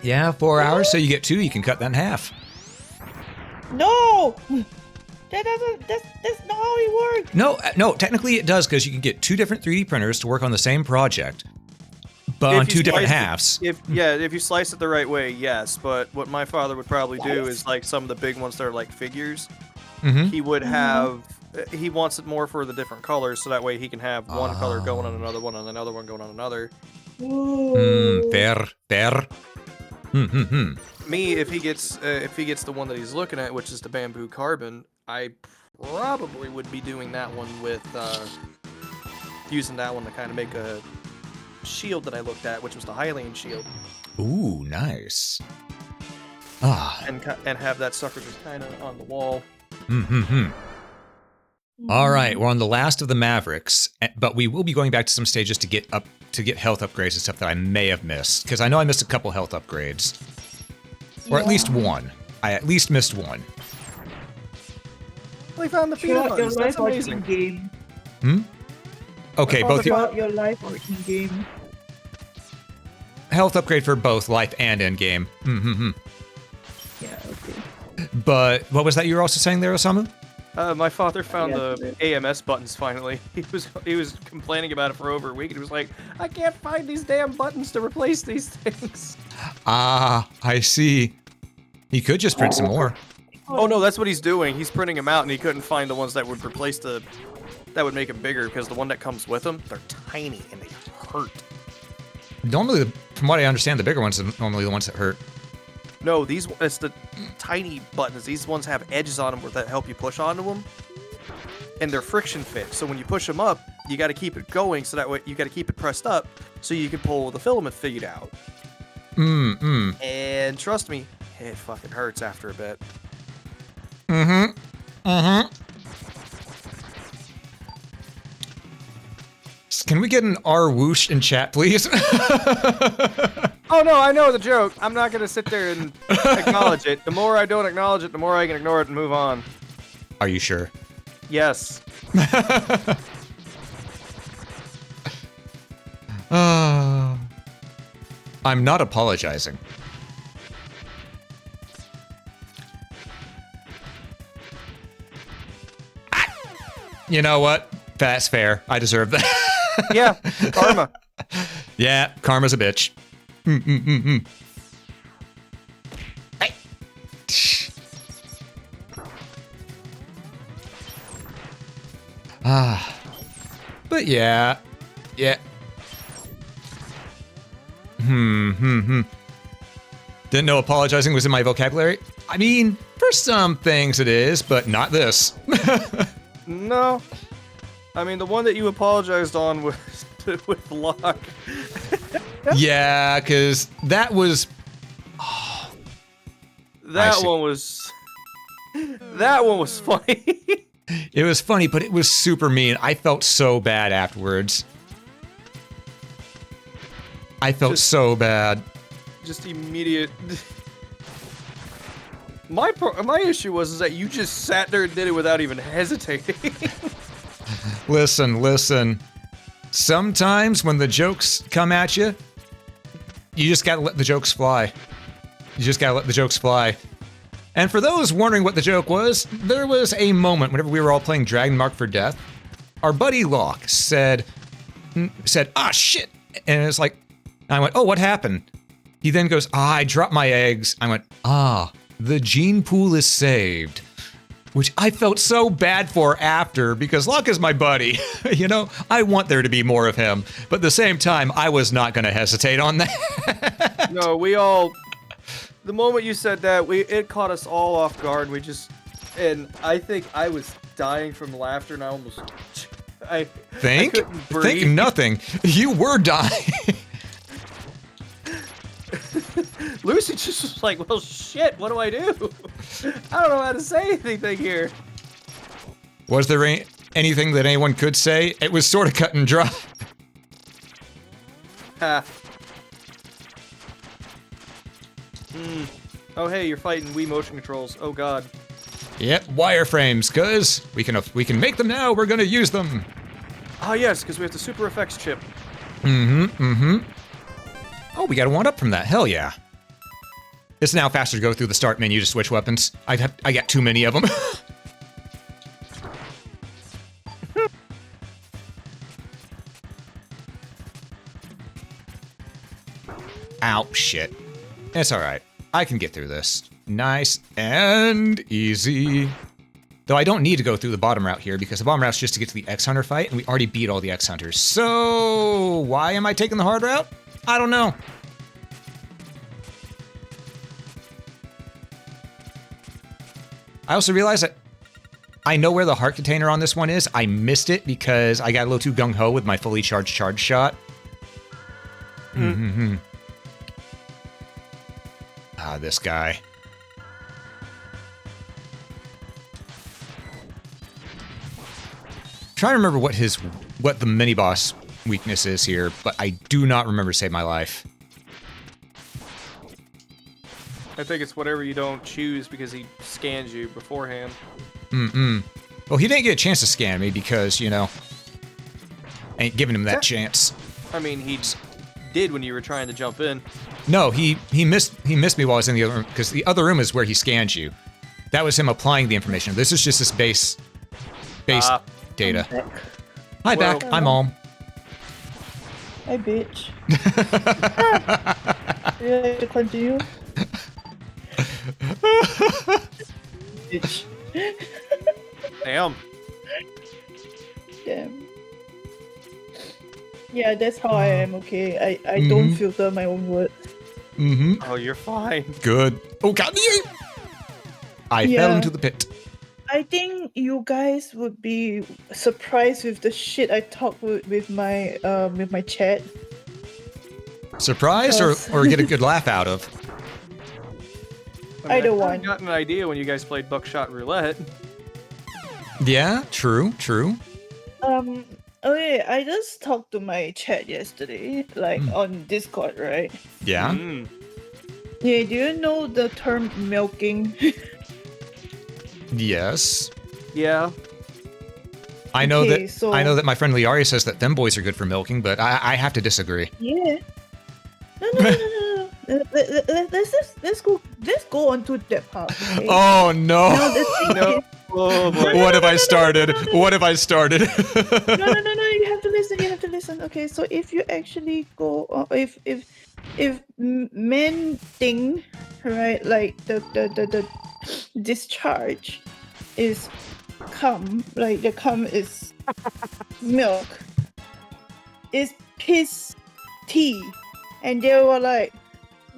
A: Yeah, 4 hours, so you get 2, you can cut that in half.
D: No! That's not how it works.
A: No, technically it does, because you can get 2 different 3D printers to work on the same project, but
B: If
A: on
B: you
A: 2 different
B: slice it-
A: halves.
B: If you slice it the right way, yes. But what my father would probably do is like some of the big ones that are like figures.
A: Mm-hmm.
B: He would have. He wants it more for the different colors, so that way he can have one color going on another one and another one going on another.
D: Ooh.
A: Fair.
B: Me, if he gets the one that he's looking at, which is the bamboo carbon, I probably would be doing that one with using that one to kind of make a shield that I looked at, which was the Hylian shield,
A: Ooh, nice.
B: and have that sucker just kind of on the wall.
A: All right, we're on the last of the Mavericks, but we will be going back to some stages to get health upgrades and stuff that I may have missed, because I know I missed a couple health upgrades, or at least one. I at least missed one.
B: Well, he found the peanut
D: Throughout your
B: buttons. That's
D: life or
B: amazing.
D: in-game?
A: Okay, both
D: Throughout your life or in-game?
A: health upgrade for both life and in game.
D: Yeah, okay.
A: But what was that you were also saying there, Osamu?
B: My father found
D: Yeah,
B: the AMS buttons finally. He was complaining about it for over a week, and he was like, "I can't find these damn buttons to replace these things."
A: Ah, I see. He could just print some more.
B: Oh no, that's what he's doing. He's printing them out, and he couldn't find the ones that would replace that would make them bigger, because the one that comes with them, they're tiny and they hurt.
A: Normally, from what I understand, the bigger ones are normally the ones that hurt.
B: No, it's the tiny buttons. These ones have edges on them that help you push onto them, and they're friction fit. So when you push them up, you got to keep it going. So that way, you got to keep it pressed up so you can pull the filament feed out. And trust me, it fucking hurts after a bit.
A: Can we get an R whoosh in chat, please?
B: Oh no, I know the joke. I'm not gonna sit there and acknowledge it. The more I don't acknowledge it, the more I can ignore it and move on.
A: Are you sure?
B: Yes.
A: I'm not apologizing. You know what? That's fair. I deserve that.
B: Yeah, karma.
A: Yeah, karma's a bitch. Hey. But yeah. Didn't know apologizing was in my vocabulary. I mean, for some things it is, but not this.
B: No. I mean, the one that you apologized on was with Locke.
A: Yeah, because that was...
B: That
A: see.
B: one was... That one was funny.
A: It was funny, but it was super mean. I felt so bad afterwards. I felt so bad.
B: Just immediate... My issue was that you just sat there and did it without even hesitating.
A: Listen. Sometimes when the jokes come at you, you just gotta let the jokes fly. And for those wondering what the joke was, there was a moment whenever we were all playing Dragon Mark for Death, our buddy Locke said, "Ah, shit." And it's like, I went, "Oh, what happened?" He then goes, "I dropped my eggs." I went, the gene pool is saved. Which I felt so bad for after, because Locke is my buddy. You know, I want there to be more of him. But at the same time, I was not going to hesitate on that.
B: No, we all... The moment you said that, it caught us all off guard. And I think I was dying from laughter, and I almost... I couldn't breathe.
A: Think nothing. You were dying.
B: Lucy just was like, well, shit, what do I do? I don't know how to say anything here.
A: Was there anything that anyone could say. It was sort of cut and dry.
B: Ha. Oh hey, you're fighting Wii motion controls. Oh god.
A: Yep, wireframes, cuz we can make them now. We're gonna use them.
B: Oh yes, because we have the super effects chip.
A: Oh, we got a 1-up from that. Hell yeah. It's now faster to go through the start menu to switch weapons. I got too many of them. Ow, shit. It's alright. I can get through this. Nice and easy. Though I don't need to go through the bottom route here because the bottom route's just to get to the X-Hunter fight, and we already beat all the X-Hunters. So why am I taking the hard route? I don't know. I also realized that I know where the heart container on this one is. I missed it because I got a little too gung-ho with my fully charged shot. Ah, this guy. Trying to remember what the mini boss weakness is here, but I do not remember to save my life.
B: I think it's whatever you don't choose because he scans you beforehand.
A: Well, he didn't get a chance to scan me because, you know, I ain't giving him that chance.
B: I mean, he did when you were trying to jump in.
A: No, he missed me while I was in the other room because the other room is where he scans you. That was him applying the information. This is just this base data. Hi,
B: Well-
A: back. I'm home.
D: Hi, bitch. Do you like to continue? Bitch.
B: Damn.
D: Damn. Yeah, that's how I am, okay? I don't filter my own words.
B: Oh, you're fine.
A: Good. Oh, God. I
D: Yeah.
A: fell into the pit.
D: I think you guys would be surprised with the shit I talk with my chat.
A: Surprised
D: Yes.
A: or get a good laugh out of?
D: Either
B: I
D: one.
B: got an idea when you guys played Buckshot Roulette.
A: Yeah, true.
D: Okay, I just talked to my chat yesterday, like on Discord, right?
A: Yeah.
D: Yeah, do you know the term milking?
A: Yes.
B: Yeah.
A: I know
D: Okay,
A: that
D: so-
A: I know that my friend Liaria says that them boys are good for milking, but I have to disagree.
D: Yeah. No. Let's go on to that part. Okay?
A: Oh no.
D: Now the thing
B: No.
D: is,
B: Oh boy.
A: What have I started? What have I started?
D: no, you have to listen. Okay, so if you actually go, if men think, right, like the discharge is cum, like the cum is milk, is piss tea, and they were like,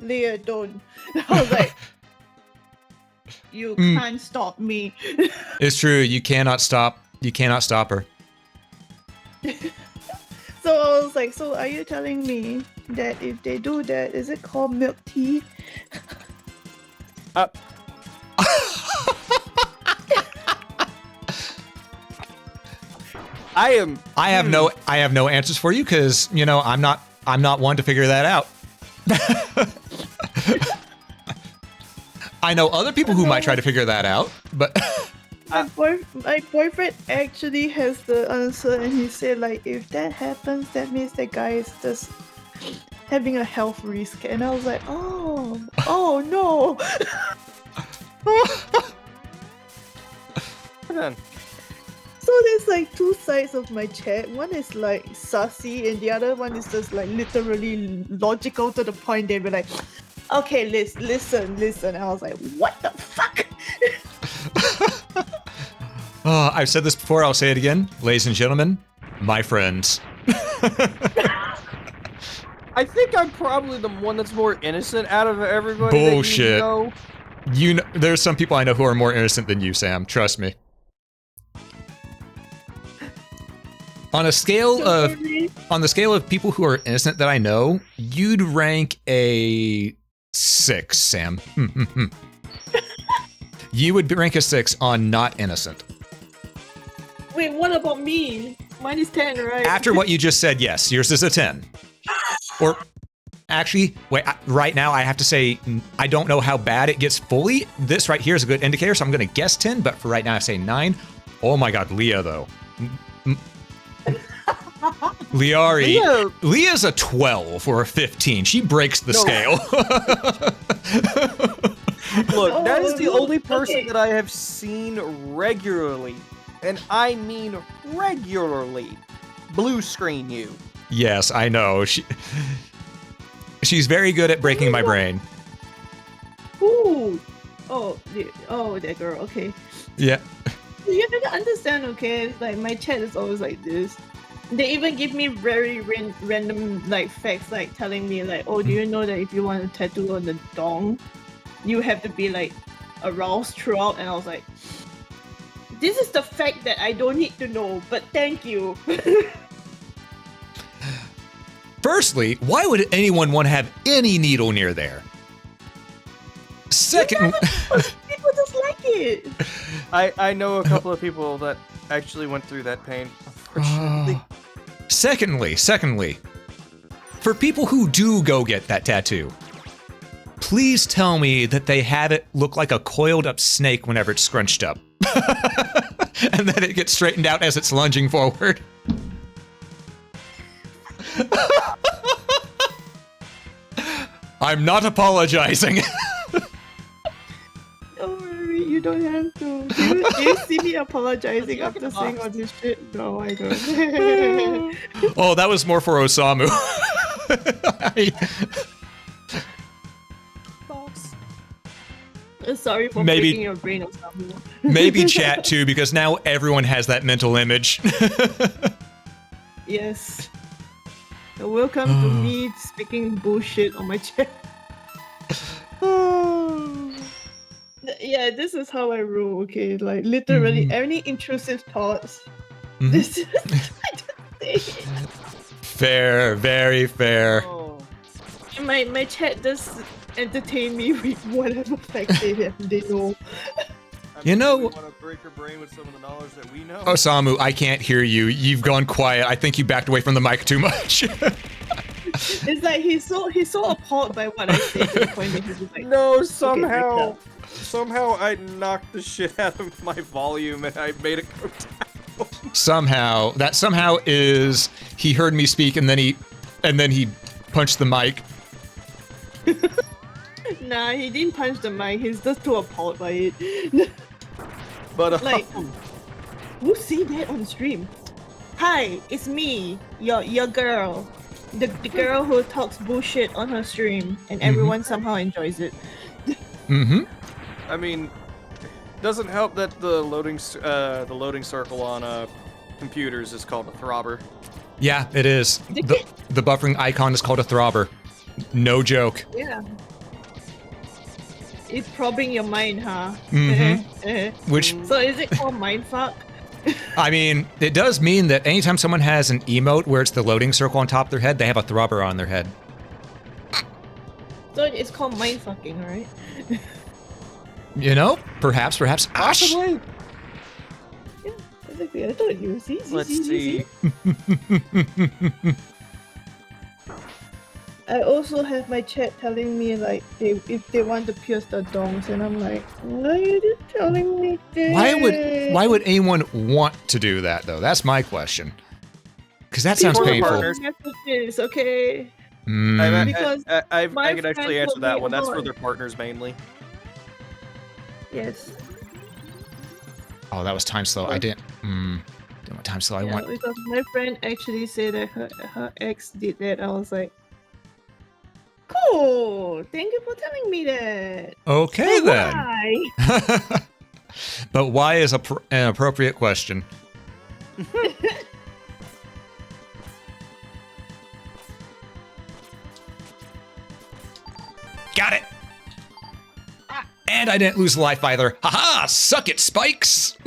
D: Leah, don't. I was like, you can't stop me.
A: It's true. You cannot stop. You cannot stop her.
D: So I was like, so are you telling me that if they do that, is it called milk tea?
B: I am.
A: I have no answers for you because you know I'm not one to figure that out. I know other people who might try to figure that out, but
D: My boyfriend actually has the answer, and he said like, if that happens, that means that guy is just having a health risk. And I was like, oh no.
B: Hold on.
D: So there's like two sides of my chat. One is like sassy, and the other one is just like literally logical to the point. They were like, okay, listen. And I was like, what the fuck?
A: oh, I've said this before. I'll say it again, ladies and gentlemen, my friends.
B: I think I'm probably the one that's more innocent out of everybody.
A: Bullshit.
B: That
A: You know, there's some people I know who are more innocent than you, Sam. Trust me. On a scale of people who are innocent that I know, you'd rank a 6, Sam. You would rank a 6 on not innocent.
D: Wait, what about me? Mine is 10, right?
A: After what you just said, yes, yours is a 10. Or actually, wait, right now I have to say I don't know how bad it gets fully. This right here is a good indicator, so I'm going to guess 10, but for right now I say 9. Oh my god, Leah, though. Liari. Leah's a 12 or a 15. She breaks the scale.
B: Look, that is the only person
D: Okay.
B: that I have seen regularly, and I mean regularly, blue screen you.
A: Yes, I know. She's very good at breaking my brain.
D: Ooh. Oh, that girl. Okay.
A: Yeah.
D: You have to understand, okay? It's like my chat is always like this. They even give me very random like facts, like telling me like, oh, do you know that if you want a tattoo on the dong, you have to be like aroused throughout? And I was like, this is the fact that I don't need to know, but thank you.
A: Firstly, why would anyone want to have any needle near there? Second,
D: People just like it.
B: I know a couple of people that actually went through that pain, unfortunately.
A: secondly, for people who do go get that tattoo, please tell me that they have it look like a coiled up snake whenever it's scrunched up. And then it gets straightened out as it's lunging forward. I'm not apologizing.
D: Don't worry, you don't have to. Do you see me apologizing after saying all this shit? No, I don't.
A: Oh, that was more for Osamu.
D: Sorry for
A: Maybe-
D: breaking your brain or something.
A: Maybe chat too, because now everyone has that mental image.
D: Yes. Welcome to me speaking bullshit on my chat. Yeah, this is how I roll, okay? Like, literally, any intrusive thoughts.
A: Mhm.
D: This is I just say it.
A: Fair, very fair.
B: Oh.
D: And my chat does entertain me with whatever facts they know.
A: You know-
B: we want to break her brain with some of the knowledge that we know.
A: Osamu, I can't hear you. You've gone quiet. I think you backed away from the mic too much.
D: It's like he's so appalled by what I say to the point that he's just like,
B: No,
D: break
B: somehow I knocked the shit out of my volume and I made it go down.
A: Somehow is he heard me speak and then he punched the mic.
D: nah, he didn't punch the mic. He's just too appalled by it.
B: But
D: Like, who see that on stream? Hi, it's me, your girl, the girl who talks bullshit on her stream, and everyone somehow enjoys it.
A: Mm-hmm.
B: I mean, doesn't help that the loading circle on computers is called a throbber.
A: Yeah, it is. The buffering icon is called a throbber. No joke.
D: Yeah. It's probing your mind, huh?
A: Which,
D: So is it called mindfuck?
A: I mean, it does mean that anytime someone has an emote where it's the loading circle on top of their head, they have a throbber on their head.
D: So it's called mindfucking, right?
A: You know? Perhaps. Ash.
B: Possibly.
D: Yeah, exactly. I thought you see.
B: Let's see.
D: I also have my chat telling me like if they want to pierce the dongs, and I'm like, why are you telling me that?
A: Why would anyone want to do that though? That's my question. Because that sounds
B: People are
A: painful.
B: partners.
D: Messages, okay.
A: Mm,
D: Because
B: I
D: my
B: can actually
D: friend
B: answer
D: told
B: that
D: me
B: one. That's for
D: about-
B: their partners mainly.
D: Yes.
A: oh, that was time slow. I didn't. What time slow I
D: Yeah,
A: want?
D: because my friend actually said that her ex did that. I was like, cool. Thank you for telling me that.
A: Okay
D: But
A: then.
D: why?
A: But why is an appropriate question? Got it. And I didn't lose life either. Haha! Suck it, Spikes!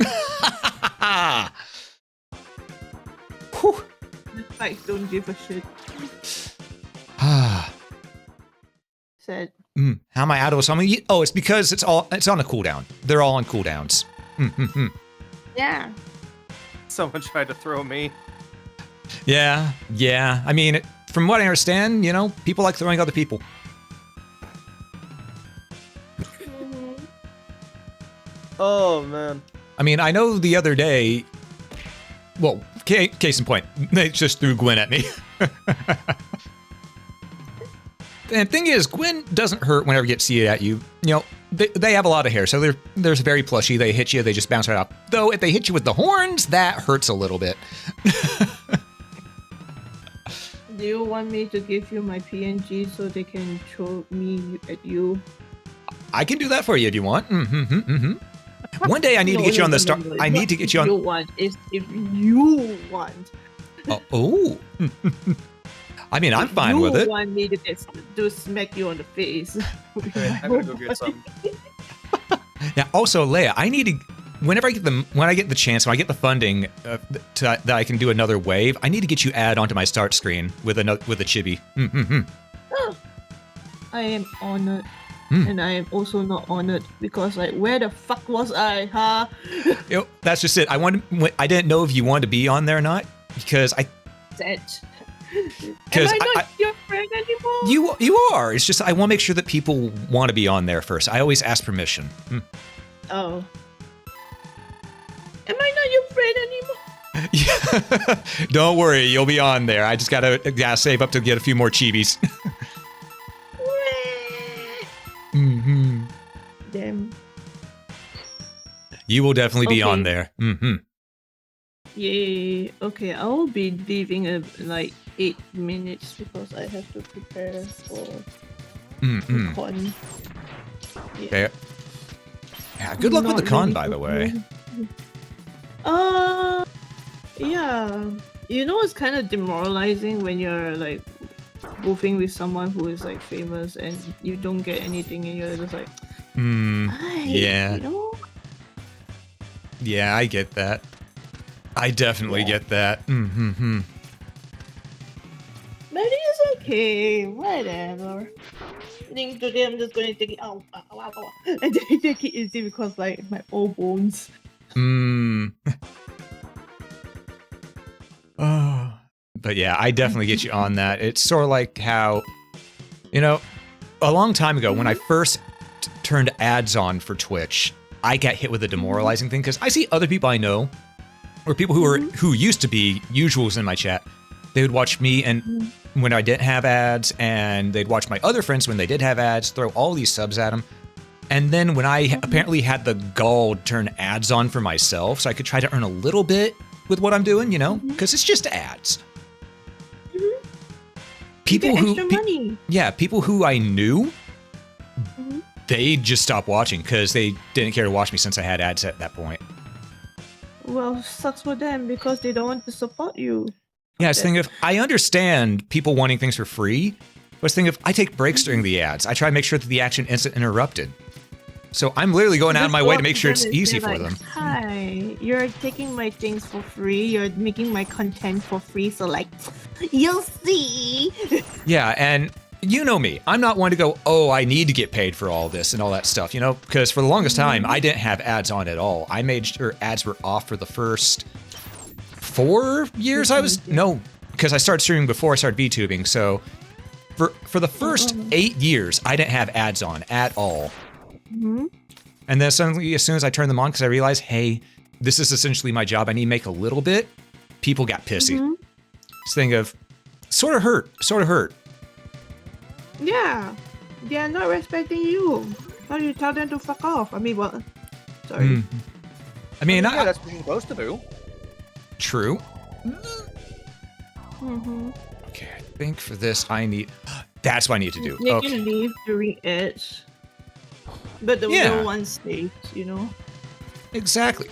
A: Whew.
D: The spikes don't give a shit. Said.
A: How am I out of something? Oh, it's because it's on a cooldown. They're all on cooldowns.
D: Yeah.
B: Someone tried to throw me.
A: Yeah. I mean, from what I understand, people like throwing other people.
E: Oh man.
A: I mean, I know the other day. Well, case in point, they just threw Gwen at me. And the thing is, Gwen doesn't hurt whenever it gets seated at you. They have a lot of hair, so they're very plushy. They hit you, they just bounce right off. Though, if they hit you with the horns, that hurts a little bit.
D: Do you want me to give you my PNG so they can throw me at you?
A: I can do that for you if you want. One day I need to get you on the start. I need to get you on.
D: You want is if you want.
A: Oh. I mean, I'm fine with it.
D: You want me to smack you on the face?
E: Okay, I'm gonna go get some.
A: Now, also, Leia, I need to. When I get the chance, when I get the funding that I can do another wave, I need to get you add onto my start screen with a chibi.
D: I am honored. And I am also not honored because, like, where the fuck was I, huh?
A: That's just it. I didn't know if you wanted to be on there or not because I.
D: That.
A: Because
D: am I not your friend anymore?
A: You are. It's just I want to make sure that people want to be on there first. I always ask permission.
D: Oh. Am I not your friend anymore?
A: Yeah. Don't worry, you'll be on there. I just gotta save up to get a few more chibis.
D: Damn.
A: You will definitely be on there.
D: Yay. Okay, I'll be leaving in like 8 minutes because I have to prepare for con. Yeah.
A: Okay. Yeah, good luck with the con, by the way.
D: Yeah. It's kind of demoralizing when you're like goofing with someone who is like famous and you don't get anything and you're just like,
A: yeah.
D: You know?
A: Yeah, I get that. I definitely get that.
D: But it's okay, whatever. I think today I'm just going to take it out. And then take it easy because like my old bones.
A: Oh. But yeah, I definitely get you on that. It's sort of like how, a long time ago when I first turned ads on for Twitch, I got hit with a demoralizing thing because I see other people I know, or people who used to be usuals in my chat. They would watch me and when I didn't have ads, and they'd watch my other friends when they did have ads, throw all these subs at them. And then when I apparently had the gall to turn ads on for myself, so I could try to earn a little bit with what I'm doing, because it's just ads. People
D: money.
A: People who I knew, they just stopped watching because they didn't care to watch me since I had ads at that point.
D: Well, sucks for them because they don't want to support you.
A: Yeah, it's the thing of, I understand people wanting things for free, but it's the thing of, I take breaks during the ads. I try to make sure that the action isn't interrupted. So I'm literally going out of my way to make sure it's easy for them.
D: Hi, you're taking my things for free. You're making my content for free. So like, you'll see.
A: Yeah, and you know me. I'm not one to go, oh, I need to get paid for all this and all that stuff, because for the longest time, I didn't have ads on at all. I made sure ads were off for the first 4 years because I started streaming before I started VTubing. So for the first 8 years, I didn't have ads on at all. And then suddenly, as soon as I turned them on, because I realized, hey, this is essentially my job, I need to make a little bit, people got pissy. This thing of, sort of hurt.
D: Yeah, they are not respecting you. How do you tell them to fuck off? I mean, well, sorry.
A: I mean,
E: Yeah, that's what you're supposed to do.
A: True. Okay, I think for this, that's what I need to do.
D: They can leave during it. But the real one stays,
A: Exactly.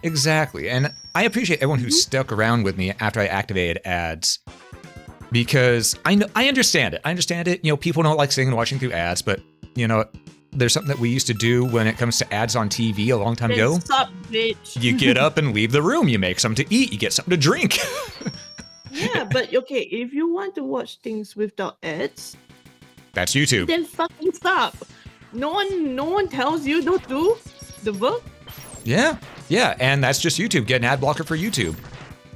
A: Exactly. And I appreciate everyone who stuck around with me after I activated ads. Because I understand it. I understand it. People don't like sitting and watching through ads, but there's something that we used to do when it comes to ads on TV a long time ago.
D: Sup, bitch.
A: You get up and leave the room. You make something to eat. You get something to drink.
D: Yeah, but okay, if you want to watch things without ads,
A: that's YouTube.
D: then fucking stop. No one tells you not to. The book.
A: Yeah. Yeah, and that's just YouTube. Get an ad blocker for YouTube.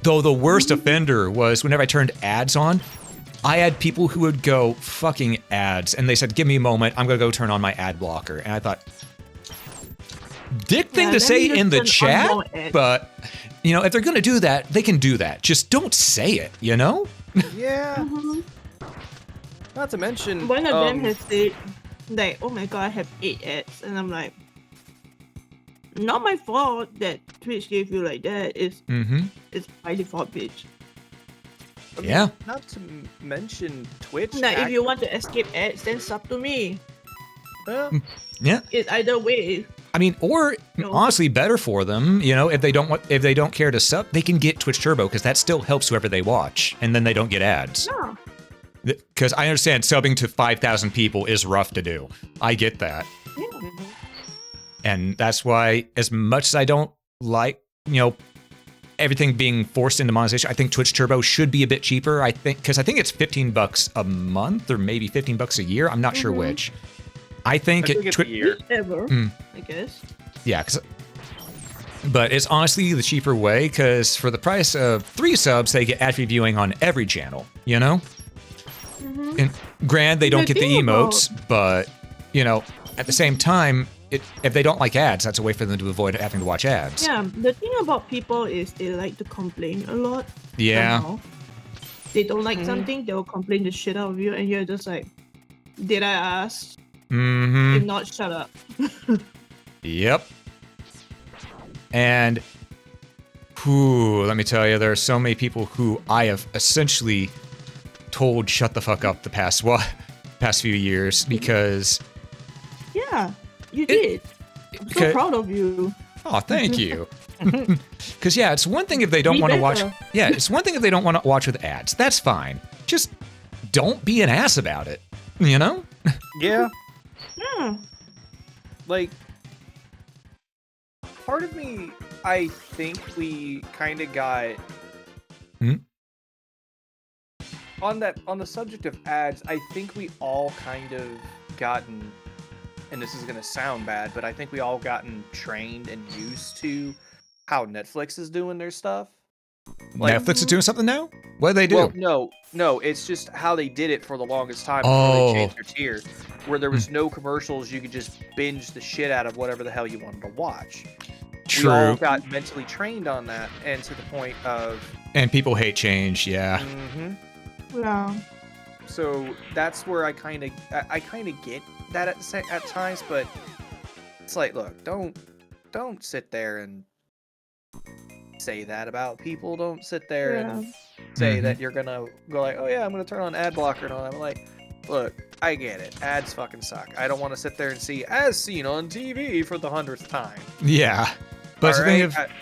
A: Though the worst offender was whenever I turned ads on, I had people who would go, fucking ads. And they said, give me a moment. I'm going to go turn on my ad blocker. And I thought, dick thing to say in the chat, but, you know, if they're going to do that, they can do that. Just don't say it, you know?
E: Yeah. Not to mention,
D: One of them has said, like, oh my god, I have 8 ads. And I'm like, not my fault that Twitch gave you like that. It's by default, bitch.
E: I mean,
A: Yeah.
E: Not to mention Twitch.
D: Now, if you want to escape ads, then sub to me.
A: Yeah.
D: It's either way.
A: I mean, or
D: No.
A: honestly, better for them. You know, if they don't care to sub, they can get Twitch Turbo because that still helps whoever they watch, and then they don't get ads.
D: Yeah.
A: Because I understand subbing to 5,000 people is rough to do. I get that,
D: Yeah.
A: and that's why, as much as I don't like, you know, everything being forced into monetization, I think Twitch Turbo should be a bit cheaper. I think because I think it's $15 a month or maybe $15 a year. I'm not sure which. I think
E: it's a year.
D: Whichever, I guess.
A: Yeah, but it's honestly the cheaper way because for the price of 3 subs, they get ad-free viewing on every channel, you know? And granted, they don't
D: The
A: get the
D: thing about-
A: emotes, but, you know, at the same time, if they don't like ads, that's a way for them to avoid having to watch ads.
D: Yeah, the thing about people is they like to complain a lot.
A: Yeah.
D: Somehow. They don't like something, they'll complain the shit out of you, and you're just like, did I ask?
A: Mm-hmm.
D: If not, shut up.
A: Yep. And, let me tell you, there are so many people who I have essentially told shut the fuck up the past few years because...
D: Yeah, you did. I'm so proud of you.
A: Oh, thank you. Because, yeah, it's one thing if they don't
D: Be
A: want to watch...
D: better.
A: Yeah, it's one thing if they don't want to watch with ads. That's fine. Just don't be an ass about it, you know?
E: Yeah.
D: Yeah.
E: Like, part of me, I think we kind of got on the subject of ads. I think we all kind of gotten, and this is gonna sound bad, but I think we all gotten trained and used to how Netflix is doing their stuff. Like,
A: Netflix is doing something now? What do they do?
E: Well, no, it's just how they did it for the longest time before they changed their tier, where there was no commercials. You could just binge the shit out of whatever the hell you wanted to watch.
A: True.
E: We all got mentally trained on that, and to the point of...
A: And people hate change, yeah.
D: Yeah.
E: So that's where I kind of get that at times, but it's like, look, don't sit there and say that about people. Don't sit there and say that you're gonna go like, oh yeah, I'm gonna turn on ad blocker and all that. I'm like, look, I get it. Ads fucking suck. I don't want to sit there and see as seen on TV for the 100th time.
A: Yeah. But it's the thing
E: Alright?
A: of,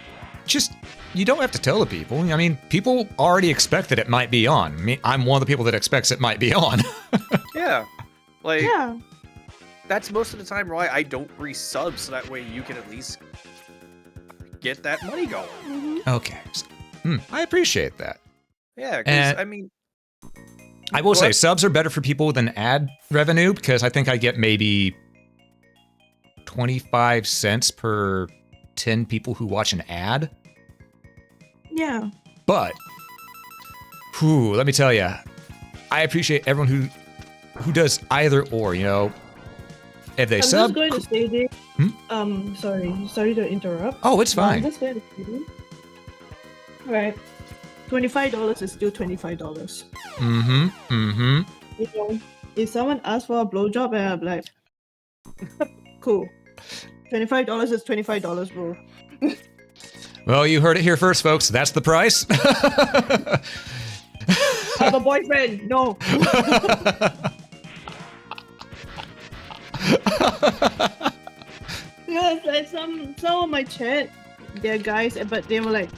A: just, you don't have to tell the people. I mean, people already expect that it might be on. I mean, I'm one of the people that expects it might be on.
E: Yeah. Like,
D: Yeah.
E: that's most of the time why I don't resub, so that way you can at least get that money going.
A: Okay. I appreciate that.
E: Yeah, because, I mean...
A: I will say, subs are better for people than ad revenue, because I think I get maybe 25 cents per 10 people who watch an ad.
D: Yeah.
A: But, let me tell you, I appreciate everyone who does either or, you know. If they
D: I'm
A: sub...
D: just going to say this. Sorry to interrupt.
A: Oh, it's fine.
D: I'm just going to say this. Right. $25 is still $25. You know, if someone asks for a blowjob and I'm like, cool. $25 is $25, bro.
A: Well, you heard it here first, folks. That's the price.
D: I have a boyfriend. No. Yeah, it's like some of my chat, they're guys, but they were like,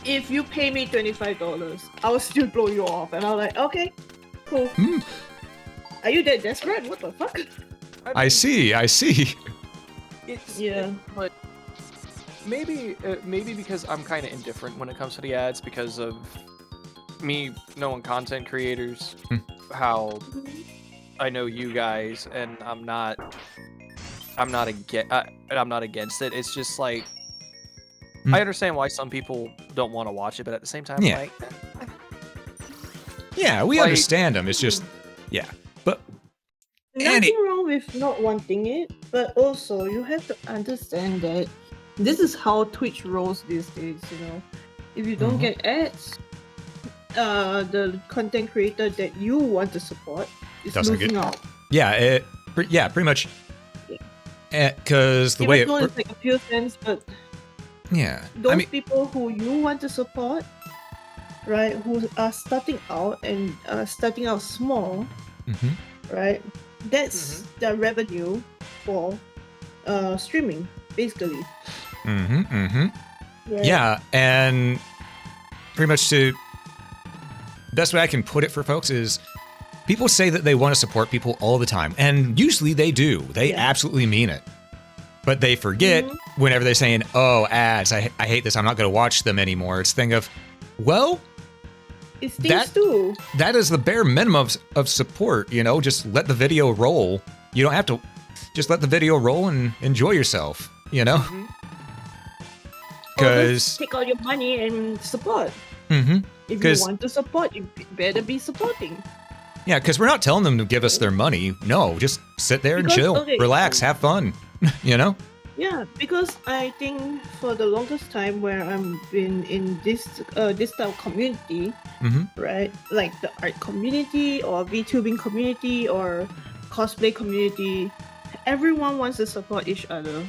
D: if you pay me $25, I'll still blow you off. And I was like, okay, cool. Are you that desperate? What the fuck?
A: I see.
E: It's,
D: Yeah.
E: But maybe because I'm kind of indifferent when it comes to the ads because of me knowing content creators, how I know you guys, and I'm not against it. It's just like I understand why some people don't want to watch it, but at the same time,
A: Yeah.
E: like,
A: Yeah, we
E: Like-
A: understand them. It's just, yeah. But
D: Nothing wrong with not wanting it, but also you have to understand that this is how Twitch rolls these days, you know. If you don't get ads, the content creator that you want to support is
A: Doesn't
D: losing
A: get-
D: out.
A: yeah, pretty much. Because the way
D: Even
A: it
D: though it's like a few cents, but
A: yeah,
D: those
A: I mean,
D: people who you want to support, right, who are starting out and starting out small,
A: mhm.
D: right, that's the revenue for streaming, basically. Right?
A: Yeah, and pretty much to best way I can put it for folks is people say that they want to support people all the time, and usually they do. They absolutely mean it. But they forget whenever they're saying, "Oh, ads! I hate this. I'm not going to watch them anymore." It's a thing of, well,
D: It stings too.
A: that is the bare minimum of support. You know, just let the video roll. You don't have to just let the video roll and enjoy yourself. You know,
D: Or
A: because
D: just take out your money and support.
A: mhm.
D: If you
A: 'Cause-
D: want to support, you better be supporting.
A: Yeah, because we're not telling them to give us their money. No, just sit there and
D: Because,
A: chill,
D: okay,
A: relax, have fun. You know?
D: Yeah, because I think for the longest time where I've been in this type of community, right, like the art community or VTubing community or cosplay community, everyone wants to support each other.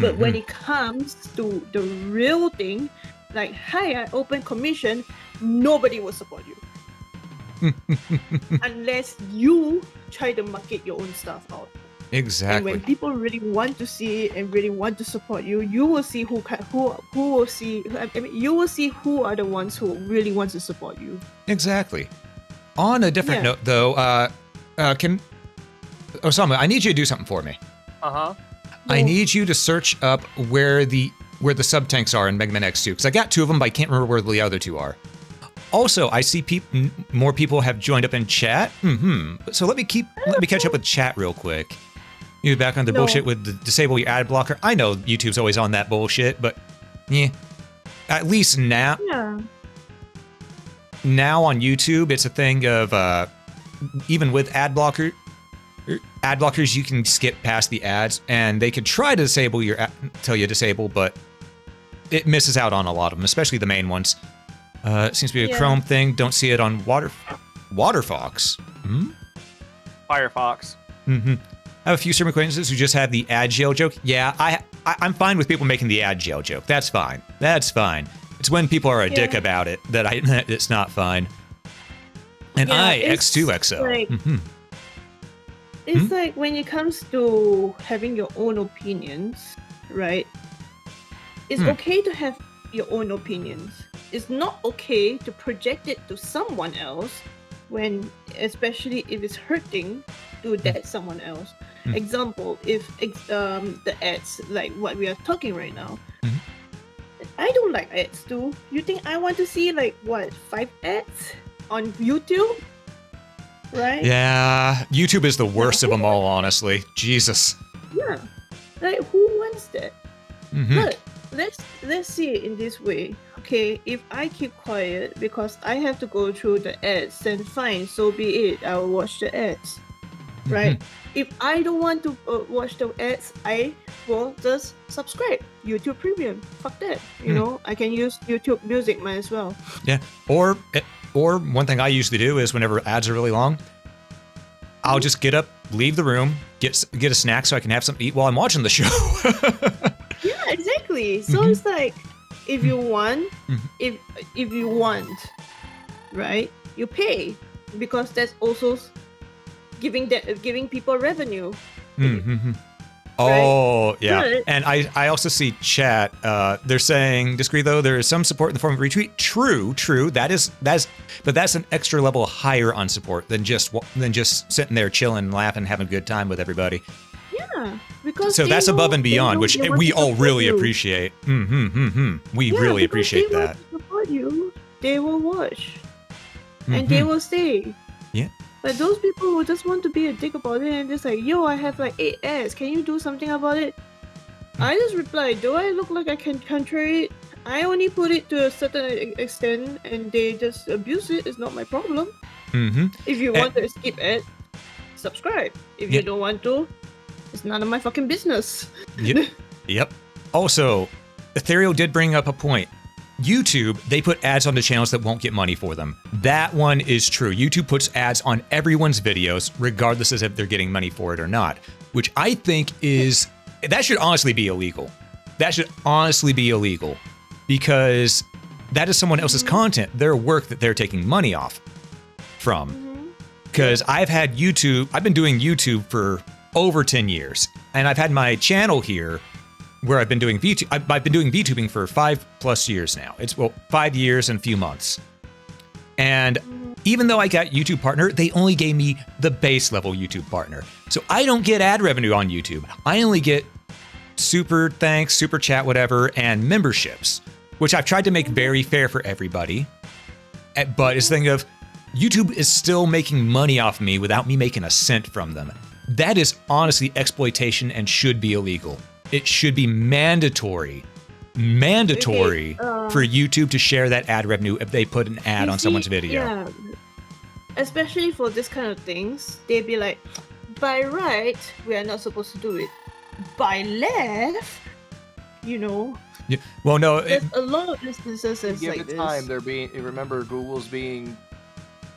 D: But when it comes to the real thing, like, hi, I open commission, nobody will support you. Unless you try to market your own stuff out. And
A: Exactly.
D: when people really want to see it and really want to support you, you will see who will see. I mean, you will see who are the ones who really want to support you.
A: Exactly. On a different
D: Yeah.
A: note, though, can Osama, I need you to do something for me. I need you to search up where the sub tanks are in MegaMan X2, because I got 2 of them, but I can't remember where the other 2 are. Also, I see more people have joined up in chat. So let me catch up with chat real quick. You back on the bullshit with the disable your ad blocker. I know YouTube's always on that bullshit, but yeah, at least now on YouTube, it's a thing of even with ad blockers, you can skip past the ads, and they could try to disable tell you disable, but it misses out on a lot of them, especially the main ones. It seems to be a Chrome thing. Don't see it on Waterfox.
B: Firefox.
A: I have a few stream acquaintances who just have the ad jail joke. Yeah, I'm fine with people making the ad jail joke. That's fine. That's fine. It's when people are a dick about it that it's not fine. And X2XO.
D: Like, it's like when it comes to having your own opinions, right? It's okay to have your own opinions. It's not okay to project it to someone else when, especially if it's hurting to that someone else. Example, if the ads, like what we are talking right now, I don't like ads too. You think I want to see like what, 5 ads on YouTube? Right?
A: Yeah, YouTube is the worst of them all, honestly. Jesus.
D: Yeah. Like, who wants that? But let's see it in this way. Okay, if I keep quiet because I have to go through the ads, then fine, so be it. I will watch the ads. Right? If I don't want to watch the ads, I will just subscribe. YouTube Premium. Fuck that. You know, I can use YouTube Music, might as well.
A: Yeah. Or one thing I usually do is whenever ads are really long, I'll just get up, leave the room, get a snack so I can have something to eat while I'm watching the show.
D: Yeah, exactly. So it's like, if you want, if you want, right, you pay, because that's also giving people revenue.
A: Oh, yeah.
D: But-
A: And I also see chat. They're saying, disagree though, there is some support in the form of retweet. True. But that's an extra level higher on support than just sitting there chilling, laughing, having a good time with everybody.
D: Yeah, because
A: So
D: they
A: that's above
D: know-
A: and
D: they
A: beyond,
D: know
A: which
D: they want
A: we
D: to
A: all
D: support
A: really
D: you.
A: appreciate. We
D: Yeah,
A: really
D: because
A: appreciate
D: they
A: that.
D: want to support you, they will watch, and they will stay.
A: Yeah.
D: But those people who just want to be a dick about it and just like, yo, I have like 8 ads, can you do something about it? I just reply, do I look like I can counter it? I only put it to a certain extent and they just abuse it. It's not my problem.
A: Mm-hmm.
D: If you want to skip it, subscribe. If you don't want to, it's none of my fucking business.
A: Yep. Yep. Also, Ethereal did bring up a point. YouTube, they put ads on the channels that won't get money for them. That one is true. YouTube puts ads on everyone's videos, regardless as if they're getting money for it or not, which I think is, that should honestly be illegal. That should honestly be illegal because that is someone else's content, their work that they're taking money off from. Because I've been doing YouTube for over 10 years, and I've had my channel here where I've been doing I've been doing VTubing for 5+ years now. It's 5 years and a few months. And even though I got YouTube partner, they only gave me the base level YouTube partner. So I don't get ad revenue on YouTube. I only get super thanks, super chat, whatever, and memberships, which I've tried to make very fair for everybody. But it's the thing of YouTube is still making money off me without me making a cent from them. That is honestly exploitation and should be illegal. It should be mandatory for YouTube to share that ad revenue if they put an ad on someone's video.
D: Yeah, especially for this kind of things, they'd be like, by right, we are not supposed to do it. By left, Yeah.
A: Well, no.
D: There's a lot of businesses that's
B: Give
D: like
B: it
D: this.
B: time. They're being. Remember, Google's being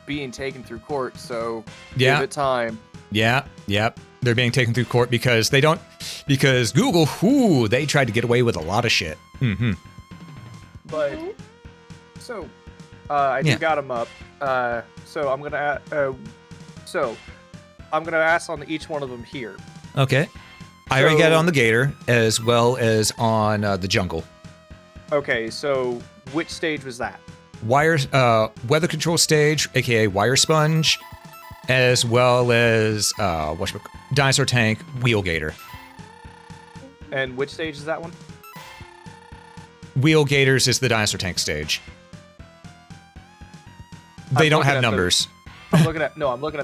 B: taken through court. So
A: Yeah.
B: give it time.
A: Yeah, yep. They're being taken through court because Google, they tried to get away with a lot of shit. Mm-hmm.
B: But so I do got them up. So I'm gonna ask on each one of them here.
A: Okay. I already got it on the Gator as well as on the Jungle.
B: Okay, so which stage was that?
A: Weather control stage, aka Wire Sponge, as well as Dinosaur Tank, Wheel Gator.
B: And which stage is that one?
A: Wheel Gators is the Dinosaur Tank stage. They don't have numbers.
B: I'm looking at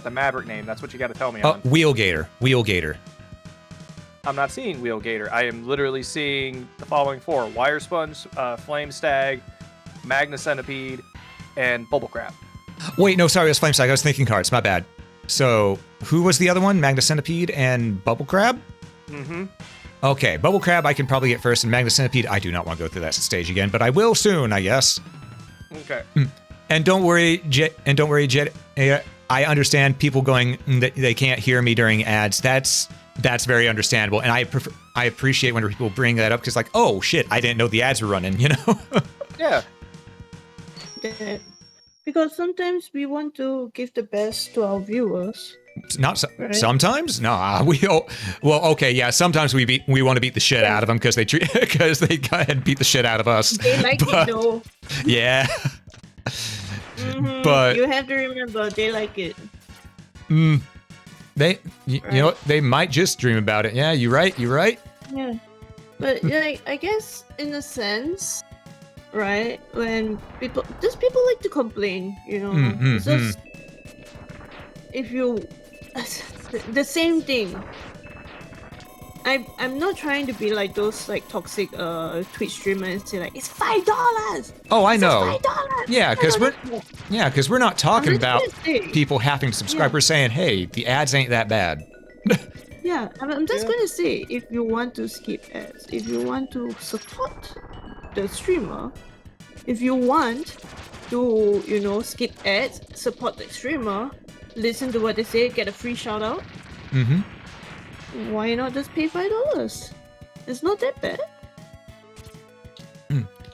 B: the Maverick name. That's what you got to tell me on.
A: Wheel Gator.
B: I'm not seeing Wheel Gator. I am literally seeing the following 4: Wire Sponge, Flame Stag, Magna Centipede, and Bubble Crab.
A: Wait, no, sorry, it was Flame Stag. I was thinking cards. My bad. So, who was the other one? Magna Centipede and Bubble Crab?
B: Mm-hmm.
A: Okay, Bubble Crab I can probably get first, and Magna Centipede I do not want to go through that stage again, but I will soon, I guess.
B: Okay.
A: And don't worry, Jet. I understand people going that they can't hear me during ads. That's very understandable, and I appreciate when people bring that up because, like, oh shit, I didn't know the ads were running.
B: Yeah.
D: Because sometimes we want to give the best to our viewers.
A: Right? Sometimes. No, okay, yeah. Sometimes we want to beat the shit out of them because they go ahead and beat the shit out of us.
D: They like it though.
A: Yeah. But
D: you have to remember they like it.
A: They, you know what? They might just dream about it. Yeah, you're right.
D: Yeah, but like I guess in a sense, right? When people like to complain, It's just if you the same thing. I'm not trying to be like those like toxic Twitch streamers and say like it's $5.
A: Oh, I know.
D: $5.
A: Yeah, because we're not talking about people having to subscribe.
D: Yeah.
A: We're saying, hey, the ads ain't that bad.
D: Yeah, I'm just gonna say if you want to skip ads, if you want to support the streamer, if you want to skip ads, support the streamer, listen to what they say, get a free shout out.
A: Mm-hmm.
D: Why not just pay $5? It's not that bad.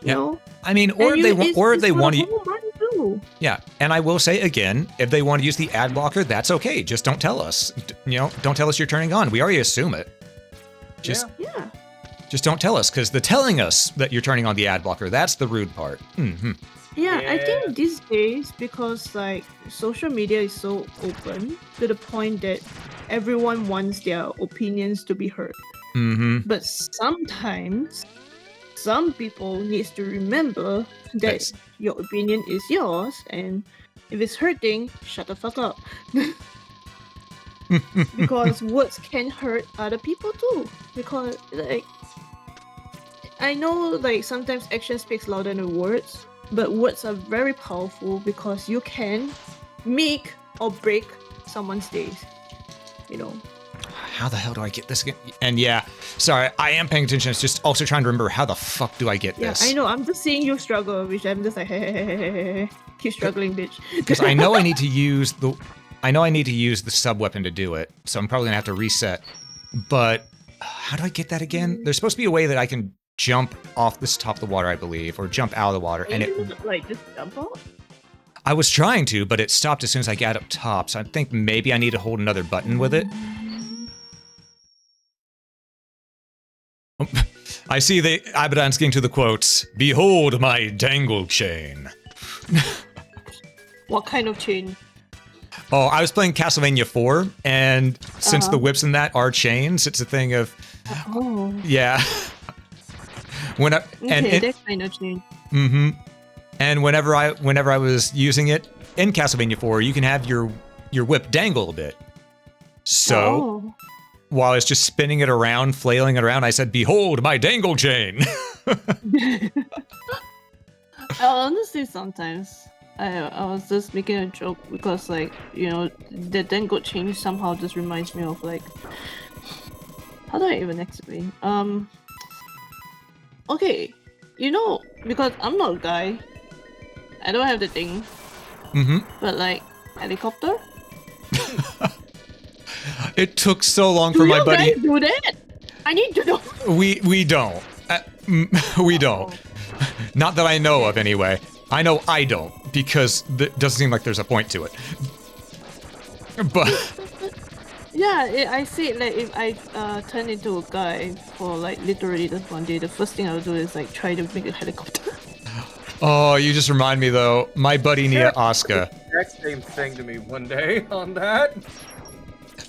A: Yeah. I mean, or if they want to. Yeah, and I will say again, if they want to use the ad blocker, that's okay. Just don't tell us. Don't tell us you're turning on. We already assume it. Just don't tell us, because the telling us that you're turning on the ad blocker, that's the rude part. Mm-hmm.
D: Yeah, I think these days, because like social media is so open to the point that everyone wants their opinions to be heard.
A: Mm-hmm.
D: But sometimes some people needs to remember that your opinion is yours, and if it's hurting, shut the fuck up. Because words can hurt other people too. Because like I know like sometimes action speaks louder than words, but words are very powerful because you can make or break someone's days. You know.
A: How the hell do I get this again? And yeah, sorry, I am paying attention. It's just also trying to remember how the fuck do I get
D: Yeah,
A: this?
D: I know. I'm just seeing you struggle, which I'm just like, keep struggling, bitch.
A: Because I know I need to use the sub weapon to do it, so I'm probably gonna have to reset. But how do I get that again? There's supposed to be a way that I can jump off this top of the water, I believe, or jump out of the water, and it.
D: Like just jump out.
A: I was trying to, but it stopped as soon as I got up top. So I think maybe I need to hold another button with it. I see Abaddon's getting to the quotes. Behold my dangle chain.
D: What kind of chain?
A: Oh, I was playing Castlevania 4, and since the whips in that are chains, it's a thing of,
D: Oh.
A: yeah.
D: That kind of chain.
A: Mm-hmm. And whenever I was using it in Castlevania 4, you can have your whip dangle a bit. So while I was just spinning it around, flailing it around, I said, "Behold my dangle chain."
D: Honestly, sometimes I was just making a joke because, like, you know, the dangle chain somehow just reminds me of, like, how do I even explain? Okay, you know, because I'm not a guy, I don't have the thing.
A: Mm-hmm.
D: But like helicopter.
A: It took so long for my buddy.
D: Do you guys do that? I need to know.
A: We don't. We don't. Not that I know of, anyway. I know I don't, because it doesn't seem like there's a point to it. But
D: Yeah, I see. Like, if I turn into a guy for like literally just one day, the first thing I'll do is like try to make a helicopter.
A: oh, you just remind me though. My buddy Nia Oscar.
E: Exact same thing to me one day on that.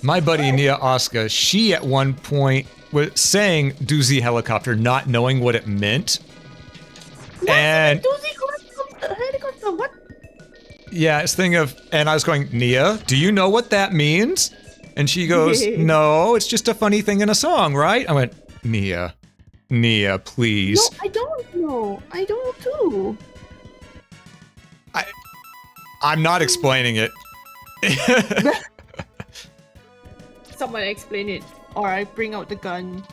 A: My buddy Nia Oscar. She at one point was saying "doozy helicopter," not knowing what it meant. And
D: Helicopter, what?
A: yeah, it's thing of, and I was going, Nia, do you know what that means? And she goes, no, it's just a funny thing in a song, right? I went, Nia, please.
D: No, I don't know. I don't too.
A: I'm not explaining it.
D: Someone explain it, or I bring out the gun.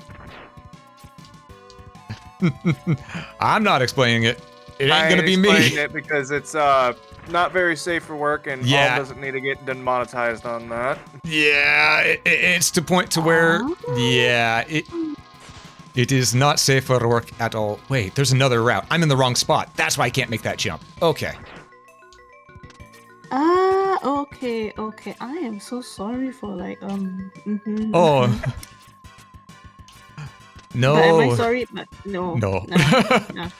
A: I'm not explaining it. It ain't gonna be me.
E: I explained it because it's not very safe for work, and
A: Yeah.
E: all doesn't need to get demonetized on that.
A: Yeah, it's to point to where, yeah, it is not safe for work at all. Wait, there's another route. I'm in the wrong spot. That's why I can't make that jump. Okay.
D: Okay. I am so sorry for like
A: Oh. No.
D: But am I sorry? But no.
A: No.
D: Nah.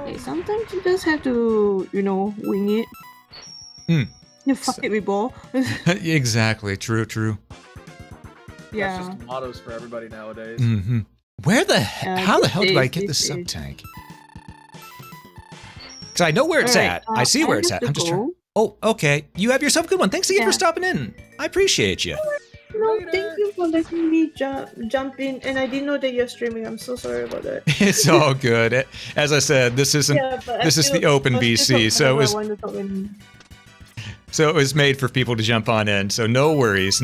D: Hey, sometimes you just have to, you know, wing it. You fuck it with ball.
A: Exactly. True.
D: Yeah.
E: That's just mottos for everybody nowadays.
A: Mm-hmm. Where the how the hell do I get the
D: this
A: sub
D: is-
A: tank? Because I know where it's
D: Alright,
A: at. I see where it's at. I'm just trying. Oh, okay. You have yourself a good one. Thanks again for
D: Yeah.
A: stopping in. I appreciate you.
D: No, thank you for letting me jump in, and I didn't know that you're streaming. I'm so sorry about that.
A: It's all good. As I said, this isn't.
D: But
A: This is the open BC, so it was made for people to jump on in. So no worries.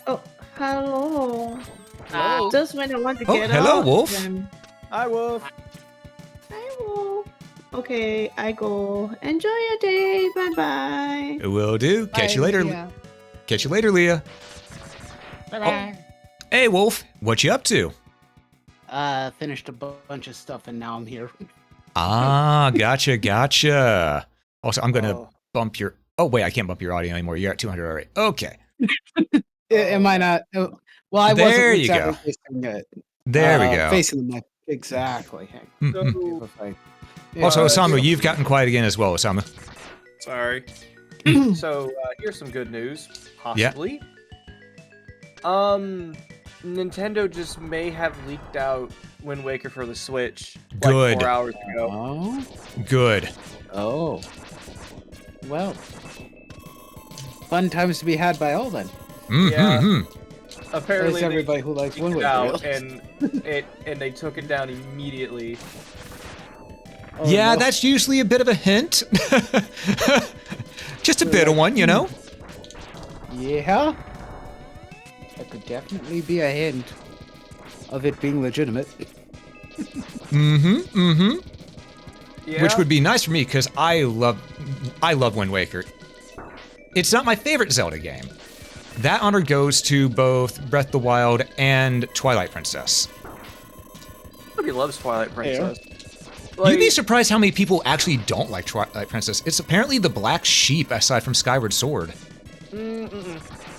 D: Oh, hello.
E: Hello.
D: Just when I want to
A: Oh,
D: get
A: hello,
D: out,
A: Wolf.
D: then-
E: Hi, Wolf.
D: Hi, Wolf. Okay, I go. Enjoy your day. Bye bye.
A: Will do. Catch you later. Catch you later, Leah.
F: Bye-bye.
A: Hey, Wolf. What you up to?
F: Finished a bunch of stuff and now I'm here.
A: Ah, gotcha. Also, I'm gonna
E: Oh.
A: bump your. Oh wait, I can't bump your audio anymore. You're at 200 already. Okay.
F: Am I not? Well, I
A: There
F: wasn't
A: you
F: exactly
A: go.
F: facing it.
A: There we go.
F: Facing the mic. Exactly. Hang
A: Mhm.
F: on. If I-
A: Also,
F: Yeah,
A: Osamu, you've gotten quiet again as well, Osamu.
E: Sorry. So here's some good news.
A: Yeah.
E: Possibly. Nintendo just may have leaked out Wind Waker for the Switch like
A: Good.
E: 4 hours ago.
F: Oh.
A: Good.
F: Oh. Well. Fun times to be had by all then.
A: Mm-hmm.
E: Apparently,
F: That's everybody who likes Wind
E: they
F: Waker.
E: out and they took it down immediately.
F: Oh,
A: Yeah,
F: no.
A: that's usually a bit of a hint. Just a bit of one, you know?
F: Yeah. That could definitely be a hint of it being legitimate.
E: Yeah.
A: Which would be nice for me because I love Wind Waker. It's not my favorite Zelda game. That honor goes to both Breath of the Wild and Twilight Princess.
E: Nobody loves Twilight Princess.
A: You'd be surprised how many people actually don't like Twilight Princess. It's apparently the black sheep aside from Skyward Sword.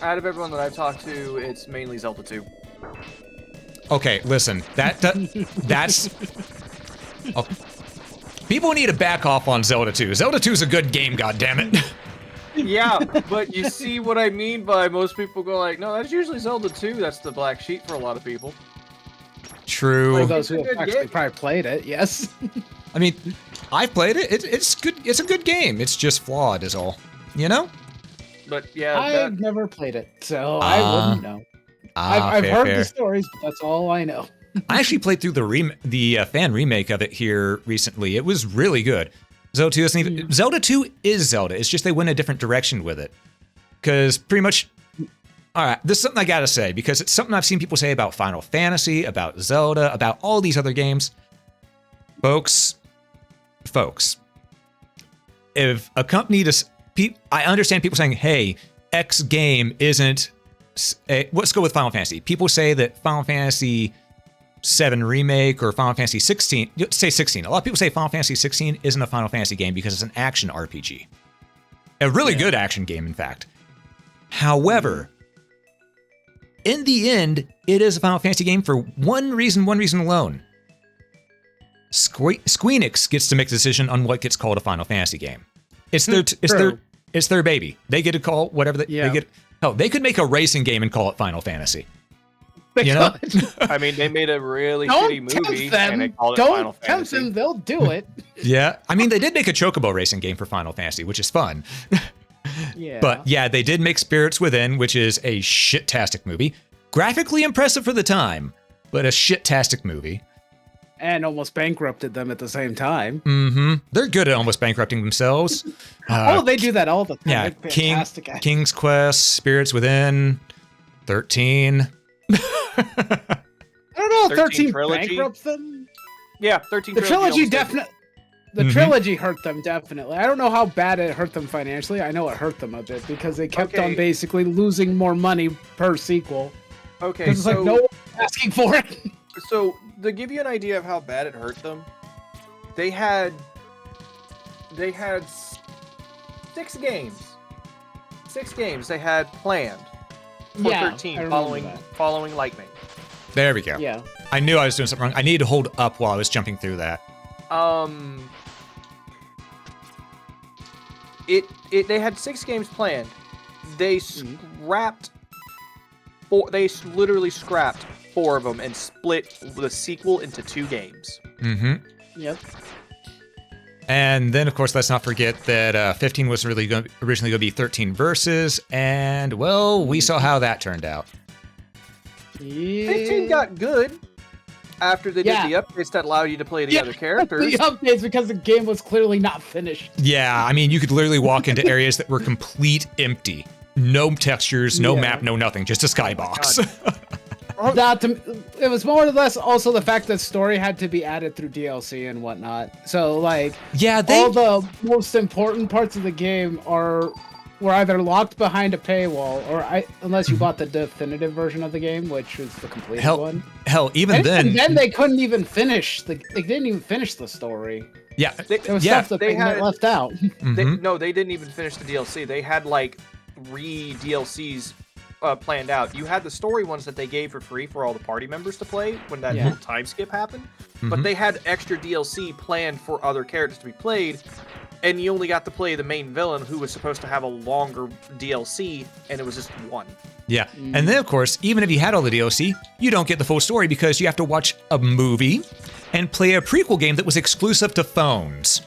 E: Out of everyone that I've talked to, it's mainly Zelda 2.
A: Okay, listen, that's... Oh. People need to back off on Zelda 2. Zelda 2 is a good game, goddammit.
E: Yeah, but you see what I mean by most people go like, no, that's usually Zelda 2. That's the black sheep for a lot of people.
A: True.
F: For those
E: It's a
F: who have
E: good
F: actually
E: game.
F: probably played it, yes.
A: I mean, I've played it. It's good. It's a good game. It's just flawed, is all. You know?
E: But yeah,
F: I've never played it, so I wouldn't know. I've
A: fair,
F: heard
A: fair.
F: the stories, but that's all I know.
A: I actually played through the fan remake of it here recently. It was really good. Zelda 2 isn't even Zelda 2 is Zelda. It's just they went a different direction with it. Because pretty much, all right, this is something I gotta say because it's something I've seen people say about Final Fantasy, about Zelda, about all these other games. Folks, if a company I understand people saying, "Hey, X game isn't." Let's go with Final Fantasy. People say that Final Fantasy 7 Remake or Final Fantasy 16, say 16. A lot of people say Final Fantasy 16 isn't a Final Fantasy game because it's an action RPG. A really good action game, in fact. However, in the end, it is a Final Fantasy game for one reason alone. Squeenix gets to make the decision on what gets called a Final Fantasy game. It's their baby. They get to call whatever they get. Hell, they could make a racing game and call it Final Fantasy. You know?
E: I mean, they made a really
F: Don't
E: shitty
F: tempt
E: movie
F: them.
E: and they called it Final
F: Don't tempt
E: Fantasy.
F: them. They'll do it.
A: Yeah. I mean, they did make a Chocobo racing game for Final Fantasy, which is fun.
F: Yeah.
A: But yeah, they did make Spirits Within, which is a shit-tastic movie. Graphically impressive for the time, but a shit-tastic movie.
F: And almost bankrupted them at the same time.
A: They're good at almost bankrupting themselves.
F: They do that all the time.
A: Yeah,
F: They're fantastic at it.
A: King's Quest, Spirits Within, 13.
F: I don't know if 13
E: trilogy?
F: bankrupts them.
E: Yeah, 13
F: The trilogy
E: almost did.
F: definitely. The trilogy hurt them definitely. I don't know how bad it hurt them financially. I know it hurt them a bit because they kept on basically losing more money per sequel.
E: Okay,
F: Because it's like no one's asking for it.
E: So to give you an idea of how bad it hurt them, they had 6 games. 6 games they had planned for
F: Yeah, I
E: 13
F: remember
E: following Lightning.
A: There we go.
F: Yeah.
A: I knew I was doing something wrong. I needed to hold up while I was jumping through that.
E: They had 6 games planned. They scrapped literally scrapped 4 of them and split the sequel into 2 games.
F: Yep.
A: And then, of course, let's not forget that 15 was originally going to be 13 verses, and, well, we saw how that turned out.
E: 15 got good after they did the updates that allowed you to play the other characters.
F: The updates because the game was clearly not finished.
A: Yeah, I mean, you could literally walk into areas that were complete empty. No textures, no map, no nothing, just a skybox.
F: It was more or less also the fact that story had to be added through DLC and whatnot. So like, all the most important parts of the game were either locked behind a paywall or unless you bought the definitive version of the game, which was the completed one.
A: Hell, even then
F: they couldn't even finish they didn't even finish the story.
A: Yeah,
F: there was stuff that they had left out.
E: They didn't even finish the DLC. They had like 3 DLCs planned out. You had the story ones that they gave for free for all the party members to play when that little time skip happened, but they had extra DLC planned for other characters to be played, and you only got to play the main villain who was supposed to have a longer DLC, and it was just 1.
A: Yeah, and then of course, even if you had all the DLC, you don't get the full story because you have to watch a movie and play a prequel game that was exclusive to phones.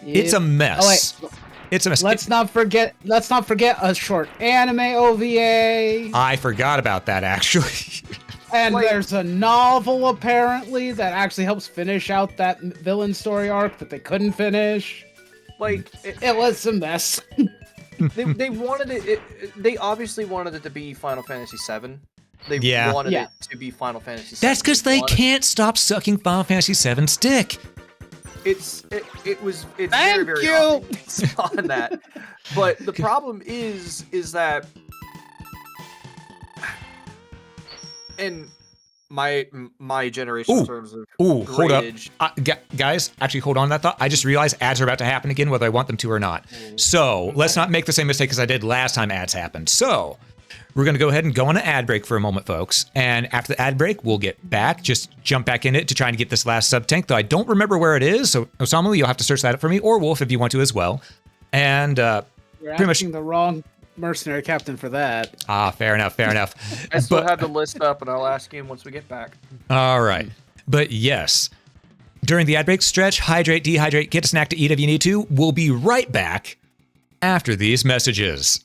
A: It's a mess. It's a mess.
F: Let's not forget a short anime OVA.
A: I forgot about that, actually.
F: And there's a novel, apparently, that actually helps finish out that villain story arc that they couldn't finish.
E: Like,
F: it was a mess.
E: they wanted it. They obviously wanted it to be Final Fantasy VII. They wanted it to be Final Fantasy VII.
A: That's because they can't stop sucking Final Fantasy VII's dick.
E: It's
F: Thank
E: very, very
F: you.
E: obvious on that. But the problem is that, in my generation in terms of
A: hold up.
E: gradage,
A: Guys, actually hold on to that thought. I just realized ads are about to happen again, whether I want them to or not. So let's not make the same mistake as I did last time ads happened. So we're going to go ahead and go on an ad break for a moment, folks. And after the ad break, we'll get back, just jump back in it to try and get this last sub-tank, though I don't remember where it is. So Osama, you'll have to search that up for me, or Wolf if you want to as well. And
F: You're asking the wrong mercenary captain for that.
A: Fair enough.
E: I still have the list up, and I'll ask him once we get back.
A: All right. But yes, during the ad break, stretch, hydrate, dehydrate, get a snack to eat if you need to. We'll be right back after these messages.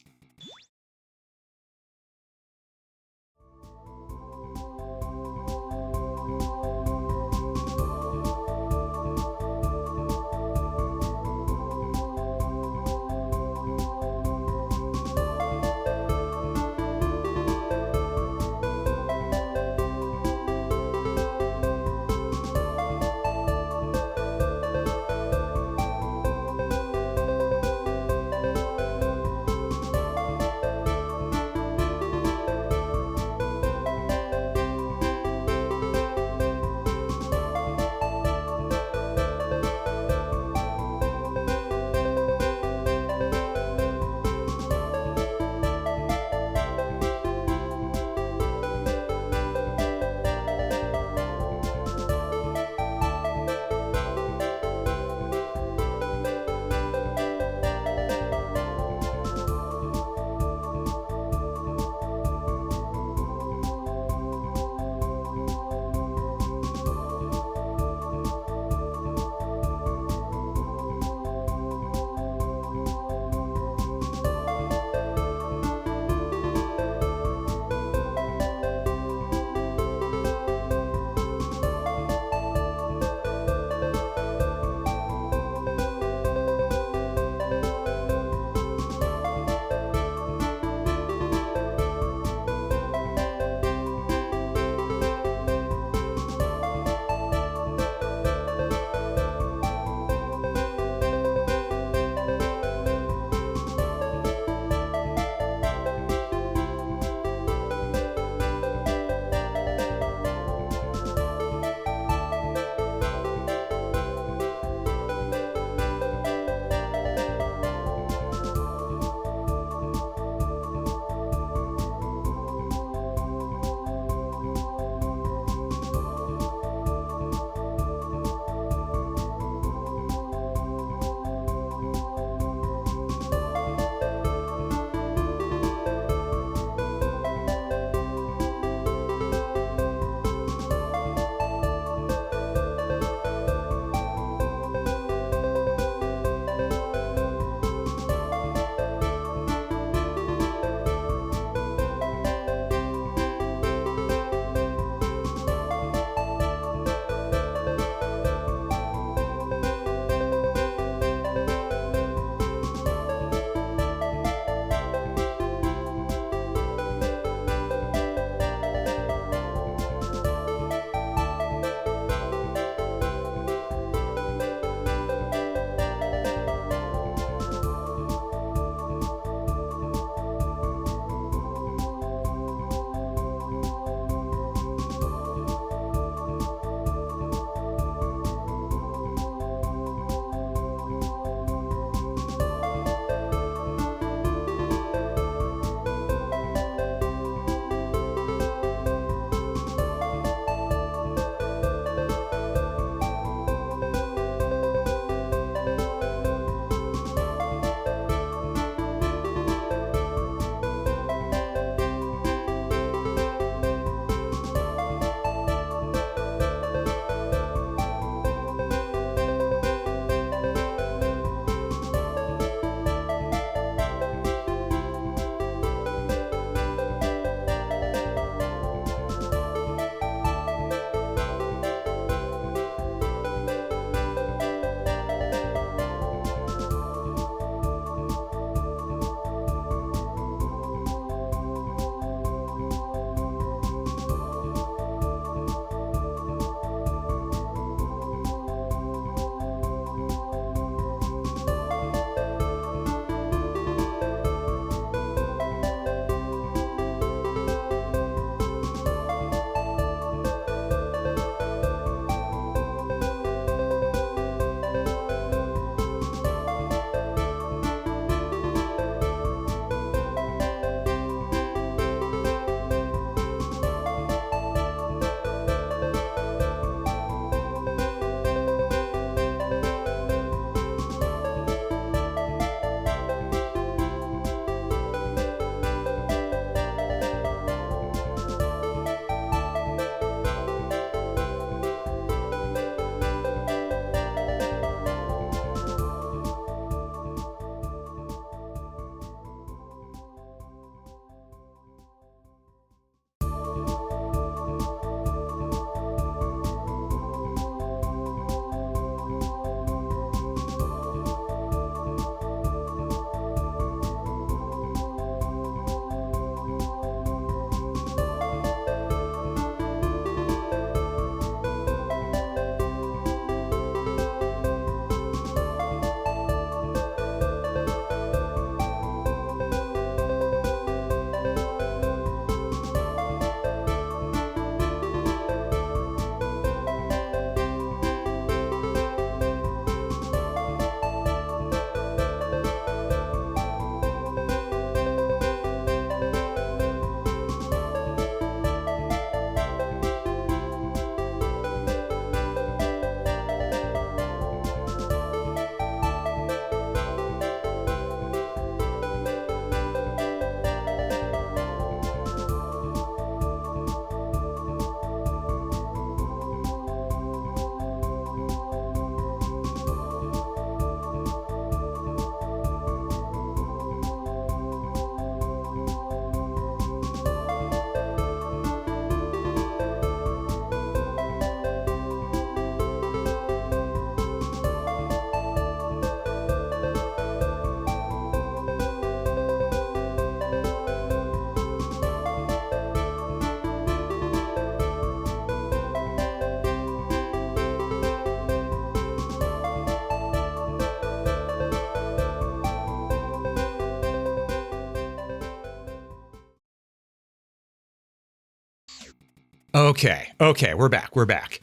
A: Okay, we're back.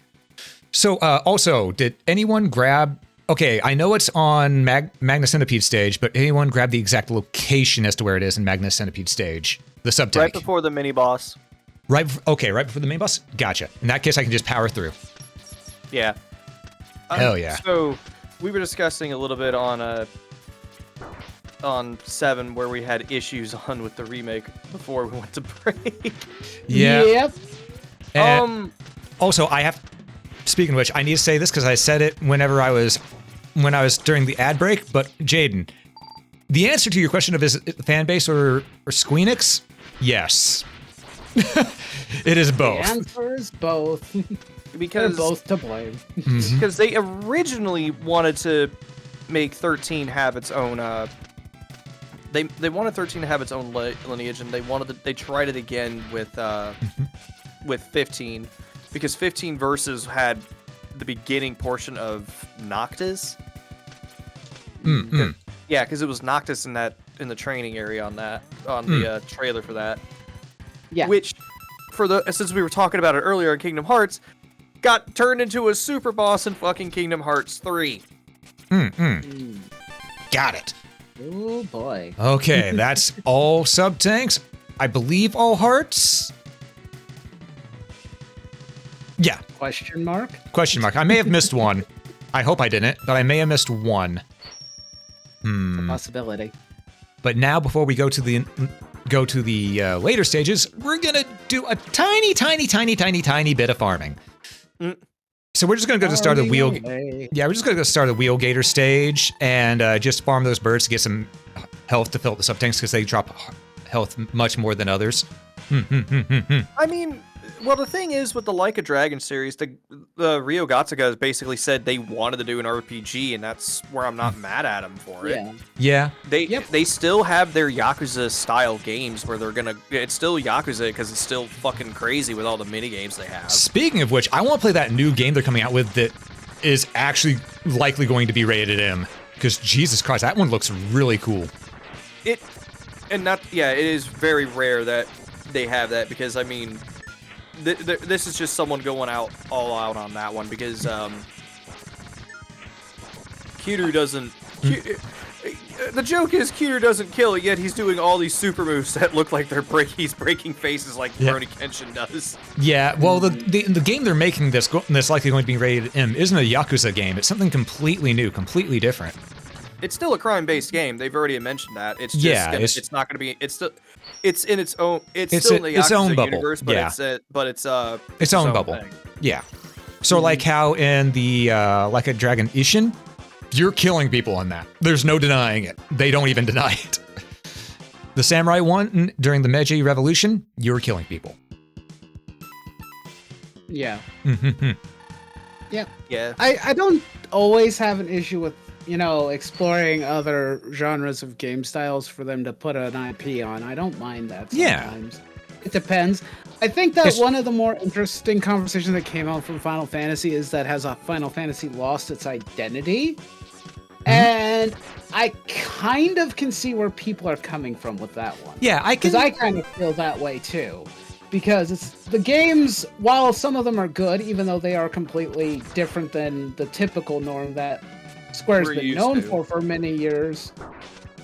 A: So, also, did anyone grab... Okay, I know it's on Magna Centipede stage, but anyone grab the exact location as to where it is in Magna Centipede stage? The sub-tank.
G: Right before the mini-boss.
A: Right before the main boss? Gotcha. In that case, I can just power through.
G: Yeah.
A: Hell yeah.
G: So, we were discussing a little bit on 7 where we had issues on with the remake before we went to break.
A: Yeah.
F: Yep.
A: And also, speaking of which, I need to say this because I said it when I was during the ad break, but Jaden, the answer to your question of is it the fan base or Squeenix? Yes. It is both.
F: The answer is both.
G: Because
F: they're both to blame.
G: Because they originally wanted to make 13 have its own they wanted 13 to have its own lineage, and they tried it again with 15, because 15 Versus had the beginning portion of Noctis. Yeah, because it was Noctis in the training area on the trailer for that.
F: Yeah.
G: Which, since we were talking about it earlier in Kingdom Hearts, got turned into a super boss in fucking Kingdom Hearts 3.
A: Got it.
F: Oh boy.
A: Okay, that's all sub-tanks. I believe all hearts. Yeah.
F: Question mark?
A: Question mark. I may have missed one. I hope I didn't, but I may have missed one.
F: A possibility.
A: But now, before we go to the later stages, we're gonna do a tiny bit of farming. So we're just gonna go to the start of the wheel. Yeah, we're just gonna go start the wheel gator stage and just farm those birds to get some health to fill up the sub tanks because they drop health much more than others.
G: I mean, well, the thing is with the Like a Dragon series, the Ryo Gatsuga basically said they wanted to do an RPG, and that's where I'm not mad at them for it.
A: Yeah.
G: They still have their Yakuza style games where it's still Yakuza because it's still fucking crazy with all the mini games they have.
A: Speaking of which, I want to play that new game they're coming out with that is actually likely going to be rated M, because Jesus Christ, that one looks really cool.
G: It is very rare that they have that, because I mean, this is just someone going all out on that one, because Kiryu doesn't. The joke is Kiryu doesn't kill it, yet he's doing all these super moves that look like he's breaking faces like Rurouni Kenshin does.
A: Yeah, well, the game they're making that's likely going to be rated M isn't a Yakuza game. It's something completely new, completely different.
G: It's still a crime-based game. They've already mentioned that. It's just it's not going to be. It's in its own. It's still in the
A: its own
G: Yakuza
A: bubble.
G: universe, but it's
A: its own bubble. Thing. Yeah. So like how in the Like a Dragon Ishin, you're killing people in that. There's no denying it. They don't even deny it. The Samurai one during the Meiji Revolution, you were killing people.
F: Yeah.
G: Yeah.
F: I don't always have an issue with, exploring other genres of game styles for them to put an IP on. I don't mind that sometimes. Yeah. It depends. I think that one of the more interesting conversations that came out from Final Fantasy is that has a Final Fantasy lost its identity. And I kind of can see where people are coming from with that one.
A: Yeah,
F: because I kind of feel that way too. Because it's the games, while some of them are good, even though they are completely different than the typical norm that Square's been known for many years,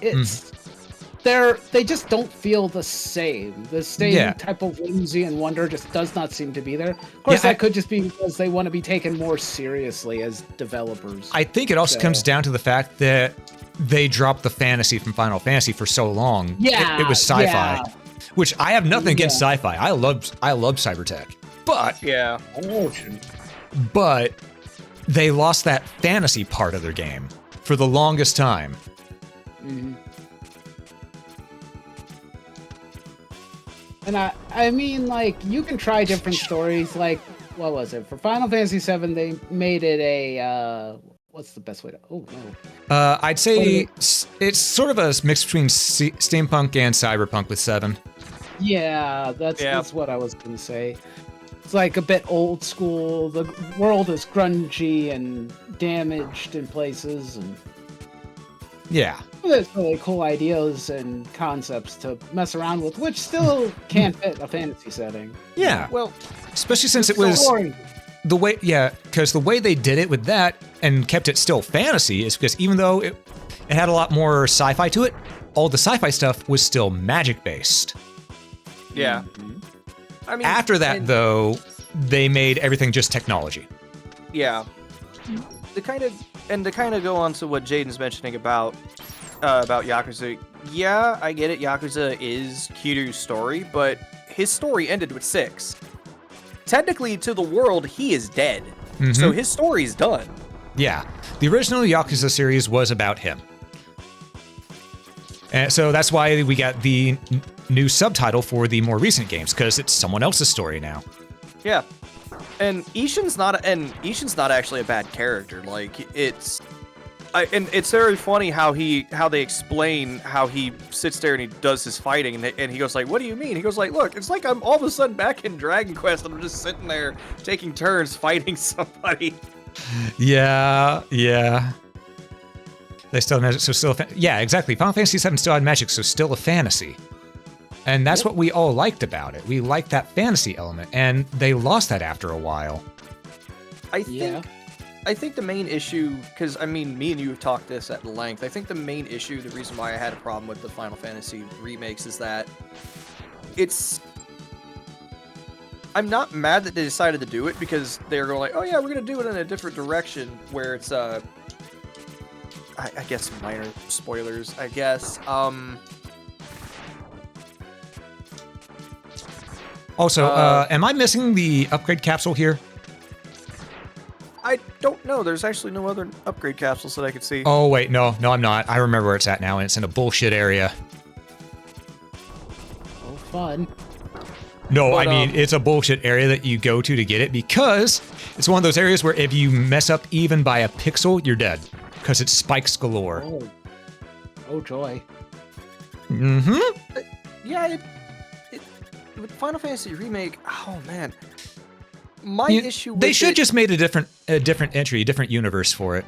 F: they just don't feel the same. The same type of whimsy and wonder just does not seem to be there. Of course, that could just be because they want to be taken more seriously as developers.
A: I think it also comes down to the fact that they dropped the fantasy from Final Fantasy for so long.
F: Yeah,
A: it was sci-fi, which I have nothing against sci-fi. I love cybertech, but they lost that fantasy part of their game for the longest time.
F: And I mean, like, you can try different stories. Like, what was it? For Final Fantasy VII, they made it a, what's the best way to... Oh, no.
A: I'd say it's sort of a mix between steampunk and cyberpunk with 7.
F: Yeah, that's what I was going to say. It's like a bit old school. The world is grungy and damaged in places. And
A: Yeah.
F: There's really cool ideas and concepts to mess around with, which still can't fit a fantasy setting.
A: Yeah.
G: Well,
A: especially since it was the way, because the way they did it with that and kept it still fantasy is because even though it had a lot more sci-fi to it, all the sci-fi stuff was still magic-based.
G: yeah. I mean,
A: After that, though, they made everything just technology.
G: Yeah. To kind of go on to what Jaden's mentioning about Yakuza. Yeah, I get it. Yakuza is Kiryu's story, but his story ended with 6. Technically, to the world, he is dead. So his story's done.
A: Yeah. The original Yakuza series was about him. And so that's why we got the new subtitle for the more recent games, because it's someone else's story now.
G: Yeah. And Ishin's not actually a bad character. Like, it's very funny how they explain how he sits there and he does his fighting and he goes like, "What do you mean?" He goes like, "Look, it's like I'm all of a sudden back in Dragon Quest and I'm just sitting there taking turns fighting somebody."
A: Yeah. They still have magic, so still yeah, exactly. Final Fantasy VII still had magic, so still a fantasy. And that's what we all liked about it. We liked that fantasy element, and they lost that after a while.
G: I think the main issue, because I mean, me and you have talked this at length. I think the main issue, the reason why I had a problem with the Final Fantasy remakes, is that I'm not mad that they decided to do it because they're going like, oh yeah, we're gonna do it in a different direction where it's I guess minor spoilers. I guess.
A: Also, am I missing the upgrade capsule here?
G: I don't know. There's actually no other upgrade capsules that I could see.
A: Oh, wait, no, I'm not. I remember where it's at now, and it's in a bullshit area.
F: Oh, fun.
A: No, I mean, it's a bullshit area that you go to get it because it's one of those areas where if you mess up even by a pixel, you're dead. Because it's spikes galore.
F: Oh joy.
G: Yeah, with Final Fantasy Remake, oh man. My issue with
A: they should just made a different entry, a different universe for it.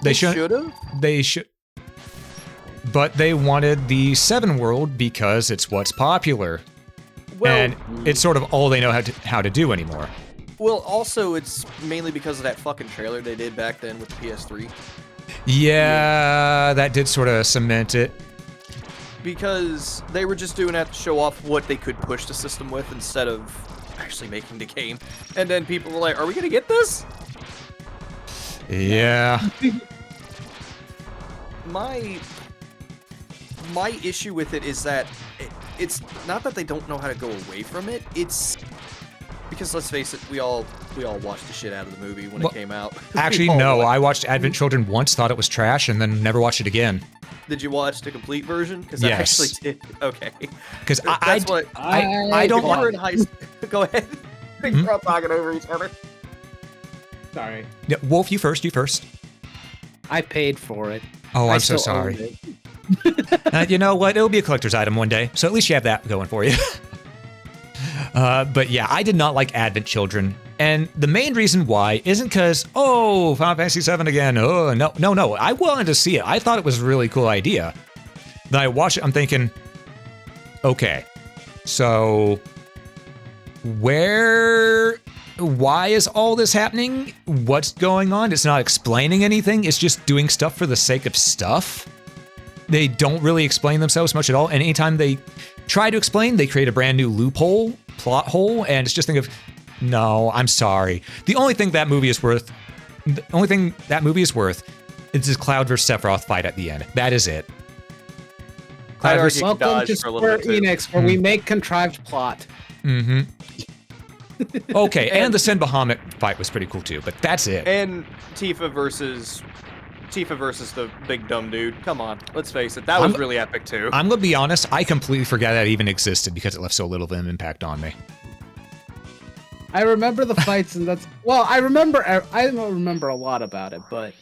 A: They should have. They should. But they wanted the 7 world because it's what's popular. Well, and it's sort of all they know how to do anymore.
G: Well, also it's mainly because of that fucking trailer they did back then with the PS3.
A: Yeah, that did sort of cement it.
G: Because they were just doing that to show off what they could push the system with instead of actually making the game. And then people were like, are we going to get this?
A: Yeah.
G: My issue with it is that it's not that they don't know how to go away from it. It's because, let's face it, we all watched the shit out of the movie when it came out.
A: Actually, no. I watched Advent Children once, thought it was trash, and then never watched it again.
G: Did you watch the complete version? Because
A: yes.
G: I actually did. Okay.
A: Because I don't
G: want to... Go ahead. We're all talking over each other.
F: Sorry.
A: Yeah, Wolf, you first.
F: I paid for it.
A: Oh, I'm so sorry. You know what? It'll be a collector's item one day, so at least you have that going for you. But yeah, I did not like Advent Children. And the main reason why isn't because, oh, Final Fantasy VII again. Oh, no. I wanted to see it. I thought it was a really cool idea. Then I watched it, I'm thinking, okay, so why is all this happening? What's going on? It's not explaining anything. It's just doing stuff for the sake of stuff. They don't really explain themselves much at all. And anytime they try to explain, they create a brand new loophole, plot hole, and it's just think of, no, I'm sorry. The only thing that movie is worth is this Cloud vs. Sephiroth fight at the end. That is it.
F: Welcome to Square Enix, where we make contrived plot.
A: Mm-hmm. Okay, and the Sin Bahamut fight was pretty cool too, but that's it.
G: And Tifa versus the big dumb dude. Come on, let's face it, that was really epic too.
A: I'm gonna be honest, I completely forgot that even existed because it left so little of an impact on me.
F: I remember the fights, and I don't remember a lot about it, but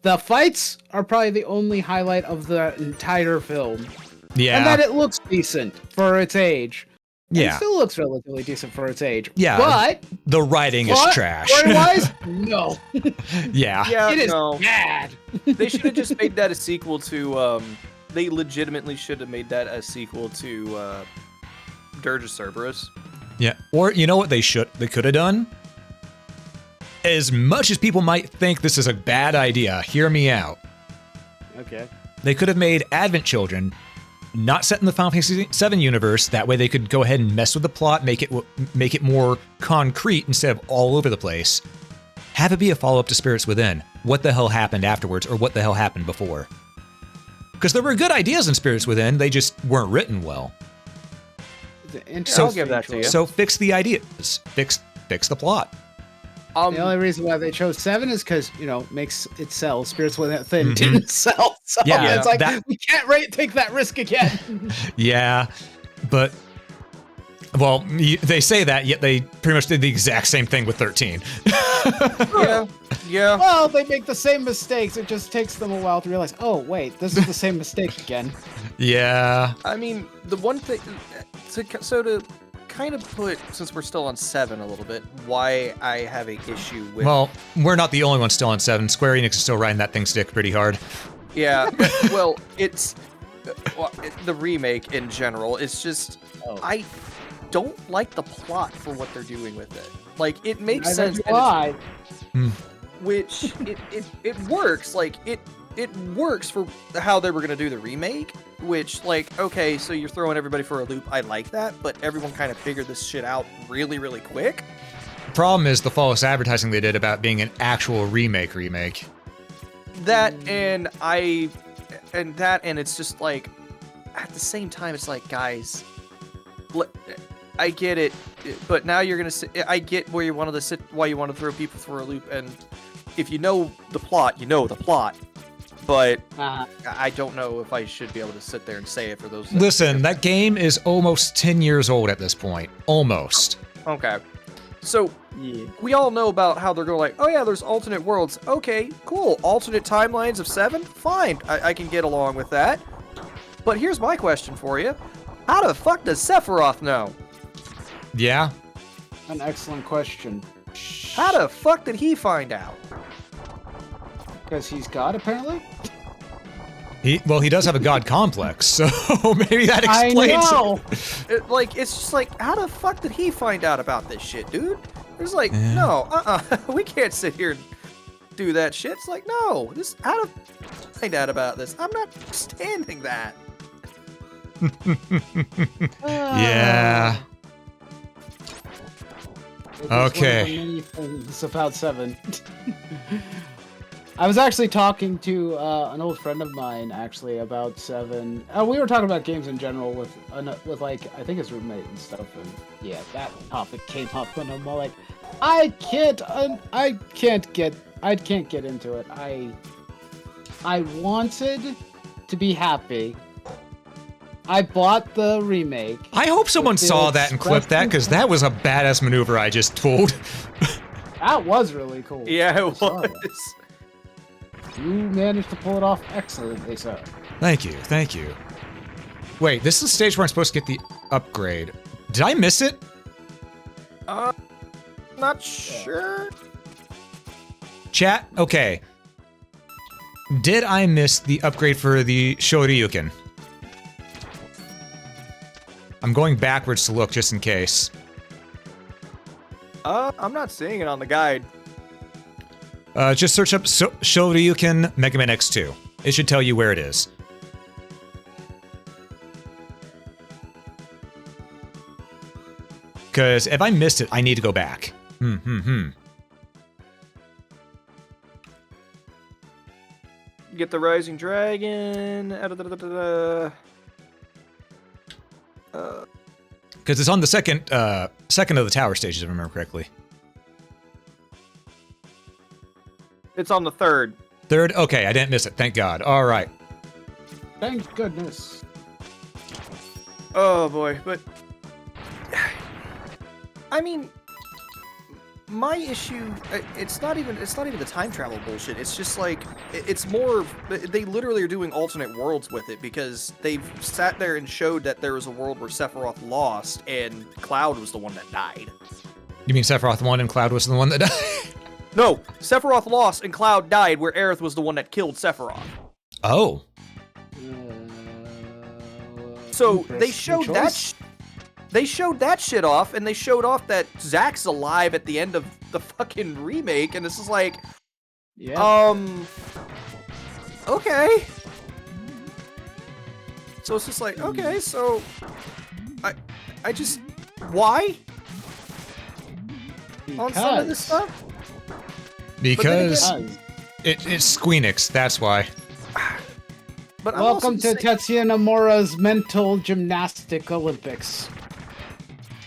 F: the fights are probably the only highlight of the entire film.
A: Yeah.
F: And that it looks decent for its age.
A: Yeah.
F: It still looks relatively decent for its age.
A: Yeah.
F: But
A: the writing is trash.
F: Story-wise, no.
A: Yeah.
E: Yeah,
F: It is
E: no.
F: bad.
E: They should have just made that a sequel to. They legitimately should have made that a sequel to Dirge of Cerberus.
A: Yeah. Or you know what they could have done? As much as people might think this is a bad idea, hear me out.
F: Okay.
A: They could have made Advent Children not set in the Final Fantasy VII universe. That way they could go ahead and mess with the plot, make it more concrete instead of all over the place. Have it be a follow-up to Spirits Within. What the hell happened afterwards, or what the hell happened before? Because there were good ideas in Spirits Within, they just weren't written well.
F: So,
E: I'll give that to you.
A: So fix the ideas. Fix the plot.
F: The only reason why they chose 7 is because, makes it sell. Spirits Within didn't sell. So
A: Yeah,
F: it's like, we can't take that risk again.
A: Yeah, but, well, they say that, yet they pretty much did the exact same thing with 13.
E: Yeah.
F: Well, they make the same mistakes. It just takes them a while to realize, oh, wait, this is the same mistake again.
A: Yeah.
E: I mean, the one thing, to kind of put, since we're still on 7 a little bit, why I have a issue with...
A: Well, we're not the only ones still on 7. Square Enix is still riding that thing stick pretty hard.
E: Yeah, well, it's... the remake in general, it's just... I don't like the plot for what they're doing with it. Like, it makes sense.
F: Why?
E: Which, it works. Like, it works for how they were going to do the remake, which, like, okay, so you're throwing everybody for a loop. I like that, but everyone kind of figured this shit out really, really quick.
A: The problem is the false advertising they did about being an actual remake.
E: That, and it's just like, at the same time, it's like, guys, I get it, but now you're going to I get where you wanted to sit, why you want to throw people for a loop, and if you know the plot, you know the plot. But I don't know if I should be able to sit there and say it for those.
A: Listen, that game is almost 10 years old at this point. Almost.
E: Okay. So, we all know about how they're going like, oh yeah, there's alternate worlds. Okay, cool. Alternate timelines of 7? Fine. I can get along with that. But here's my question for you. How the fuck does Sephiroth know?
A: Yeah?
F: An excellent question.
E: How the fuck did he find out?
F: Because he's God, apparently?
A: He does have a god complex, so maybe that explains
F: I know.
E: It's just like, how the fuck did he find out about this shit, dude? It's like, no, we can't sit here and do that shit. It's like, no, how to find out about this? I'm not understanding that.
A: Yeah. Okay.
F: It's about 7. I was actually talking to an old friend of mine actually about 7. We were talking about games in general with like I think his roommate and stuff, and yeah, that topic came up, and I'm all like, I can't get into it. I wanted to be happy. I bought the remake.
A: I hope someone saw that and clipped that, because that was a badass maneuver I just pulled.
F: That was really cool.
E: Yeah, it was.
F: You managed to pull it off excellently, sir.
A: Thank you. Wait, this is the stage where I'm supposed to get the upgrade. Did I miss it?
E: Not sure.
A: Chat? Okay. Did I miss the upgrade for the Shoryuken? I'm going backwards to look just in case.
E: I'm not seeing it on the guide.
A: Just search up Shoryuken MegaMan X2. It should tell you where it is. Because if I missed it, I need to go back.
E: Get the Rising Dragon.
A: Because it's on the second of the tower stages, if I remember correctly.
E: It's on the 3rd.
A: 3rd? Okay, I didn't miss it. Thank God. All right.
F: Thank goodness.
E: Oh boy, but I mean, my issue, it's not even the time travel bullshit. It's just like it's more. They literally are doing alternate worlds with it because they've sat there and showed that there was a world where Sephiroth lost and Cloud was the one that died.
A: You mean Sephiroth won and Cloud was the one that died?
E: No, Sephiroth lost and Cloud died, where Aerith was the one that killed Sephiroth.
A: Oh.
E: So they showed that. They showed that shit off, and they showed off that Zack's alive at the end of the fucking remake, and this is like,
F: yeah.
E: Okay. So it's just like, okay, so I just why? On some of this stuff?
A: Because it's Squeenix, that's why.
E: But
F: welcome to Tetsuya Nomura's mental gymnastic Olympics.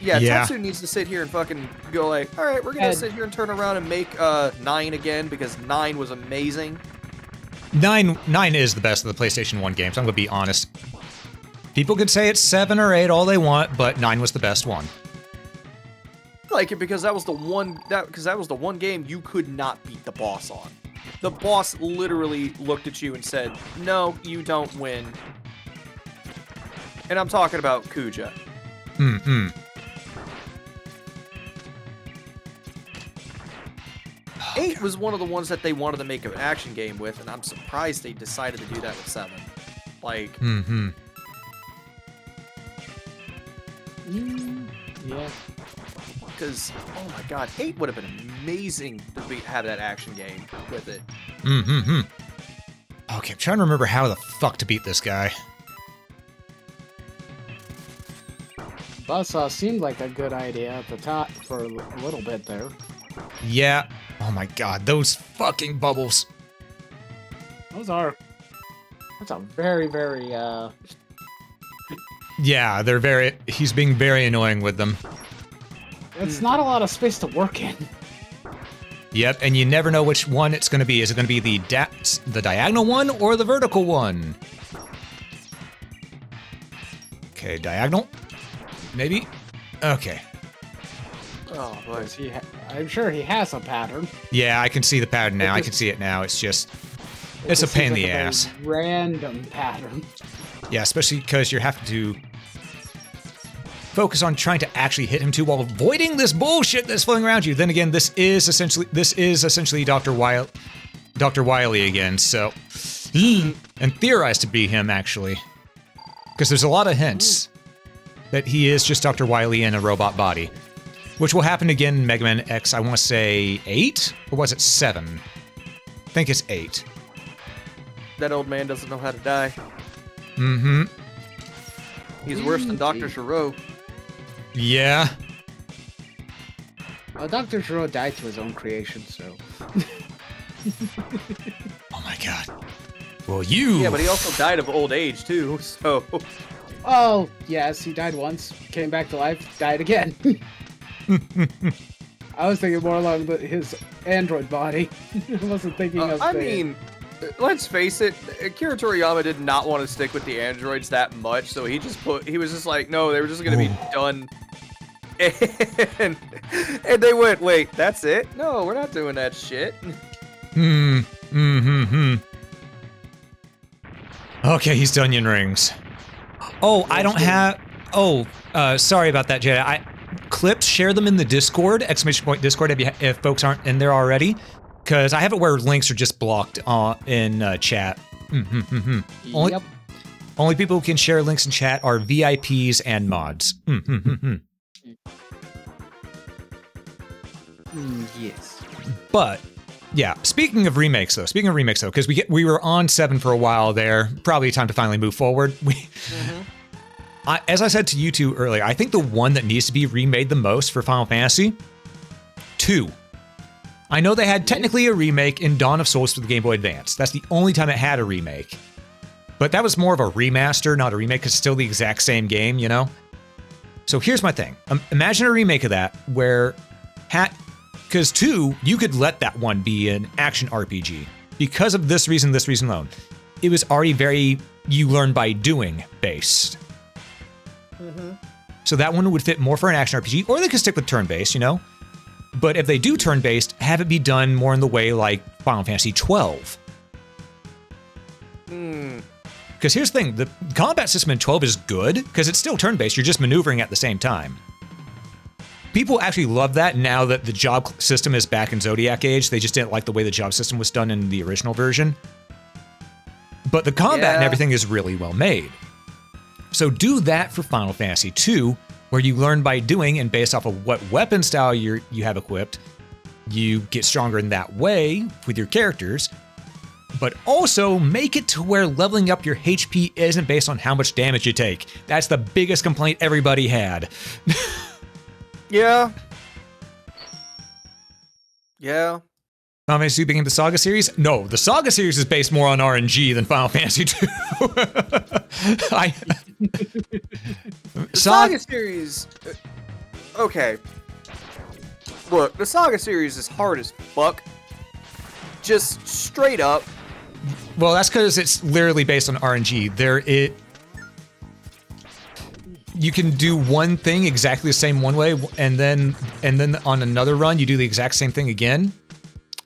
E: Yeah, Tetsu needs to sit here and fucking go like, all right, we're gonna sit here and turn around and make 9 again because 9 was amazing.
A: 9 is the best of the PlayStation 1 games. I'm gonna be honest. People could say it's 7 or 8 all they want, but 9 was the best one.
E: I like it because that was the one game you could not beat the boss on. The boss literally looked at you and said, "No, you don't win." And I'm talking about Kuja.
A: Mm-hmm.
E: 8 was one of the ones that they wanted to make an action game with, and I'm surprised they decided to do that with 7. Like,
F: yeah.
E: Because, oh my god, 8 would have been amazing to have that action game with it.
A: Okay, I'm trying to remember how the fuck to beat this guy.
F: Buzzsaw seemed like a good idea at the top for a little bit there.
A: Yeah. Oh my god, those fucking bubbles.
F: That's a very, very,
A: Yeah, he's being very annoying with them.
F: It's not a lot of space to work in.
A: Yep, and you never know which one it's going to be. Is it going to be the diagonal one or the vertical one? Okay, diagonal? Maybe? Okay.
E: Oh, boy.
F: I'm sure he has a pattern.
A: Yeah, I can see the pattern now. I can see it now. It's just... It's a pain in the ass.
F: Random pattern.
A: Yeah, especially because you're having to focus on trying to actually hit him too while avoiding this bullshit that's floating around you. Then again, this is essentially Dr. Wily again, so... And theorized to be him, actually. Because there's a lot of hints that he is just Dr. Wily in a robot body. Which will happen again in MegaMan X, I want to say 8? Or was it 7? I think it's 8.
E: That old man doesn't know how to die.
A: Mm-hmm.
E: He's worse than Dr. Shiro.
A: Yeah.
F: Well, Dr. Shiro died to his own creation, so...
A: Oh my god. Well, you...
E: Yeah, but he also died of old age, too, so...
F: Oh, yes, he died once, came back to life, died again. I was thinking more along his android body. I wasn't thinking of
E: I mean, let's face it, Akira Toriyama did not want to stick with the androids that much, so he was just like, no, they were just going to be done. And they went, wait, that's it? No, we're not doing that shit.
A: Okay, he's done onion rings. Oh, I don't have... Oh, sorry about that, Jedi. Clips, share them in the Discord, ! Discord, if folks aren't in there already. Because I have it where links are just blocked in chat.
F: Yep.
A: Only people who can share links in chat are VIPs and mods.
F: Yes.
A: But, yeah, speaking of remakes, though, because we were on 7 for a while there, probably time to finally move forward. As I said to you two earlier, I think the one that needs to be remade the most for Final Fantasy, 2. I know they had technically a remake in Dawn of Souls for the Game Boy Advance. That's the only time it had a remake. But that was more of a remaster, not a remake, because it's still the exact same game, you know? So here's my thing. Imagine a remake of that where... Because 2, you could let that one be an action RPG. Because of this reason alone. It was already very you learn by doing based. So that one would fit more for an action RPG, or they could stick with turn-based, you know? But if they do turn-based, have it be done more in the way like Final Fantasy 12. Because here's the thing, the combat system in 12 is good, because it's still turn-based, you're just maneuvering at the same time. People actually love that now that the job system is back in Zodiac Age. They just didn't like the way the job system was done in the original version. But the combat and everything is really well made. So do that for Final Fantasy 2, where you learn by doing, and based off of what weapon style you have equipped, you get stronger in that way with your characters. But also make it to where leveling up your HP isn't based on how much damage you take. That's the biggest complaint everybody had.
G: Yeah. Yeah.
A: Final Fantasy 2 became the Saga series? No, the Saga series is based more on RNG than Final Fantasy 2.
G: The Saga series... Okay. Look, the Saga series is hard as fuck. Just straight up.
A: Well, that's because it's literally based on RNG. You can do one thing exactly the same one way, and then on another run you do the exact same thing again.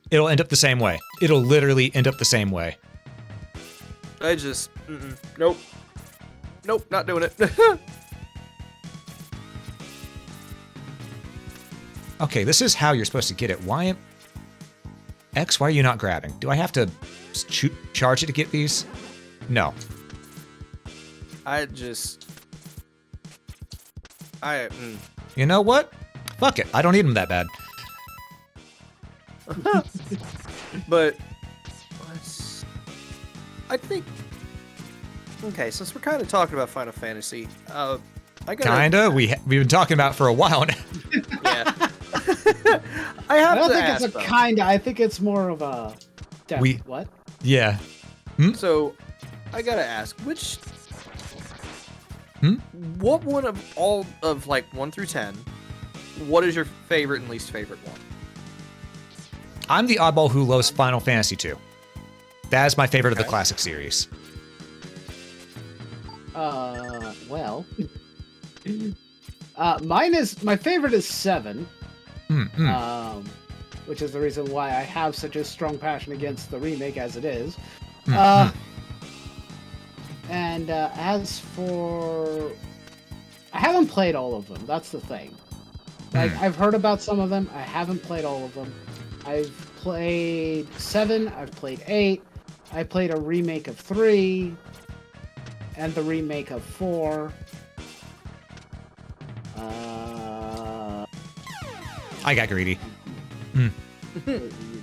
A: It'll end up the same way. It'll literally end up the same way.
G: I just nope, not doing it.
A: Okay, this is how you're supposed to get it. Why are you not grabbing? Do I have to charge it to get these? No. You know what? Fuck it. I don't need them that bad.
G: But I think, okay, since we're kind of talking about Final Fantasy,
A: we've been talking about it for a while now.
G: Yeah.
F: I don't think it's a kinda. I think it's more of a. What?
A: Yeah.
G: So, I gotta ask, what one of all of like 1 through 10? What is your favorite and least favorite one?
A: I'm the oddball who loves Final Fantasy 2. That is my favorite of the classic series.
F: Well, my favorite is 7. Which is the reason why I have such a strong passion against the remake as it is. And as for... I haven't played all of them, that's the thing. Like, I've heard about some of them, I haven't played all of them. I've played 7, I've played 8, I played a remake of 3, and the remake of 4.
A: I got greedy.
F: You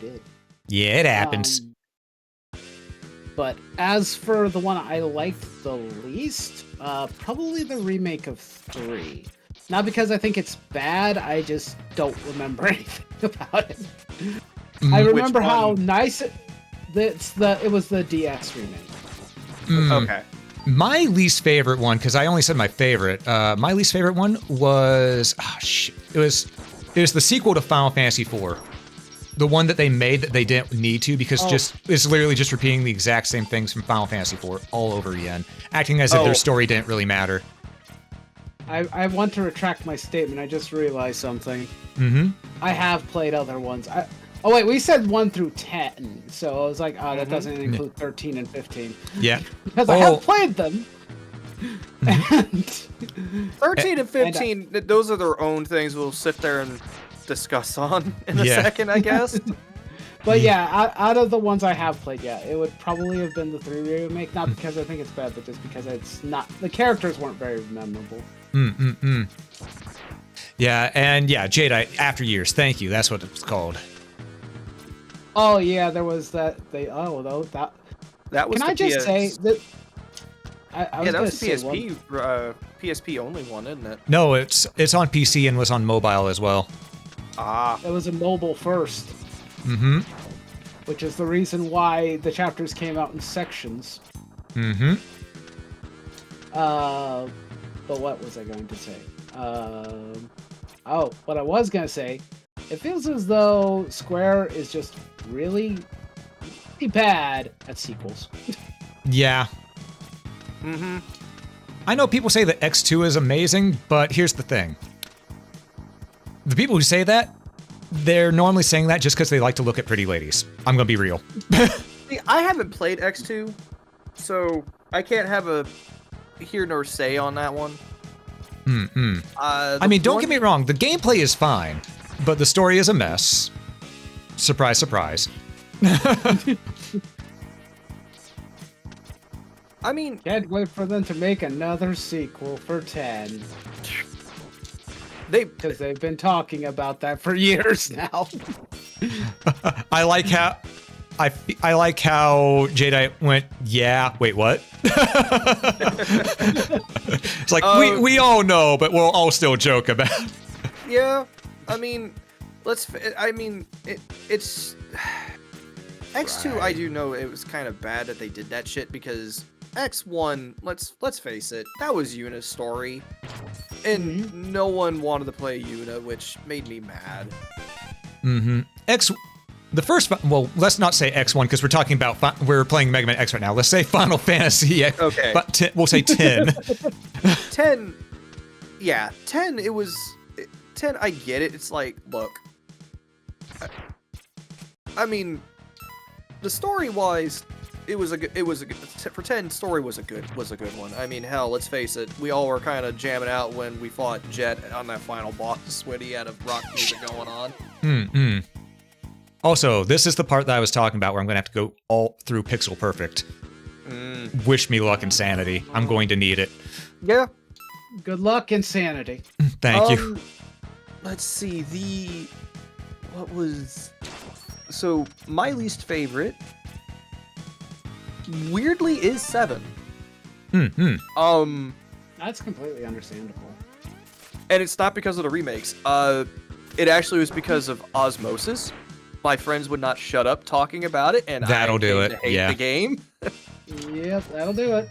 F: did.
A: Yeah, it happens.
F: But as for the one I liked the least, probably the remake of 3. Not because I think it's bad, I just don't remember anything about it. I remember how nice it was the DS remake.
G: Okay.
A: My least favorite one, because I only said my favorite, my least favorite one was, it was the sequel to Final Fantasy IV. The one that they made that they didn't need to, because it's literally just repeating the exact same things from Final Fantasy IV all over again, acting as if their story didn't really matter.
F: I want to retract my statement. I just realized something. I have played other ones. Oh wait, we said 1 through 10, so I was like, that doesn't include 13 and 15.
A: Yeah.
F: Because I have played them. And
G: 13 and 15, those are their own things we'll sit there and discuss on in a second, I guess.
F: But yeah, out of the ones I have played, it would probably have been the 3 remake, not because I think it's bad, but just because it's not, the characters weren't very memorable.
A: Yeah, and Jade, After Years, thank you, that's what it's called.
F: Oh yeah, there was that, that was Can I just say that
G: that was the PSP only one, isn't it?
A: No, it's on PC and was on mobile as well.
F: It was a mobile first. Which is the reason why the chapters came out in sections. But what was I going to say? What I was going to say, it feels as though Square is just really bad at sequels.
A: Yeah. I know people say that X2 is amazing, but here's the thing. The people who say that they're normally saying that just because they like to look at pretty ladies. I'm gonna be real.
E: See, I haven't played X2, so I can't have a hear nor say on that one.
A: I mean, don't get me wrong, the gameplay is fine, but the story is a mess. Surprise, surprise.
E: I mean,
F: Can't wait for them to make another sequel for 10. Because they've been talking about that for years now.
A: I like how I like how Jadeite went, yeah, wait, what? It's like, we all know, but we'll all still joke about it.
E: Yeah, I mean, it's X2.
A: Right.
E: I do know it was kind of bad that they did that shit because X1. Let's face it, that was Yuna's story, and no one wanted to play Yuna, which made me mad.
A: The first, well, let's not say X1 because we're talking about we're playing MegaMan X right now. Let's say Final Fantasy.
E: Okay,
A: but we'll say 10.
E: 10. Yeah, 10. It was 10. I get it. It's like, look. I mean, the story wise, it was a good for 10. Story was a good one. I mean, hell, let's face it. We all were kind of jamming out when we fought Jet on that final boss when he had a rock music going on.
A: Also, this is the part that I was talking about where I'm going to have to go all through Pixel Perfect. Wish me luck and sanity. I'm going to need it.
E: Yeah.
F: Good luck and sanity.
A: Thank you.
E: Let's see. So, my least favorite, weirdly, is 7.
F: That's completely understandable.
E: And it's not because of the remakes. It actually was because of Osmosis. My friends would not shut up talking about it, and
A: That'll do it.
E: I hate
A: Yeah.
E: the game.
F: Yep, that'll do it.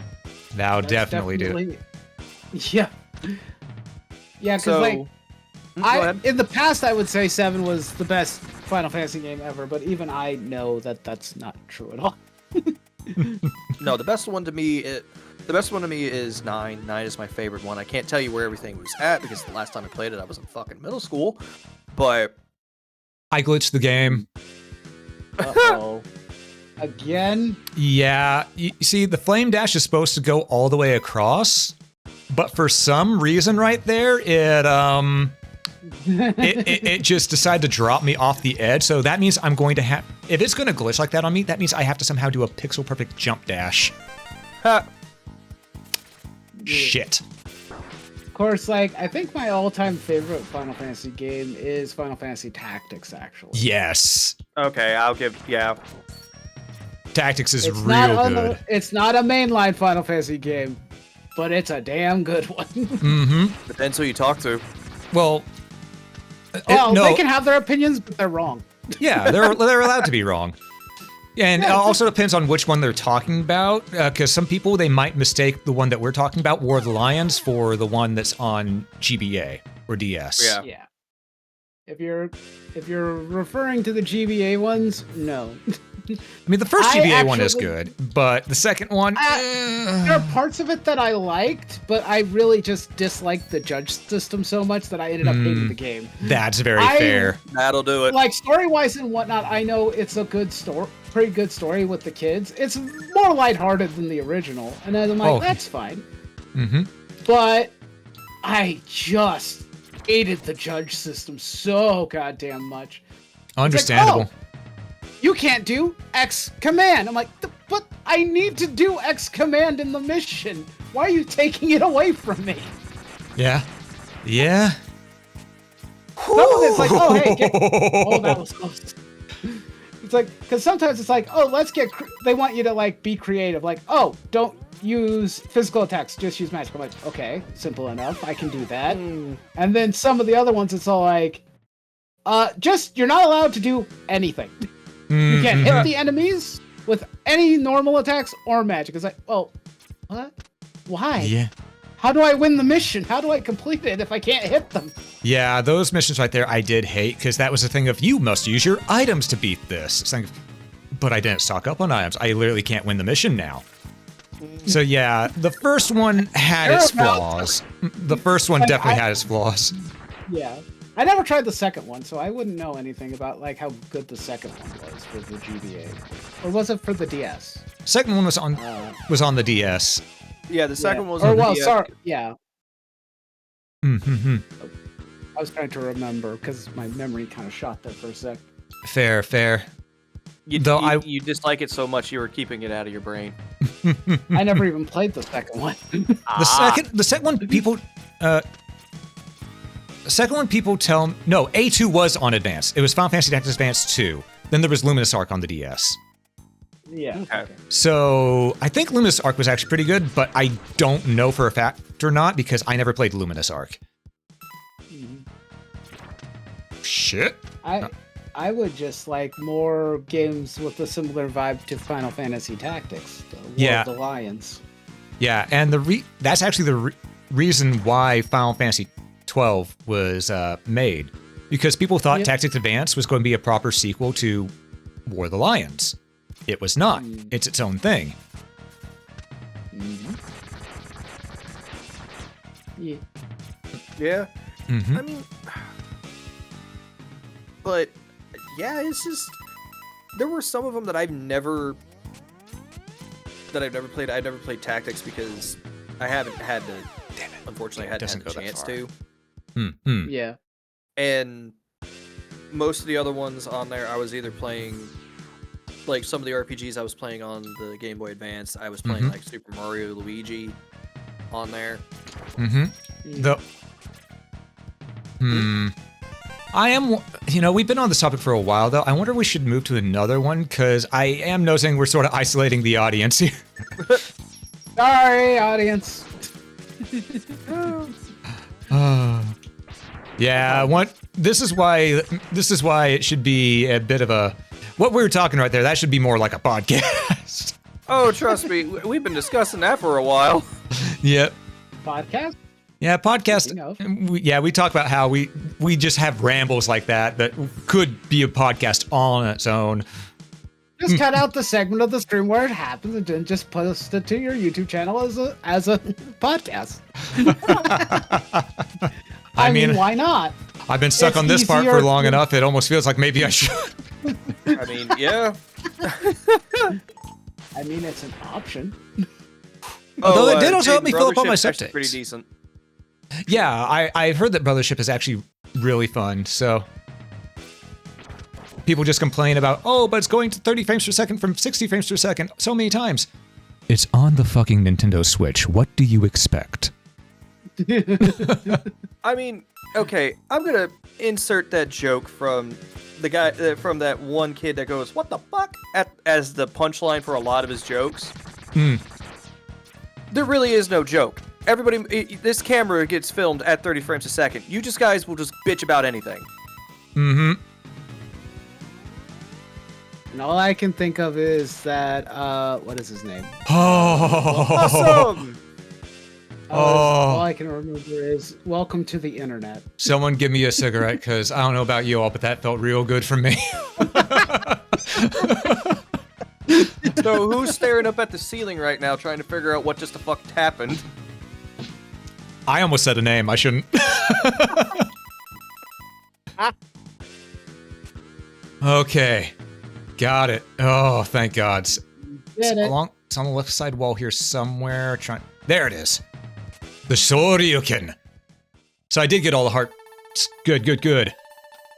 A: That'll
F: That's
A: definitely do it.
F: Yeah. Yeah, because
E: So,
F: like,
E: go ahead.
F: in the past I would say 7 was the best Final Fantasy game ever, but even I know that that's not true at all.
E: No, the best one to me is 9. 9 is my favorite one. I can't tell you where everything was at because the last time I played it, I was in fucking middle school. But
A: I glitched the game.
F: Uh-oh. Again?
A: Yeah, you see, the Flame Dash is supposed to go all the way across, but for some reason right there, it just decided to drop me off the edge, so that means I'm going to have... If it's going to glitch like that on me, that means I have to somehow do a pixel-perfect jump dash. Shit.
F: Of course, like, I think my all-time favorite Final Fantasy game is Final Fantasy Tactics, actually.
A: Yes.
E: okay, I'll give
A: Tactics is
F: It's
A: real good.
F: It's not a mainline Final Fantasy game, but it's a damn good one.
E: Depends who you talk to.
A: Well,
F: Well,
A: no.
F: they can have their opinions, but they're wrong.
A: Yeah, they're allowed to be wrong. And it also depends on which one they're talking about, because some people, they might mistake the one that we're talking about, War of the Lions, for the one that's on GBA or DS.
E: Yeah.
F: Yeah. If you're referring to the GBA ones, no.
A: I mean, the first
F: I
A: GBA one is
F: actually-
A: good, but the second one...
F: There are parts of it that I liked, but I really just disliked the judge system so much that I ended up hating the game.
A: That's very
F: I-
A: fair.
E: That'll do it.
F: Like, story-wise and whatnot, I know it's a good story, pretty good story with the kids. It's more lighthearted than the original, and then I'm like,
A: Oh.
F: that's fine. But I just hated the judge system so goddamn much.
A: Understandable.
F: Like, you can't do X command. I'm like, but I need to do X command in the mission. Why are you taking it away from me?
A: Yeah. Yeah.
F: Some of it's like, oh, hey, oh, that was close. It's like, because sometimes it's like, oh, they want you to, like, be creative. Like, oh, don't use physical attacks, just use magic. I'm like, okay, simple enough. I can do that. And then some of the other ones, it's all like, you're not allowed to do anything. You can't hit the enemies with any normal attacks or magic. It's like, well, what? Why?
A: Yeah.
F: How do I win the mission? How do I complete it if I can't hit them?
A: Yeah, those missions right there I did hate, because that was the thing of, you must use your items to beat this. It's like, but I didn't stock up on items. I literally can't win the mission now. So yeah, the first one had its flaws. The first one definitely had its flaws.
F: Yeah. I never tried the second one, so I wouldn't know anything about like how good the second one was for the GBA. Or was it for the DS?
A: Second one was on the DS.
G: Yeah, the second one was
F: or
G: on the
F: well,
G: DS.
F: sorry, yeah.
A: Mm-hmm.
F: I was trying to remember because my memory kind of shot there for a sec.
A: Fair.
G: You dislike it so much you were keeping it out of your brain.
F: I never even played the second one.
A: The second one people tell no, A2 was on Advance. It was Final Fantasy Tactics Advance 2. Then there was Luminous Arc on the DS.
F: Yeah.
G: Okay.
A: So I think Luminous Arc was actually pretty good, but I don't know for a fact or not because I never played Luminous Arc. Shit.
F: I would just like more games with a similar vibe to Final Fantasy Tactics. The War of the Lions.
A: Yeah, and that's actually the reason why Final Fantasy 12 was made, because people thought Tactics Advance was going to be a proper sequel to War of the Lions. It was not. It's its own thing.
G: Yeah.
A: Mm-hmm.
G: I mean, but yeah, it's just there were some of them that I've never played. I've never played Tactics because I haven't had to. Damn it! Unfortunately, I hadn't had the chance to.
F: Yeah.
G: And most of the other ones on there, I was either playing like some of the RPGs I was playing on the Game Boy Advance. I was playing like Super Mario, Luigi on there.
A: I am, we've been on this topic for a while, though. I wonder if we should move to another one, because I am noticing we're sort of isolating the audience here.
F: Sorry, audience.
A: Yeah, this is why it should be a bit of a, what we were talking right there, that should be more like a podcast.
G: Oh, trust me, we've been discussing that for a while.
A: Yep.
F: Podcast?
A: Yeah, podcast. We talk about how we just have rambles like that could be a podcast on its own.
F: Just cut out the segment of the stream where it happens and then just post it to your YouTube channel as a podcast. I mean, why not?
A: I've been stuck on this part for long enough. It almost feels like maybe I should.
G: I mean, yeah.
F: I mean, it's an option.
A: Although it did also help me fill up all my subjects.
G: Pretty decent.
A: Yeah, I've heard that Brothership is actually really fun, so people just complain about, but it's going to 30 frames per second from 60 frames per second so many times. It's on the fucking Nintendo Switch. What do you expect?
G: I mean, okay, I'm gonna insert that joke from the guy, from that one kid that goes, "What the fuck?" as the punchline for a lot of his jokes. There really is no joke. Everybody, this camera gets filmed at 30 frames a second. You guys will just bitch about anything.
F: And all I can think of is that, what is his name?
G: Awesome!
F: All I can remember is, welcome to the internet.
A: Someone give me a cigarette, because I don't know about you all, but that felt real good for me.
G: So who's staring up at the ceiling right now trying to figure out what just the fuck happened?
A: I almost said a name. I shouldn't. Okay. Got it. Oh, thank God. It's on the left side wall here somewhere. There it is. The Shoryuken. So I did get all the hearts. Good.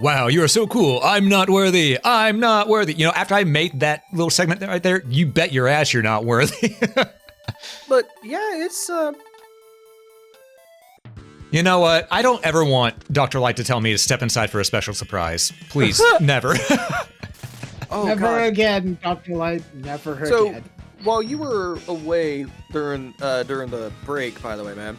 A: Wow, you are so cool. I'm not worthy. I'm not worthy. After I made that little segment right there, you bet your ass you're not worthy.
G: But yeah, it's
A: You know what? I don't ever want Dr. Light to tell me to step inside for a special surprise. Please, never.
F: Never again, Dr. Light. Never again.
G: So, while you were away during the break, by the way, man,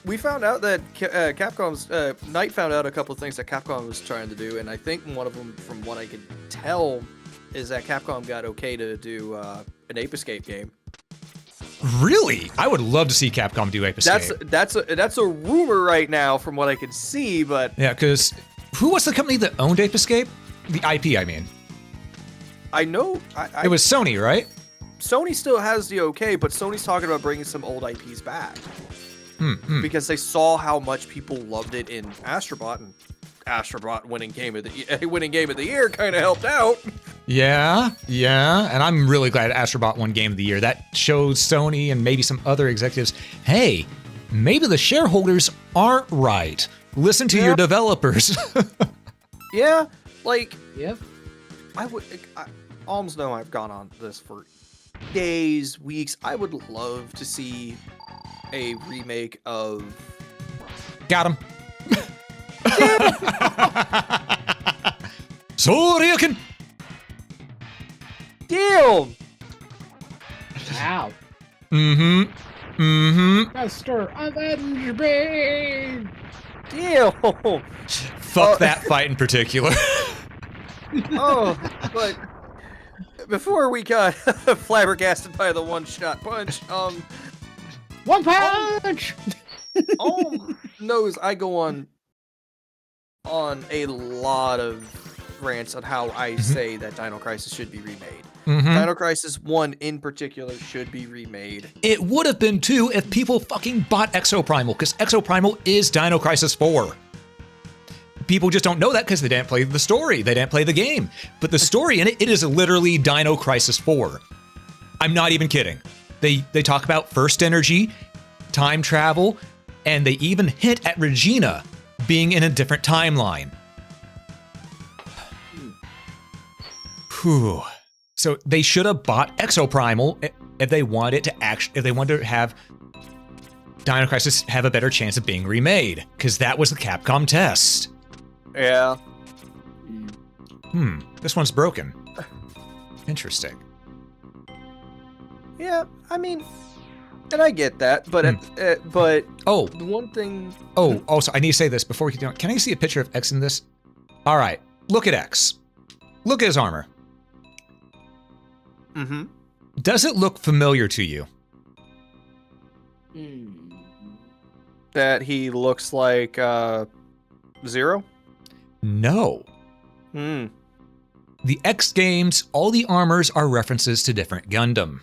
G: we found out that Capcom's Knight found out a couple of things that Capcom was trying to do, and I think one of them, from what I could tell, is that Capcom got okay to do an Ape Escape game.
A: Really? I would love to see Capcom do Ape Escape.
G: That's a rumor right now, from what I can see, but
A: yeah, because who was the company that owned Ape Escape? The IP, I mean.
G: I know.
A: It was Sony, right?
G: Sony still has the okay, but Sony's talking about bringing some old IPs back. because they saw how much people loved it in Astrobot, and Astrobot winning game of the year kind of helped out.
A: Yeah, and I'm really glad Astrobot won Game of the Year. That shows Sony and maybe some other executives, hey, maybe the shareholders aren't right. Listen to your developers.
G: Yeah, like,
F: Yep.
G: I alms know I've gone on this for days, weeks. I would love to see a remake of...
A: Got him. Soryakin.
G: Damn!
F: Ow. Master Avenge me!
G: Damn!
A: Fuck that fight in particular.
G: Oh, but before we got flabbergasted by the one-shot punch,
F: One punch!
G: knows I go on a lot of rants on how I say that Dino Crisis should be remade. Dino Crisis 1 in particular should be remade.
A: It would have been too if people fucking bought Exoprimal, because Exoprimal is Dino Crisis 4. People just don't know that because they didn't play the story. They didn't play the game. But the story in it is literally Dino Crisis 4. I'm not even kidding. They talk about first energy, time travel, and they even hint at Regina being in a different timeline. Whew. So they should have bought Exoprimal if they wanted to have Dino Crisis have a better chance of being remade, because that was the Capcom test.
G: Yeah.
A: This one's broken. Interesting.
G: Yeah, I mean, and I get that, but but
A: Oh,
G: the one thing.
A: Also, I need to say this before we continue. Can I see a picture of X in this? All right, look at X. Look at his armor. Does it look familiar to you?
G: That he looks like Zero?
A: No. The X games, all the armors are references to different Gundam.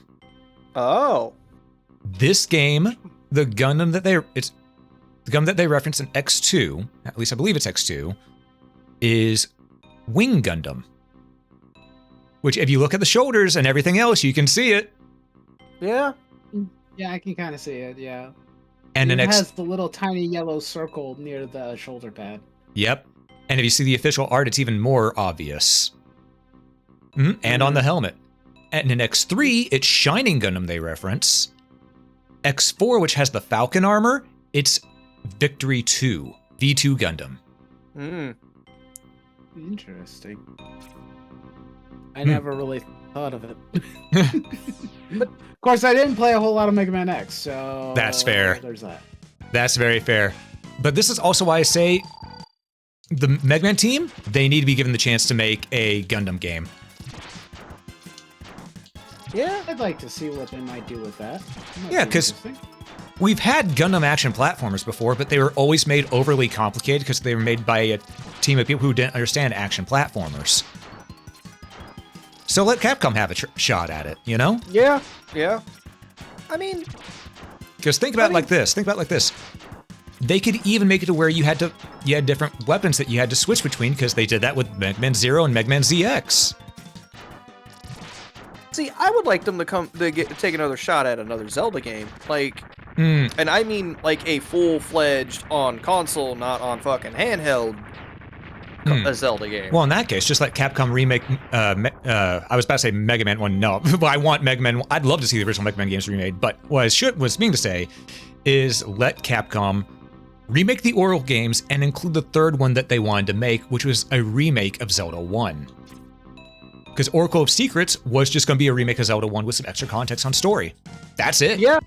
G: Oh.
A: This game, the Gundam that they reference in X2, at least I believe it's X2, is Wing Gundam. Which, if you look at the shoulders and everything else, you can see it.
G: Yeah.
F: Yeah, I can kind of see it, yeah.
A: And
F: it has the little tiny yellow circle near the shoulder pad.
A: Yep. And if you see the official art, it's even more obvious. And on the helmet. And in X3, it's Shining Gundam they reference. X4, which has the Falcon armor, it's Victory 2, V2 Gundam.
F: Interesting. I never really thought of it. But of course, I didn't play a whole lot of Mega Man X, so...
A: That's fair.
F: There's that.
A: That's very fair. But this is also why I say the Mega Man team, they need to be given the chance to make a Gundam game.
F: Yeah, I'd like to see what they might do with that.
A: Yeah, because we've had Gundam action platformers before, but they were always made overly complicated because they were made by a team of people who didn't understand action platformers. So let Capcom have a shot at it, you know?
G: Yeah. I mean...
A: Because think about it like this. They could even make it to where you had different weapons that you had to switch between, because they did that with Mega Man Zero and Mega Man ZX.
G: See, I would like them to take another shot at another Zelda game, like, and I mean like a full-fledged on console, not on fucking handheld, a Zelda game.
A: Well, in that case, just like Capcom remake, I was about to say Mega Man 1, no, but I want Mega Man 1. I'd love to see the original Mega Man games remade, but what I was meaning to say is let Capcom remake the Oracle games and include the third one that they wanted to make, which was a remake of Zelda 1. Because Oracle of Secrets was just going to be a remake of Zelda 1 with some extra context on story. That's it.
G: Yeah,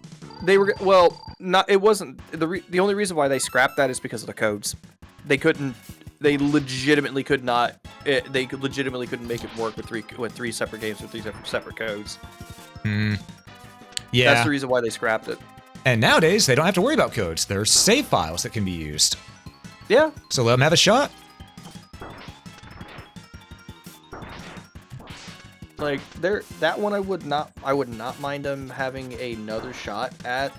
G: they were, well, not, it wasn't, the only reason why they scrapped that is because of the codes. They legitimately couldn't make it work with three separate games with three separate codes.
A: Yeah.
G: That's the reason why they scrapped it.
A: And nowadays, they don't have to worry about codes. There's save files that can be used.
G: Yeah.
A: So let them have a shot.
G: Like that one, I would not mind them having another shot at.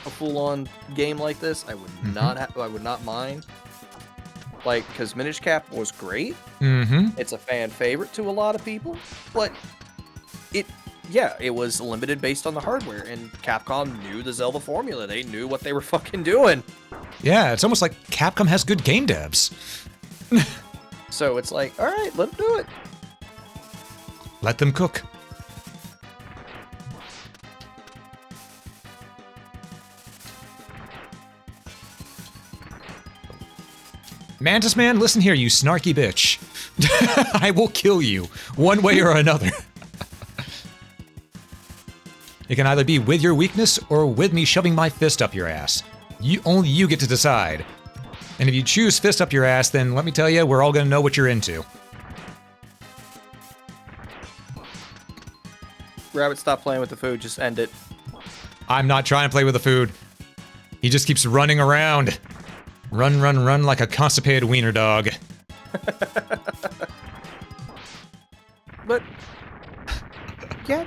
E: a full-on game like this, I would not. I would not mind. Like, because Minish Cap was great. It's a fan favorite to a lot of people, but it was limited based on the hardware, and Capcom knew the Zelda formula. They knew what they were fucking doing.
A: Yeah, it's almost like Capcom has good game devs.
E: So it's like, all right, let them do it.
A: Let them cook. Mantis Man, listen here, you snarky bitch. I will kill you, one way or another. It can either be with your weakness or with me shoving my fist up your ass. Only you get to decide. And if you choose fist up your ass, then let me tell you, we're all gonna know what you're into.
E: Rabbit, stop playing with the food. Just end it.
A: I'm not trying to play with the food. He just keeps running around. Run, run, run like a constipated wiener dog.
E: But yeah,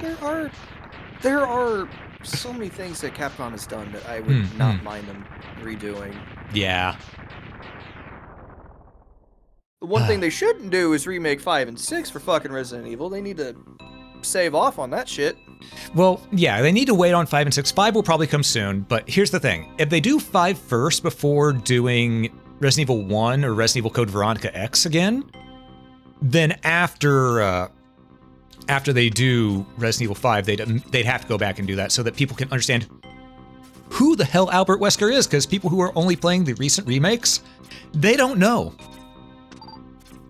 E: there are so many things that Capcom has done that I would not mind them redoing.
A: Yeah.
E: The one thing they shouldn't do is remake 5 and 6 for fucking Resident Evil. They need to save off on that shit.
A: Well, yeah, they need to wait on 5 and 6. 5 will probably come soon, but here's the thing. If they do 5 first before doing Resident Evil 1 or Resident Evil Code Veronica X again, then after they do Resident Evil 5, they'd have to go back and do that so that people can understand who the hell Albert Wesker is, because people who are only playing the recent remakes, they don't know.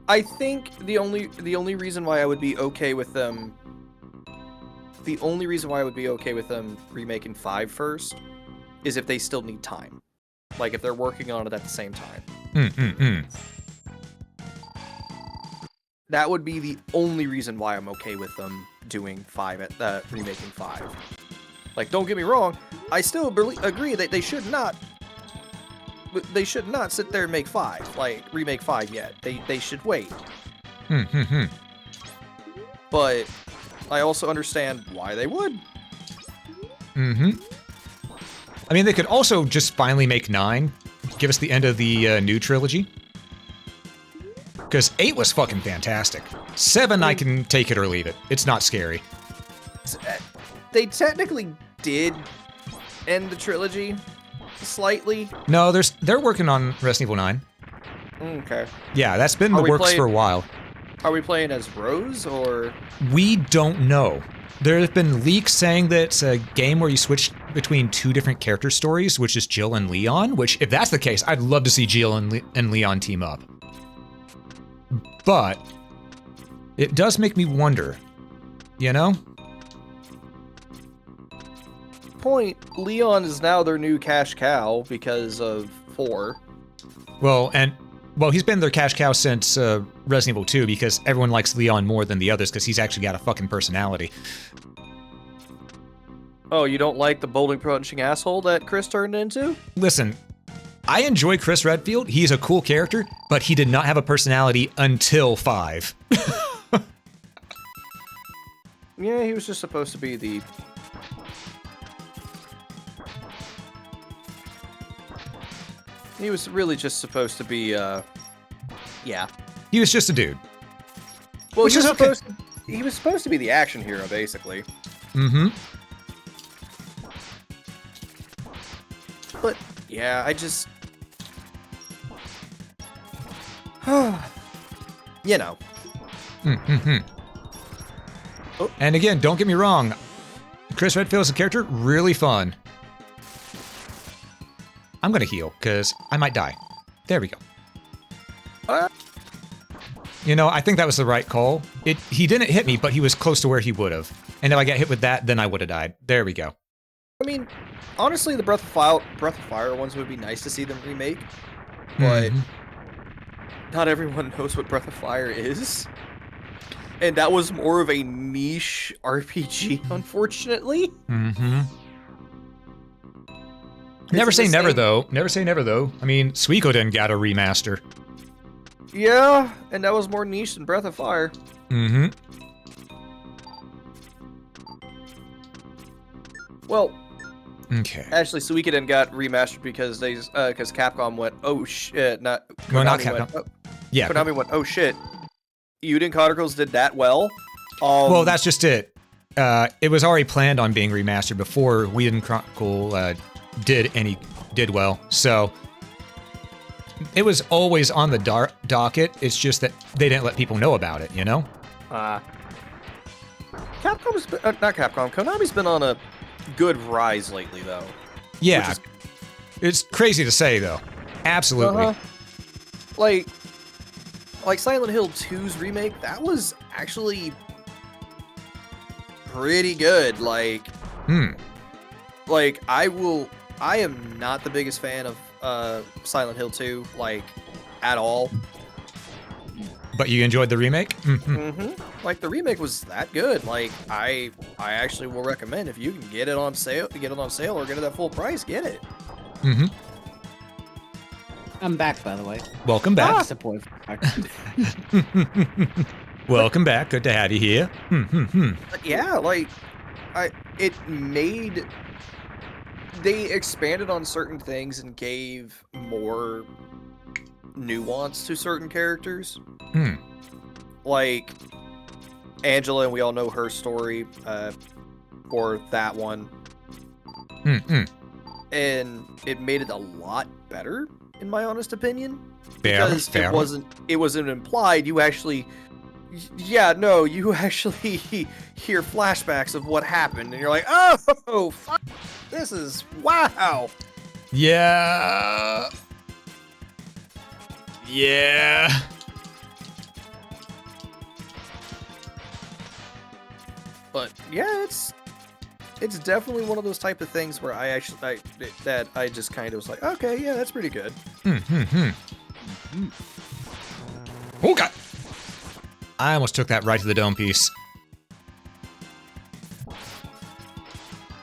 E: I think the only reason why I would be okay with them remaking 5 first is if they still need time. Like if they're working on it at the same time. That would be the only reason why I'm okay with them doing 5 remaking 5. Like, don't get me wrong, I still agree that they should not sit there and make 5, like remake 5 yet. They should wait. But I also understand why they would.
A: I mean, they could also just finally make 9, give us the end of the new trilogy. Because 8 was fucking fantastic. 7, I can take it or leave it. It's not scary.
E: They technically did end the trilogy slightly.
A: No, they're working on Resident Evil 9.
E: Okay.
A: Yeah, that's been in the works for a while.
E: Are we playing as Rose, or...?
A: We don't know. There have been leaks saying that it's a game where you switch between 2 different character stories, which is Jill and Leon, which, if that's the case, I'd love to see Jill and Leon team up. But it does make me wonder, you know?
E: Point, Leon is now their new cash cow because of 4.
A: Well, he's been their cash cow since Resident Evil 2 because everyone likes Leon more than the others because he's actually got a fucking personality.
E: Oh, you don't like the bowling punching asshole that Chris turned into?
A: Listen, I enjoy Chris Redfield. He's a cool character, but he did not have a personality until 5.
E: Yeah, he was just supposed to be the... He was really just supposed to be, yeah.
A: He was just a dude.
E: Well,
A: Which is okay.
E: He was supposed to be the action hero, basically. But, yeah, I just... you know.
A: Oh. And again, don't get me wrong. Chris Redfield as a character, really fun. I'm gonna heal, because I might die. There we go. You know, I think that was the right call. He didn't hit me, but he was close to where he would have. And if I got hit with that, then I would have died. There we go.
E: I mean, honestly, the Breath of Fire ones would be nice to see them remake. But not everyone knows what Breath of Fire is. And that was more of a niche RPG, unfortunately.
A: Never say never, though. Never say never, though. I mean, Suikoden got a remaster.
E: Yeah, and that was more niche than Breath of Fire. Well,
A: Okay.
G: Actually, Suikoden got remastered because Capcom went, oh shit, not
A: Well, not
G: Konami
A: Capcom.
G: Went,
A: Yeah.
G: Konami went, oh shit, Uden Chronicles did that well.
A: Well, that's just it. It was already planned on being remastered before Whedon Chronicle did well. So it was always on the docket. It's just that they didn't let people know about it, you know?
G: Capcom's been, not Capcom. Konami's been on a good rise lately, though.
A: Yeah. It's crazy to say, though. Absolutely.
G: Like Silent Hill 2's remake, that was actually pretty good. Like I am not the biggest fan of Silent Hill 2, like, at all.
A: But you enjoyed the remake?
G: Like, the remake was that good. Like, I actually will recommend, if you can get it on sale or get it at full price, get it.
F: I'm back, by the way.
A: Welcome back.
F: Support.
A: Welcome back. Good to have you here.
G: But yeah, like, they expanded on certain things and gave more nuance to certain characters. Like Angela, and we all know her story for that one. And it made it a lot better, in my honest opinion. Because it wasn't implied. You actually you actually hear flashbacks of what happened, and you're like, oh, fuck, this is wow.
A: Yeah.
G: But yeah, it's definitely one of those type of things where I just kind of was like, okay, yeah, that's pretty good.
A: Oh god! I almost took that right to the dome piece.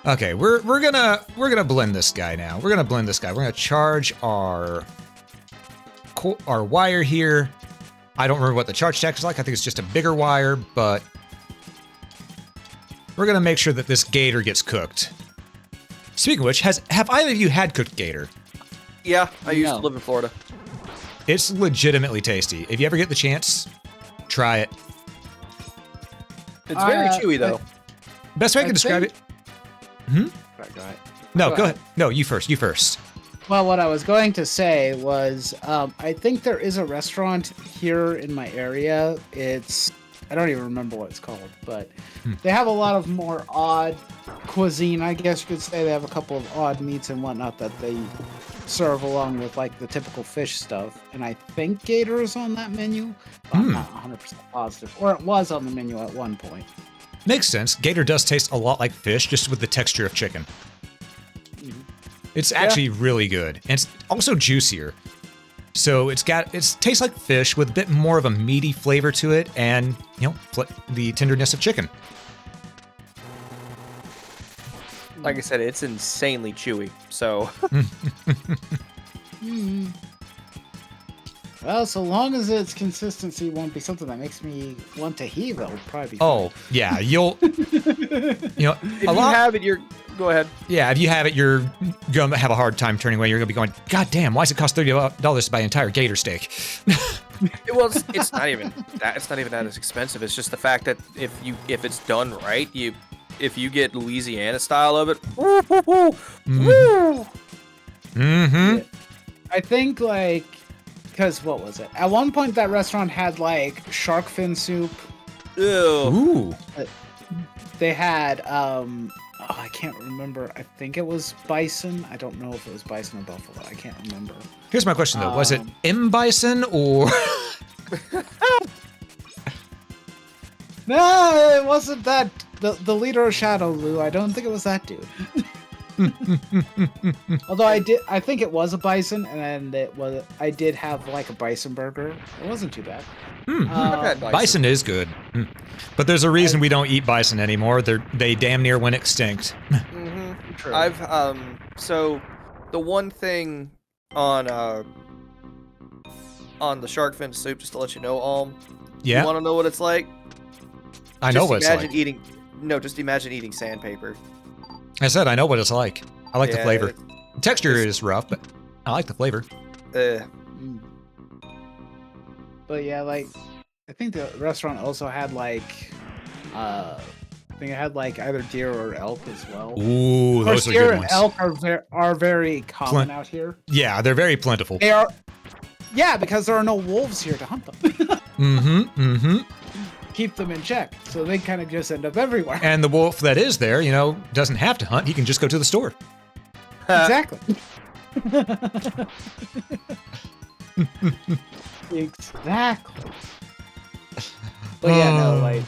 A: Okay, we're gonna blend this guy now. We're gonna charge our wire here. I don't remember what the charge stack is like. I think it's just a bigger wire, but we're gonna make sure that this gator gets cooked. Speaking of which, have either of you had cooked gator?
G: Yeah, I used to live in Florida.
A: It's legitimately tasty. If you ever get the chance, try it.
G: It's very chewy, though.
A: Best way I can describe it.
F: Right.
A: No, go ahead. No, you first.
F: Well, what I was going to say was, I think there is a restaurant here in my area. I don't even remember what it's called, but they have a lot of more odd cuisine, I guess you could say. They have a couple of odd meats and whatnot that they serve along with, like, the typical fish stuff. And I think gator is on that menu. I'm not 100% positive. Or it was on the menu at one point.
A: Makes sense. Gator does taste a lot like fish, just with the texture of chicken. It's actually really good. And it's also juicier. So it tastes like fish with a bit more of a meaty flavor to it, and the tenderness of chicken.
G: Like I said, it's insanely chewy. So.
F: Well, so long as its consistency won't be something that makes me want to heave, it would probably be.
A: Oh yeah, you'll.
G: If you have it, go ahead.
A: Yeah, if you have it, you're gonna have a hard time turning away. You're gonna be going, God damn, why does it cost $30 to buy an entire gator steak?
G: Well, it's not even that. It's not even that as expensive. It's just the fact that if it's done right, if you get Louisiana style of it,
F: I think because what was it? At one point, that restaurant had like shark fin soup.
G: Ew.
A: Ooh.
F: They had I can't remember. I think it was bison. I don't know if it was bison or buffalo. I can't remember.
A: Here's my question though: was it M Bison or?
F: No, it wasn't that. The leader of Shadow Lou. I don't think it was that dude. Although I think it was a bison, and I did have like a bison burger. It wasn't too bad.
A: Bison is good, but there's a reason we don't eat bison anymore. They damn near went extinct.
F: True.
G: So the one thing on the shark fin soup, just to let you know,
A: yeah,
G: you want to know what it's like?
A: I know what it's like.
G: Just imagine eating sandpaper.
A: I said I know what it's like. I like the
E: Yeah,
A: flavor. The texture is rough, but I like the flavor.
F: But yeah, like I think the restaurant also had like I think it had like either deer or elk as well.
A: Ooh,
F: Of course,
A: those are
F: deer
A: good
F: and
A: ones.
F: elk are very common out here.
A: Yeah, they're very plentiful.
F: They are. Yeah, because there are no wolves here to hunt them. Keep them in check, so they kind of just end up everywhere.
A: And the wolf that is there, you know, doesn't have to hunt. He can just go to the store.
F: Exactly. Exactly. But yeah, no, like.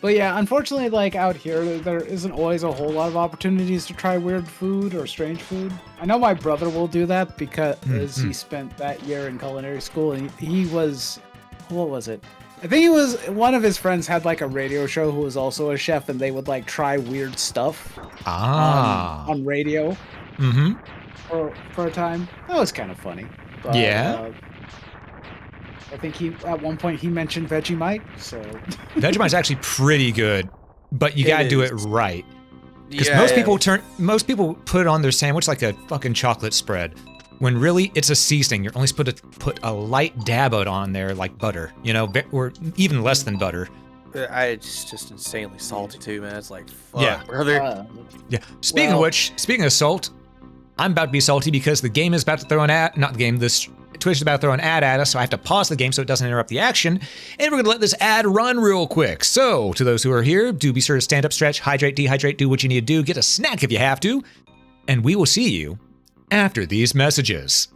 F: But yeah, unfortunately, like out here, there isn't always a whole lot of opportunities to try weird food or strange food. I know my brother will do that because he spent that year in culinary school, and he was, what was it? I think he was, one of his friends had like a radio show who was also a chef, and they would like try weird stuff on radio for a time. That was kind of funny. But,
A: Yeah.
F: I think at one point he mentioned Vegemite, so
A: Vegemite's actually pretty good, but you gotta do it right. Because
E: Yeah,
A: most people put it on their sandwich like a fucking chocolate spread, when really it's a seasoning. You're only supposed to put a light dab out on there, like butter, you know, or even less than butter.
E: It's just insanely salty too, man. It's like, fuck,
A: Yeah.
E: brother.
A: Yeah. Speaking of which, speaking of salt, I'm about to be salty because the game is about to throw an ad. Not the game. Twitch is about to throw an ad at us, so I have to pause the game so it doesn't interrupt the action. And we're going to let this ad run real quick. So, to those who are here, do be sure to stand up, stretch, hydrate, dehydrate, do what you need to do, get a snack if you have to. And we will see you after these messages.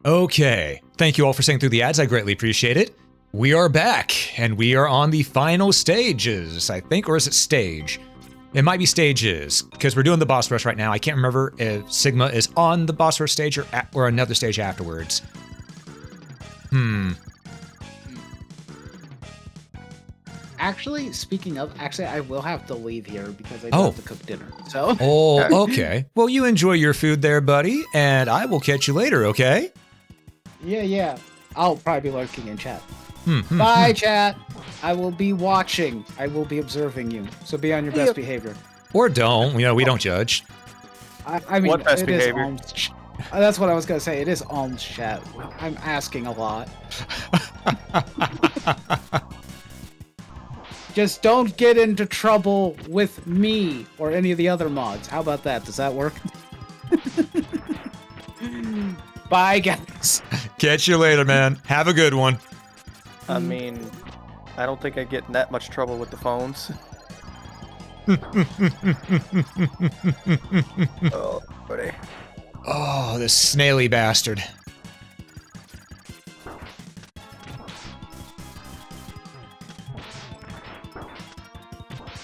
A: Okay, thank you all for staying through the ads. I greatly appreciate it. We are back, and we are on the final stages, I think, or is it stage? It might be stages, because we're doing the boss rush right now. I can't remember if Sigma is on the boss rush stage or another stage afterwards.
F: Actually, speaking of, I will have to leave here because I do have to cook dinner. So.
A: Oh, okay. Well, you enjoy your food there, buddy, and I will catch you later, okay?
F: Yeah. I'll probably be lurking in chat. Bye, chat. I will be watching. I will be observing you. So be on your best behavior.
A: Or don't. We don't judge.
F: I mean,
G: What best
F: it is
G: behavior?
F: that's what I was going to say. It is alms chat. I'm asking a lot. Just don't get into trouble with me or any of the other mods. How about that? Does that work? Bye, guys.
A: Catch you later, man. Have a good one.
G: I mean, I don't think I get in that much trouble with the phones. Oh, buddy.
A: Oh, this snaily bastard.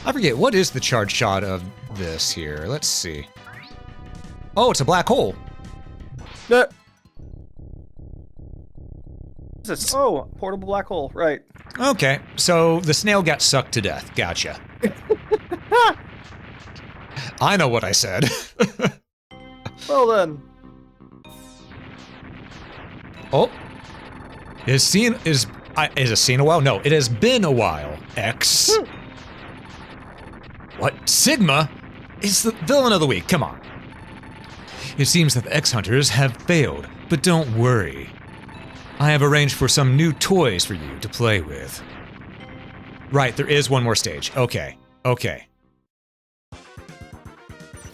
A: I forget, what is the charge shot of this here? Let's see. Oh, it's a black hole.
G: Oh, portable black hole, right.
A: Okay, so the snail got sucked to death. Gotcha. I know what I said.
G: Well then.
A: Oh. Is it seen a while? No, it has been a while. X. What? Sigma is the villain of the week. Come on. It seems that the X-Hunters have failed, but don't worry. I have arranged for some new toys for you to play with. Right, there is one more stage. Okay.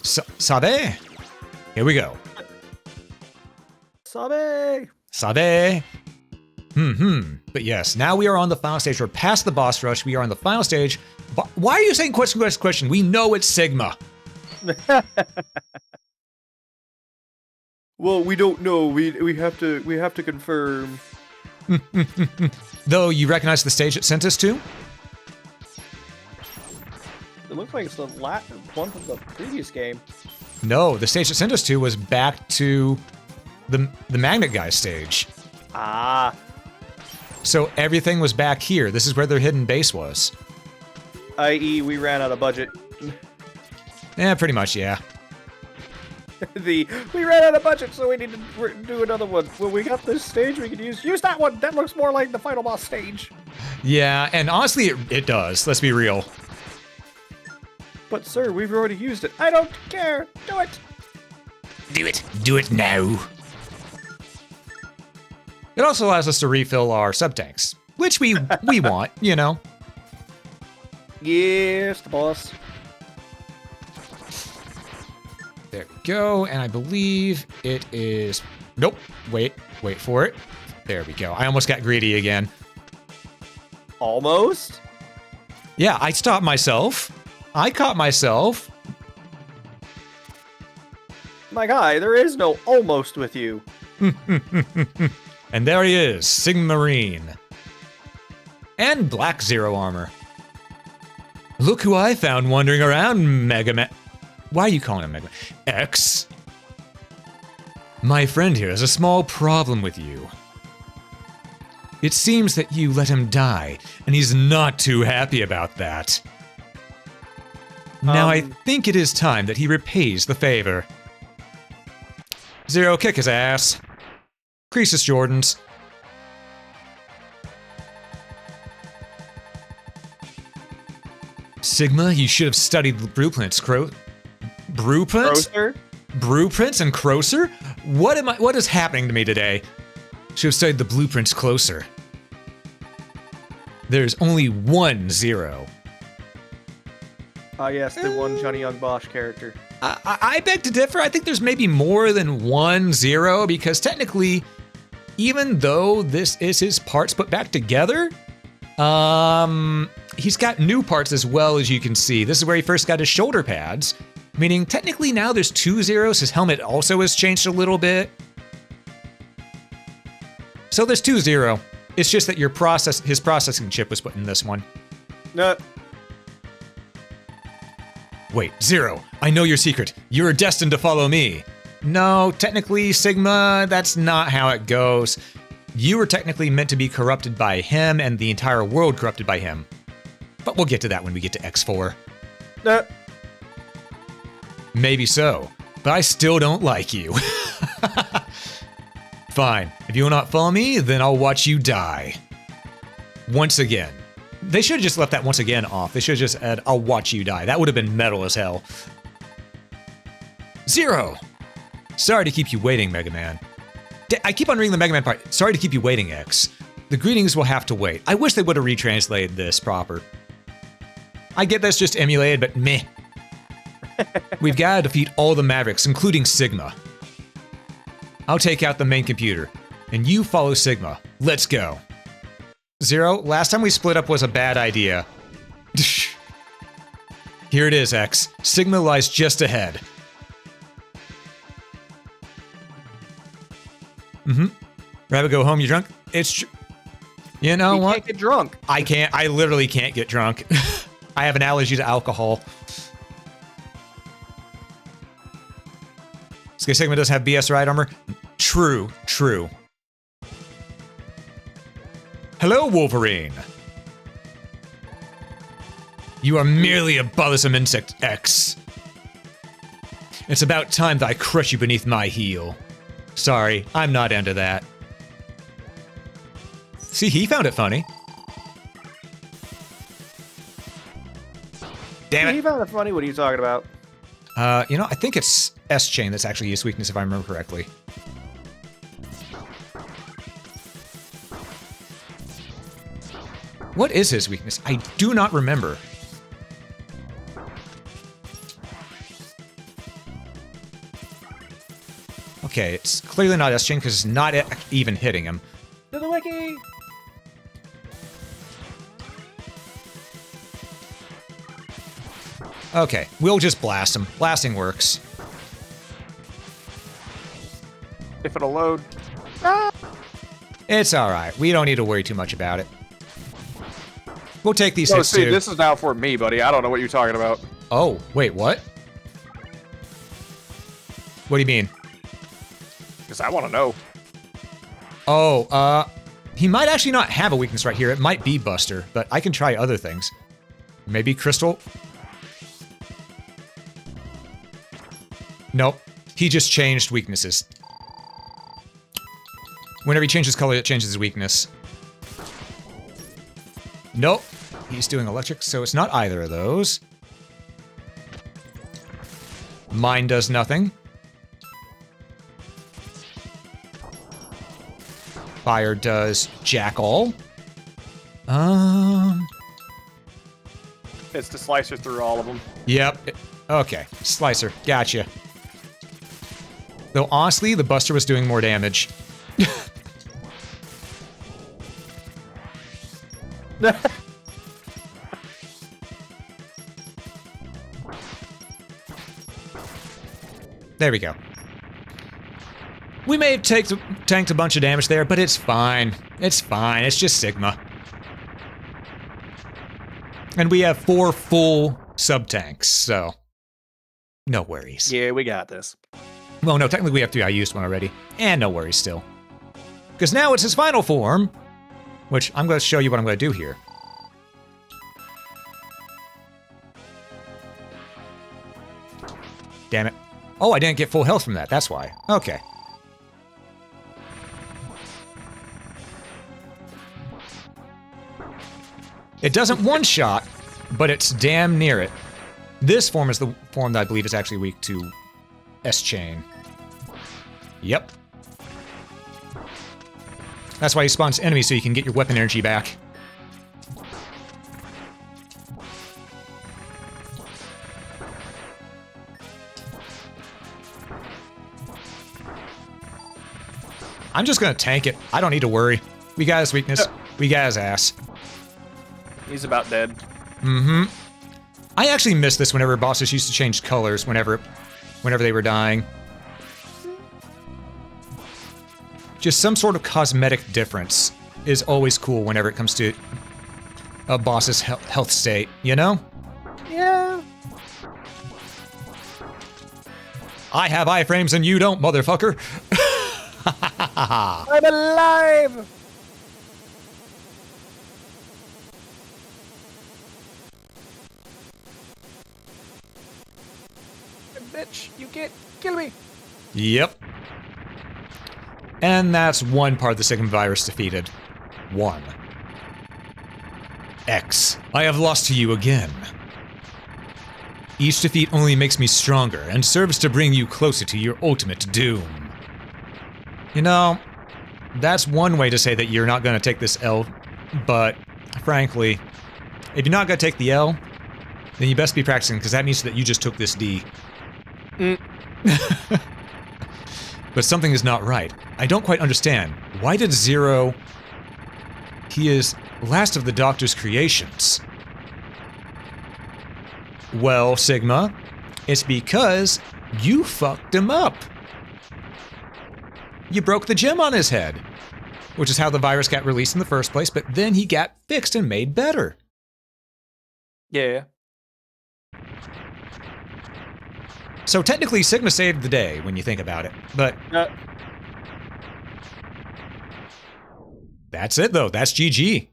A: Sabe? Here we go.
G: Sabe!
A: But yes, now we are on the final stage. We're past the boss rush. We are on the final stage. Why are you saying question? We know it's Sigma.
G: Well, we don't know. We have to confirm.
A: Though you recognize the stage it sent us to?
G: It looks like it's the one from the previous game.
A: No, the stage it sent us to was back to the magnet guy stage.
G: Ah.
A: So everything was back here. This is where their hidden base was.
G: I.e., we ran out of budget.
A: Yeah, pretty much, yeah.
G: We ran out of budget, so we need to do another one. Well, we got this stage we could use that one. That looks more like the final boss stage.
A: Yeah, and honestly, it does. Let's be real.
G: But sir, we've already used it. I don't care. Do it.
C: Do it now.
A: It also allows us to refill our sub-tanks, which we want, you know.
G: Yes, the boss.
A: There we go, and I believe it is... Nope, wait for it. There we go. I almost got greedy again.
G: Almost?
A: Yeah, I stopped myself. I caught myself.
G: My guy, there is no almost with you.
A: And there he is, Sigmarine. And Black Zero armor. Look who I found wandering around, MegaMan. Why are you calling him MegaMan? X. My friend here has a small problem with you. It seems that you let him die, and he's not too happy about that. Now I think it is time that he repays the favor. Zero, kick his ass. Creases Jordans. Sigma, you should have studied the blueprints, Blueprints?
G: Grocer?
A: Blueprints and Crocer? What is happening to me today? Should have studied the blueprints closer. There's only one Zero.
G: Ah, yes, the one Johnny Young Bosch character.
A: I beg to differ. I think there's maybe more than one Zero, because technically, even though this is his parts put back together, he's got new parts as well, as you can see. This is where he first got his shoulder pads, meaning technically now there's two Zeros. His helmet also has changed a little bit. So there's 2-0. It's just that his processing chip was put in this one.
G: No.
A: Wait, Zero, I know your secret. You're destined to follow me. No, technically, Sigma, that's not how it goes. You were technically meant to be corrupted by him and the entire world corrupted by him. But we'll get to that when we get to X4.
G: No.
A: Maybe so, but I still don't like you. Fine, if you will not follow me, then I'll watch you die. Once again. They should have just left that once again off. They should have just said, I'll watch you die. That would have been metal as hell. Zero! Sorry to keep you waiting, MegaMan. I keep on reading the MegaMan part. Sorry to keep you waiting, X. The greetings will have to wait. I wish they would have retranslated this proper. I get that's just emulated, but meh. We've got to defeat all the Mavericks, including Sigma. I'll take out the main computer, and you follow Sigma. Let's go. Zero, last time we split up was a bad idea. Here it is, X. Sigma lies just ahead. Rabbit, go home, you drunk? It's you know what?
G: Can't get drunk.
A: I can't. I literally can't get drunk. I have an allergy to alcohol. Sky Sigma does have BS ride armor. True, true. Hello, Wolverine. You are merely a bothersome insect, X. It's about time that I crush you beneath my heel. Sorry, I'm not into that. See, he found it funny. Damn it.
G: He found it funny. What are you talking about?
A: You know, I think it's S-Chain that's actually his weakness, if I remember correctly. What is his weakness? I do not remember. Okay, it's clearly not S-Chain because it's not even hitting him.
G: To the wiki!
A: Okay, we'll just blast him. Blasting works.
G: If it'll load.
A: It's alright. We don't need to worry too much about it. We'll take these hits
G: see,
A: too.
G: this is now for me, buddy. I don't know what you're talking about.
A: Oh, wait, what? What do you mean?
G: Because I want to know.
A: Oh, he might actually not have a weakness right here. It might be Buster, but I can try other things. Maybe Crystal? Nope. He just changed weaknesses. Whenever he changes color, it changes his weakness. Nope. He's doing electric, so it's not either of those. Mine does nothing. Fire does jack all.
G: It's the slicer through all of them.
A: Yep. Okay. Slicer. Gotcha. Though honestly, the Buster was doing more damage. There we go. We may have tanked a bunch of damage there, but it's fine. It's fine. It's just Sigma. And we have 4 full sub-tanks, so no worries.
G: Yeah, we got this.
A: Well, no, technically we have 3. I used one already. And no worries still. Because now it's his final form, which I'm going to show you what I'm going to do here. Damn it. Oh, I didn't get full health from that. That's why. Okay. It doesn't one-shot, but it's damn near it. This form is the form that I believe is actually weak to S-Chain. Yep. That's why he spawns enemies so you can get your weapon energy back. I'm just gonna tank it. I don't need to worry. We got his weakness. We got his ass.
G: He's about dead.
A: Mm-hmm. I actually miss this whenever bosses used to change colors whenever they were dying. just some sort of cosmetic difference is always cool whenever it comes to a boss's health state, you know?
E: Yeah.
A: I have iframes and you don't, motherfucker.
E: I'm alive! Bitch, you can't kill me!
A: Yep. And that's one part of the Sigma virus defeated. One. X, I have lost to you again. Each defeat only makes me stronger and serves to bring you closer to your ultimate doom. You know, that's one way to say that you're not going to take this L, but frankly, if you're not going to take the L, then you best be practicing, because that means that you just took this D. But something is not right. I don't quite understand. Why did Zero... He is last of the Doctor's creations. Well, Sigma, it's because you fucked him up. You broke the gem on his head, which is how the virus got released in the first place, but then he got fixed and made better.
E: Yeah.
A: So technically, Sigma saved the day when you think about it, but... That's it, though. That's GG.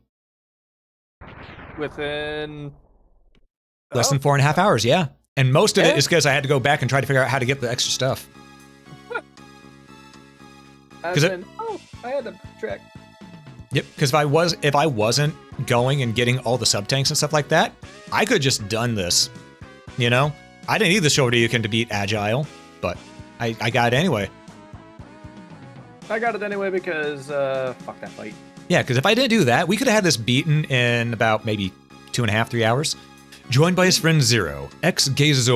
E: Within...
A: Less than 4.5 hours, yeah. And most of it is because I had to go back and try to figure out how to get the extra stuff.
E: I had to track.
A: Yep, because if I wasn't going and getting all the sub-tanks and stuff like that, I could have just done this, you know? I didn't need the Shoryuken to beat Agile, but I got it anyway.
E: I got it anyway because, fuck that fight.
A: Yeah, because if I didn't do that, we could have had this beaten in about maybe 2.5, 3 hours. Joined by his friend Zero, X gazes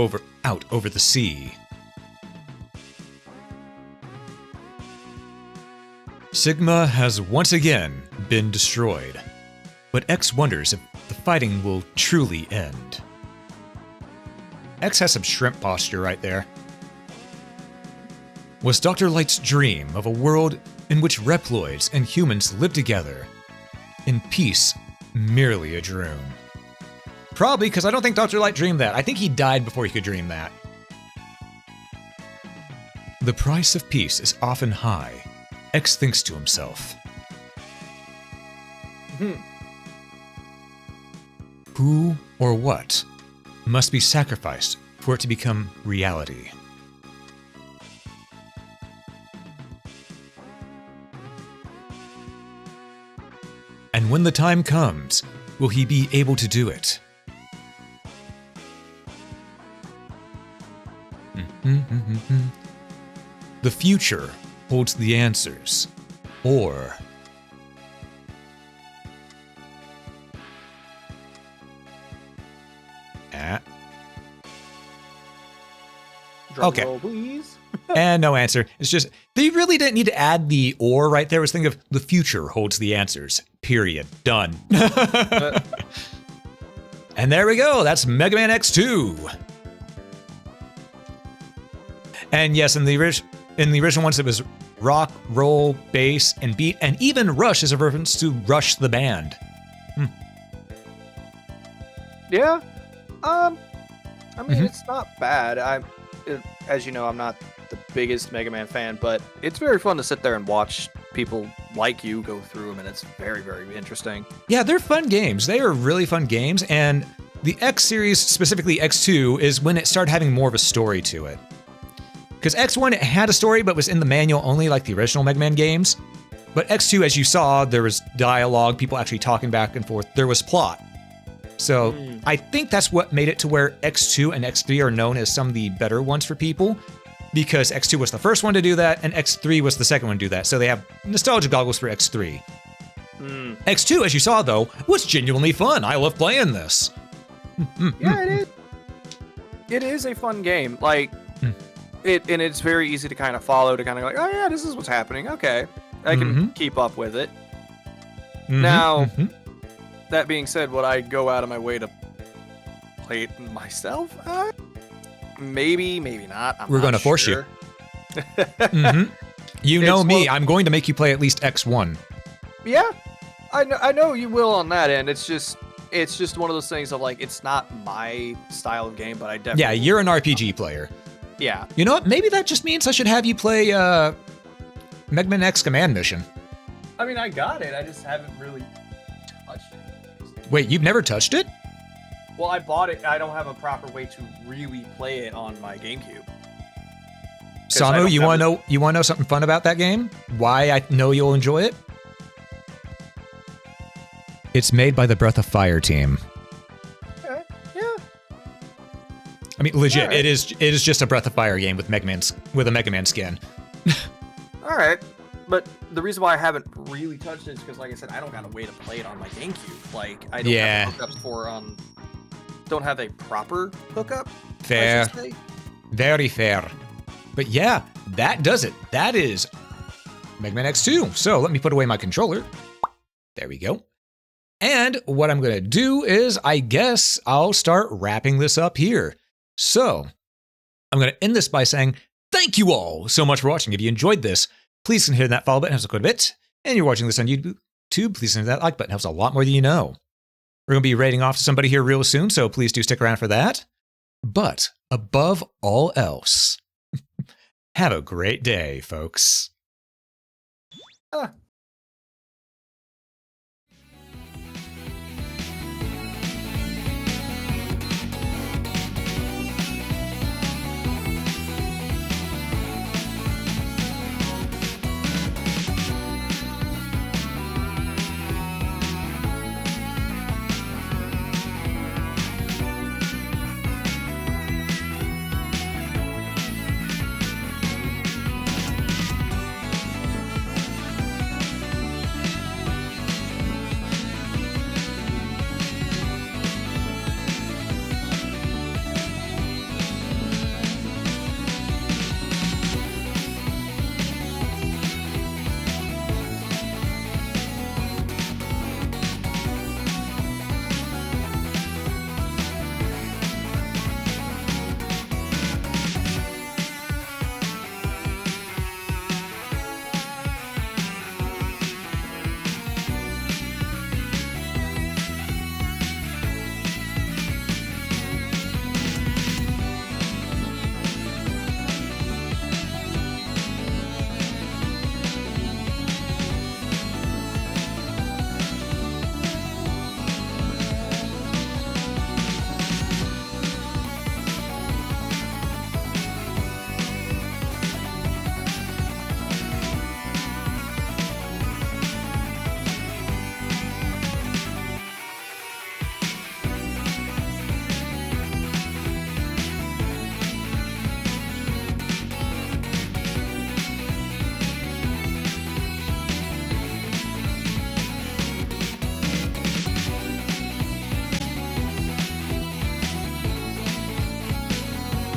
A: out over the sea. Sigma has once again been destroyed, but X wonders if the fighting will truly end. X has some shrimp posture right there. Was Dr. Light's dream of a world in which Reploids and humans live together in peace merely a dream? Probably, because I don't think Dr. Light dreamed that. I think he died before he could dream that. The price of peace is often high, X thinks to himself. Who or what must be sacrificed for it to become reality? And when the time comes, will he be able to do it? The future holds the answers, or... Okay.
E: Roll, please.
A: And no answer. It's just, they really didn't need to add the or right there. I was thinking of the future holds the answers. Period. Done. And there we go. That's MegaMan X2. And yes, in the original ones, it was rock, roll, bass, and beat, and even Rush is a reference to Rush the band.
E: Yeah. I mean, it's not bad. As you know, I'm not the biggest Mega Man fan, but it's very fun to sit there and watch people like you go through them, and it's very, very interesting.
A: Yeah, they're fun games. They are really fun games, and the X series, specifically X2, is when it started having more of a story to it. Because X1, it had a story, but was in the manual only, like the original Mega Man games. But X2, as you saw, there was dialogue, people actually talking back and forth. There was plot. So I think that's what made it to where X2 and X3 are known as some of the better ones for people, because X2 was the first one to do that, and X3 was the second one to do that. So they have nostalgia goggles for X3. X2, as you saw, though, was genuinely fun. I love playing this.
E: Yeah, it is. It is a fun game. Like, and it's very easy to kind of follow, to kind of like, oh yeah, this is what's happening. Okay, I can keep up with it. Now, that being said, would I go out of my way to play it myself? Maybe, maybe not.
A: We're going to force you. You know me. I'm going to make you play at least X1.
G: Yeah, I know you will on that end. It's just one of those things of like, it's not my style of game, but I definitely.
A: Yeah, you're an RPG player.
G: Yeah.
A: You know what? Maybe that just means I should have you play MegaMan X Command Mission.
G: I mean, I got it. I just haven't really touched it.
A: Wait, you've never touched it?
G: Well, I bought it. I don't have a proper way to really play it on my GameCube.
A: Samu, you want to know something fun about that game? Why I know you'll enjoy it? It's made by the Breath of Fire team.
G: Okay. Yeah.
A: I mean, legit,
G: Right.
A: it is just a Breath of Fire game with a Mega Man skin.
G: All right. But the reason why I haven't really touched it is because, like I said, I don't got a way to play it on my GameCube. Like, I don't have hookups for don't have a proper hookup.
A: Fair.
G: I should say.
A: Very fair. But yeah, that does it. That is Mega Man X2. So let me put away my controller. There we go. And what I'm going to do is, I guess I'll start wrapping this up here. So I'm going to end this by saying thank you all so much for watching. If you enjoyed this, please consider that follow button. It helps quite a bit. And you're watching this on YouTube, please consider that like button. It helps a lot more than you know. We're going to be rating off to somebody here real soon, so please do stick around for that. But above all else, have a great day, folks.